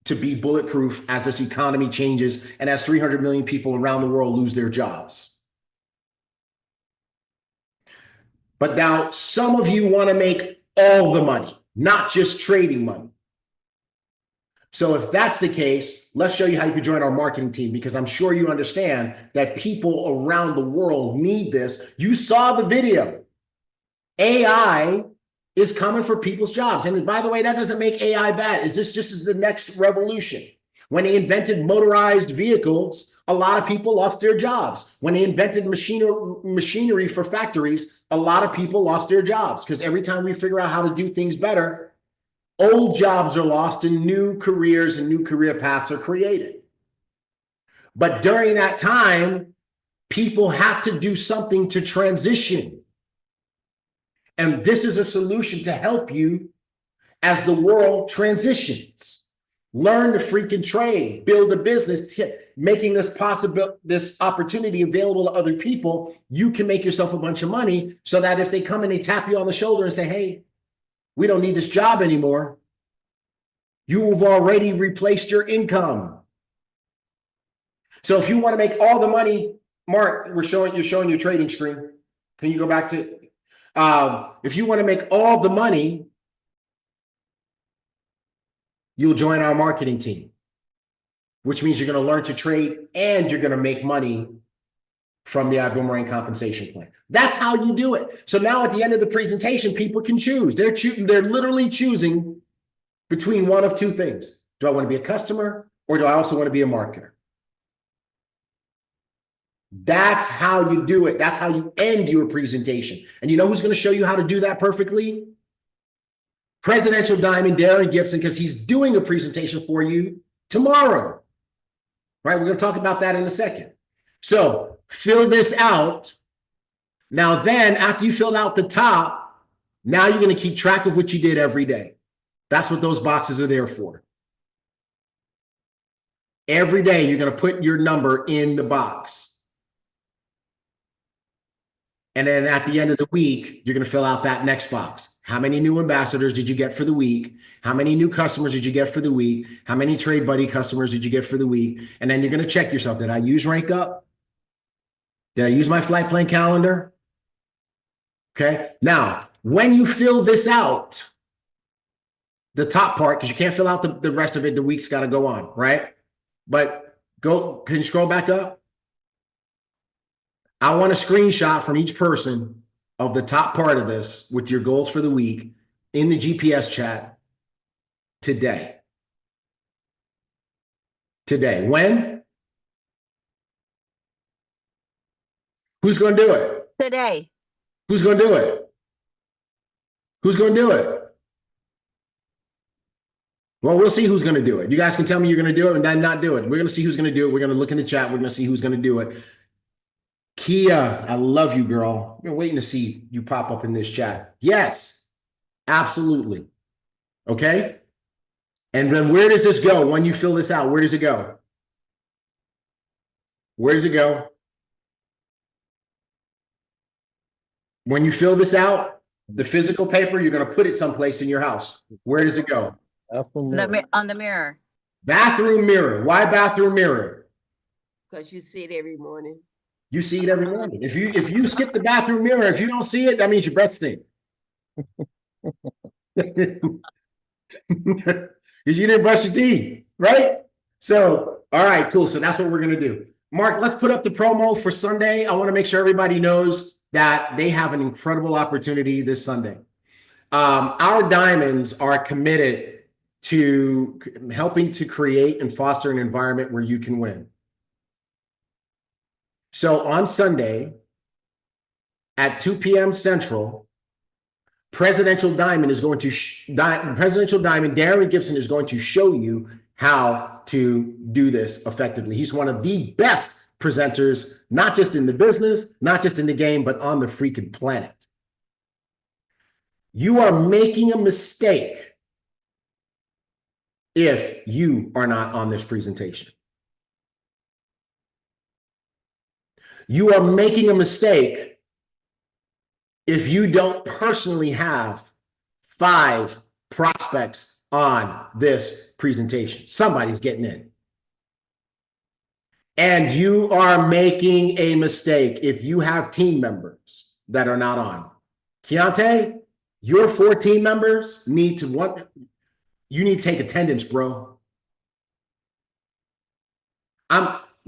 to be bulletproof as this economy changes and as 300 million people around the world lose their jobs. But now some of you want to make all the money, not just trading money. So if that's the case, let's show you how you can join our marketing team, because I'm sure you understand that people around the world need this. You saw the video. AI is coming for people's jobs. And by the way, that doesn't make AI bad. Is this just the next revolution? When they invented motorized vehicles, a lot of people lost their jobs. When they invented machinery for factories, a lot of people lost their jobs, because every time we figure out how to do things better, old jobs are lost and new careers and new career paths are created. But during that time, people have to do something to transition. And this is a solution to help you as the world transitions. Learn to freaking trade, build a business, making this opportunity available to other people. You can make yourself a bunch of money so that if they come and they tap you on the shoulder and say, hey, we don't need this job anymore, you have already replaced your income. So if you want to make all the money, Mark, you're showing your trading screen. Can you go back to, if you want to make all the money, you'll join our marketing team, which means you're going to learn to trade and you're going to make money from the Ibüümerang compensation plan. That's how you do it. So now at the end of the presentation, people can choose. They're literally choosing between one of 2 things. Do I want to be a customer, or do I also want to be a marketer? That's how you do it. That's how you end your presentation. And you know who's going to show you how to do that perfectly? Presidential Diamond, Darren Gibson, because he's doing a presentation for you tomorrow. Right? We're going to talk about that in a second. So fill this out. Now then, after you filled out the top, now you're going to keep track of what you did every day. That's what those boxes are there for. Every day, you're going to put your number in the box. And then at the end of the week, you're going to fill out that next box. How many new ambassadors did you get for the week? How many new customers did you get for the week? How many Trade Buddy customers did you get for the week? And then you're going to check yourself. Did I use Rank Up? Did I use my flight plan calendar? Okay. Now, when you fill this out, the top part, because you can't fill out the rest of it, the week's got to go on, right? But can you scroll back up? I want a screenshot from each person of the top part of this with your goals for the week in the GPS chat today. Today. When? Who's going to do it? Today. Who's going to do it? Who's going to do it? Well, we'll see who's going to do it. You guys can tell me you're going to do it and then not do it. We're going to see who's going to do it. We're going to look in the chat. We're going to see who's going to do it. Kia, I love you, girl. I've been waiting to see you pop up in this chat. Yes, absolutely. Okay. And then where does this go when you fill this out? Where does it go? Where does it go? When you fill this out, the physical paper, you're going to put it someplace in your house. Where does it go? On the mirror. Bathroom mirror. Why bathroom mirror? Because you see it every morning. You see it every morning. If you skip the bathroom mirror, if you don't see it, that means your breath stink. Because you didn't brush your teeth, right? So, all right, cool. So that's what we're going to do. Mark, let's put up the promo for Sunday. I want to make sure everybody knows that they have an incredible opportunity this Sunday. Our diamonds are committed to helping to create and foster an environment where you can win. So on Sunday at 2 p.m. Central, Presidential Diamond is going to Presidential Diamond, Darren Gibson is going to show you how to do this effectively. He's one of the best presenters, not just in the business, not just in the game, but on the freaking planet. You are making a mistake if you are not on this presentation. You are making a mistake if you don't personally have 5 prospects on this presentation. Somebody's getting in. And you are making a mistake if you have team members that are not on. Keontae, your 4 team members need to you need to take attendance, bro.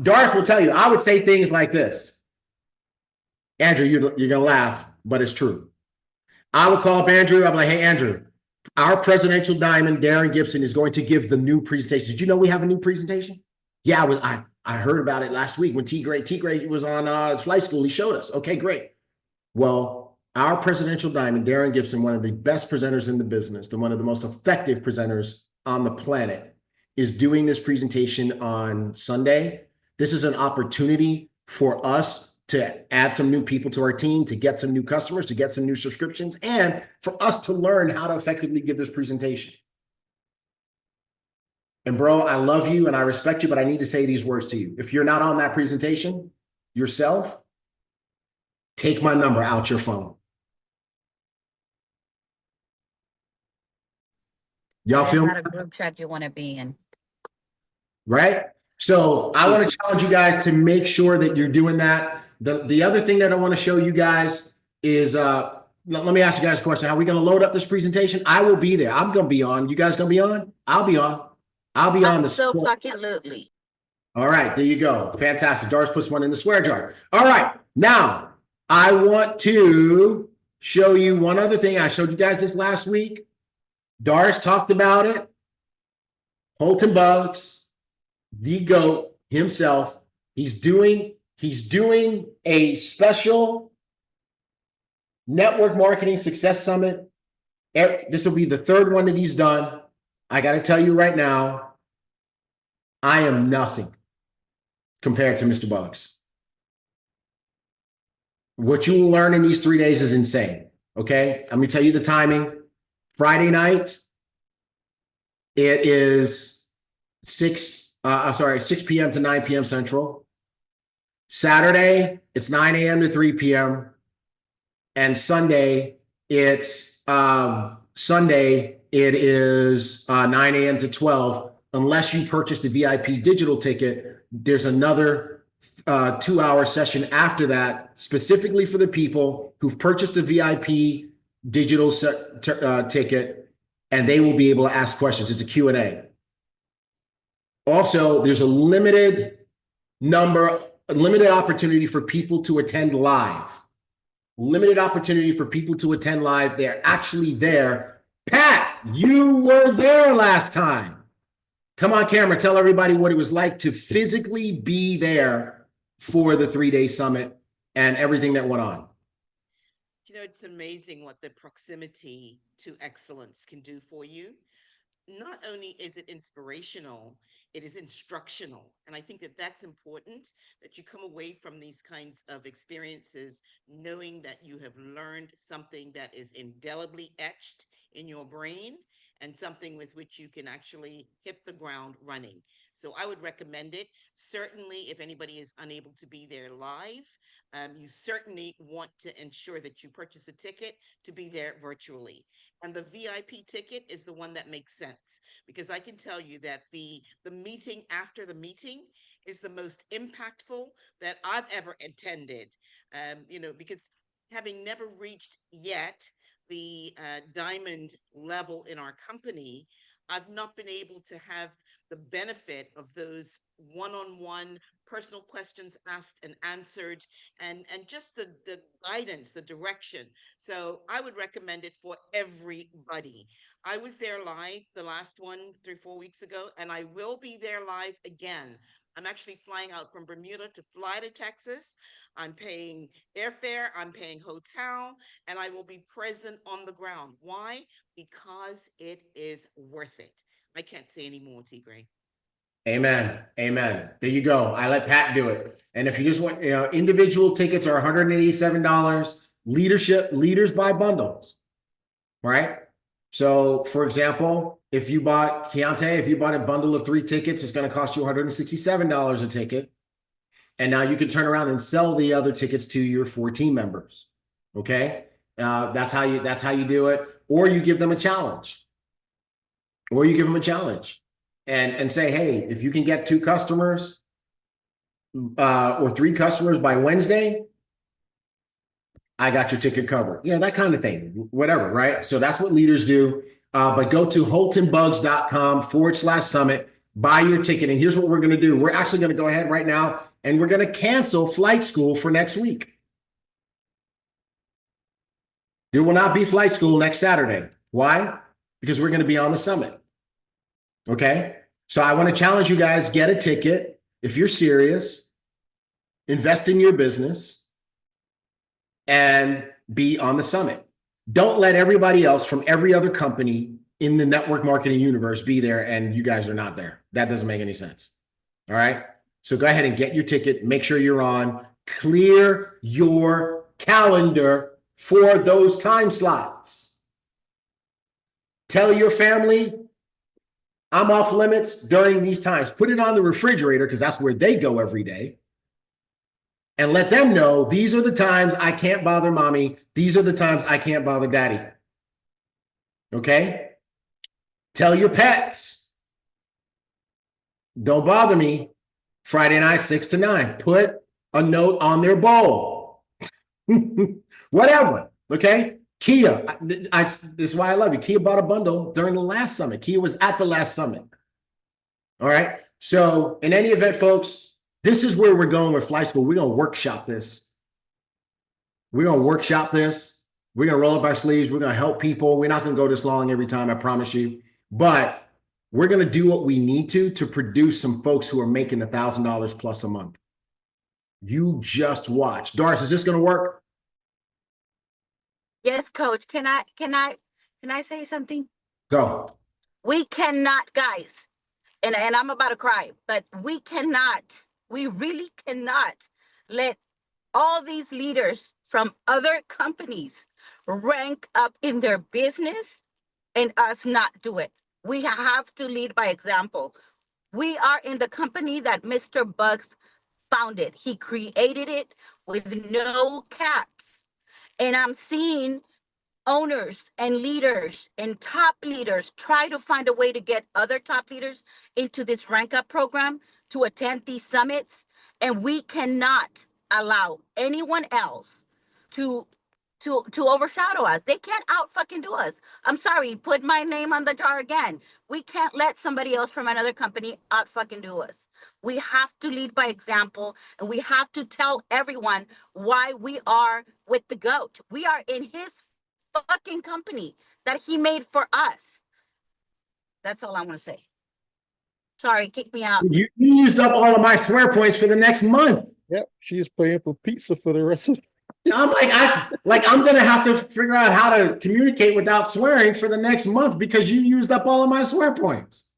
Doris will tell you, I would say things like this. Andrew, you're going to laugh, but it's true. I would call up Andrew. I'm like, hey, Andrew, our Presidential Diamond, Darren Gibson, is going to give the new presentation. Did you know we have a new presentation? Yeah, I heard about it last week when T Gray was on flight school. He showed us. Okay, great. Well, our Presidential Diamond, Darren Gibson, one of the best presenters in the business, and one of the most effective presenters on the planet, is doing this presentation on Sunday. This is an opportunity for us to add some new people to our team, to get some new customers, to get some new subscriptions, and for us to learn how to effectively give this presentation. And bro, I love you and I respect you, but I need to say these words to you. If you're not on that presentation yourself, take my number out your phone. Y'all feel not a group chat you want to be in. Right? So I want to challenge you guys to make sure that you're doing that. The other thing that I want to show you guys is, let me ask you guys a question. How are we going to load up this presentation? I will be there. I'm going to be on. You guys going to be on? I'll be on. I'll be on the so fucking loosely. All right, there you go. Fantastic. Doris puts one in the swear jar. All right, now I want to show you one other thing. I showed you guys this last week. Doris talked about it. Holton Bugs, the GOAT himself, he's doing a special network marketing success summit. This will be the 3rd one that he's done. I got to tell you right now, I am nothing compared to Mr. Bugs. What you will learn in these 3 days is insane. Okay, let me tell you the timing. Friday night, it is 6 p.m. to 9 p.m. Central. Saturday, it's 9 a.m. to 3 p.m. And Sunday, it is 9 a.m. to 12. Unless you purchased a VIP digital ticket, there's another 2-hour session after that, specifically for the people who've purchased a VIP digital ticket, and they will be able to ask questions. It's a Q&A. Also, there's a limited opportunity for people to attend live. Limited opportunity for people to attend live. They're actually there. Pat, you were there last time. Come on camera, tell everybody what it was like to physically be there for the 3-day summit and everything that went on. You know, it's amazing what the proximity to excellence can do for you. Not only is it inspirational, it is instructional. And I think that that's important, that you come away from these kinds of experiences knowing that you have learned something that is indelibly etched in your brain and something with which you can actually hit the ground running. So I would recommend it. Certainly, if anybody is unable to be there live, you certainly want to ensure that you purchase a ticket to be there virtually. And the VIP ticket is the one that makes sense, because I can tell you that the meeting after the meeting is the most impactful that I've ever attended. You know, because having never reached yet the diamond level in our company, I've not been able to have the benefit of those one-on-one personal questions asked and answered, and just the guidance, the direction. So I would recommend it for everybody. I was there live the last one 3-4 weeks ago, and I will be there live again. I'm actually flying out from Bermuda to fly to Texas. I'm paying airfare, I'm paying hotel, and I will be present on the ground. Why? Because it is worth it. I can't say any more, T. Gray. Amen. Amen. There you go. I let Pat do it. And if you just want, individual tickets are $187. Leaders buy bundles, right? So for example, if you bought a bundle of 3 tickets, it's going to cost you $167 a ticket. And now you can turn around and sell the other tickets to your 4 team members. Okay. That's how you do it. Or you give them a challenge. And say, hey, if you can get 2 customers or 3 customers by Wednesday, I got your ticket covered. You know, that kind of thing, whatever, right? So that's what leaders do. But go to holtonbugs.com/summit, buy your ticket. And here's what we're going to do. We're actually going to go ahead right now and we're going to cancel flight school for next week. There will not be flight school next Saturday. Why? Because we're going to be on the summit. Okay. So I want to challenge you guys, get a ticket. If you're serious, invest in your business and be on the summit. Don't let everybody else from every other company in the network marketing universe be there and you guys are not there. That doesn't make any sense. All right. So go ahead and get your ticket. Make sure you're on. Clear your calendar for those time slots. Tell your family, I'm off limits during these times. Put it on the refrigerator because that's where they go every day. And let them know these are the times I can't bother mommy. These are the times I can't bother daddy. Okay? Tell your pets, don't bother me Friday night, 6 to 9. Put a note on their bowl. Whatever. Okay? Kia, this is why I love you. Kia bought a bundle during the last summit. Kia was at the last summit. All right. So in any event, folks, this is where we're going with Flight School. We're going to workshop this. We're going to roll up our sleeves. We're going to help people. We're not going to go this long every time, I promise you. But we're going to do what we need to produce some folks who are making $1,000 plus a month. You just watch. Doris, is this going to work? Yes, coach. Can I say something? Go. We cannot, guys, and I'm about to cry, but we really cannot let all these leaders from other companies rank up in their business and us not do it. We have to lead by example. We are in the company that Mr. Bugs founded. He created it with no caps. And I'm seeing owners and leaders and top leaders try to find a way to get other top leaders into this rank up program to attend these summits. And we cannot allow anyone else to overshadow us. They can't out fucking do us. I'm sorry, put my name on the jar again. We can't let somebody else from another company out fucking do us. We have to lead by example, and we have to tell everyone why we are with the GOAT. We are in his fucking company that he made for us. That's all I want to say. Sorry, kick me out. You used up all of my swear points for the next month. Yep, she's paying for pizza for the rest of. I'm I'm gonna have to figure out how to communicate without swearing for the next month because you used up all of my swear points.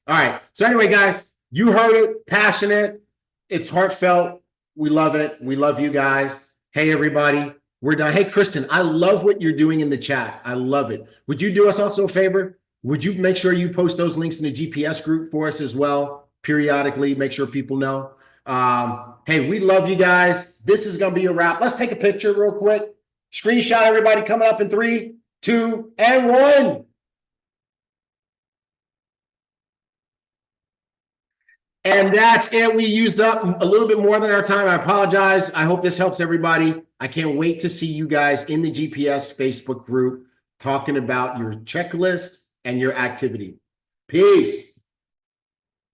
All right. So anyway, guys, you heard it. Passionate. It's heartfelt. We love it. We love you guys. Hey, everybody. We're done. Hey, Kristen, I love what you're doing in the chat. I love it. Would you do us also a favor? Would you make sure you post those links in the GPS group for us as well, periodically? Make sure people know. Hey, we love you guys. This is going to be a wrap. Let's take a picture real quick. Screenshot everybody coming up in 3, 2, and 1. And that's it. We used up a little bit more than our time. I apologize. I hope this helps everybody. I can't wait to see you guys in the GPS Facebook group talking about your checklist and your activity. Peace.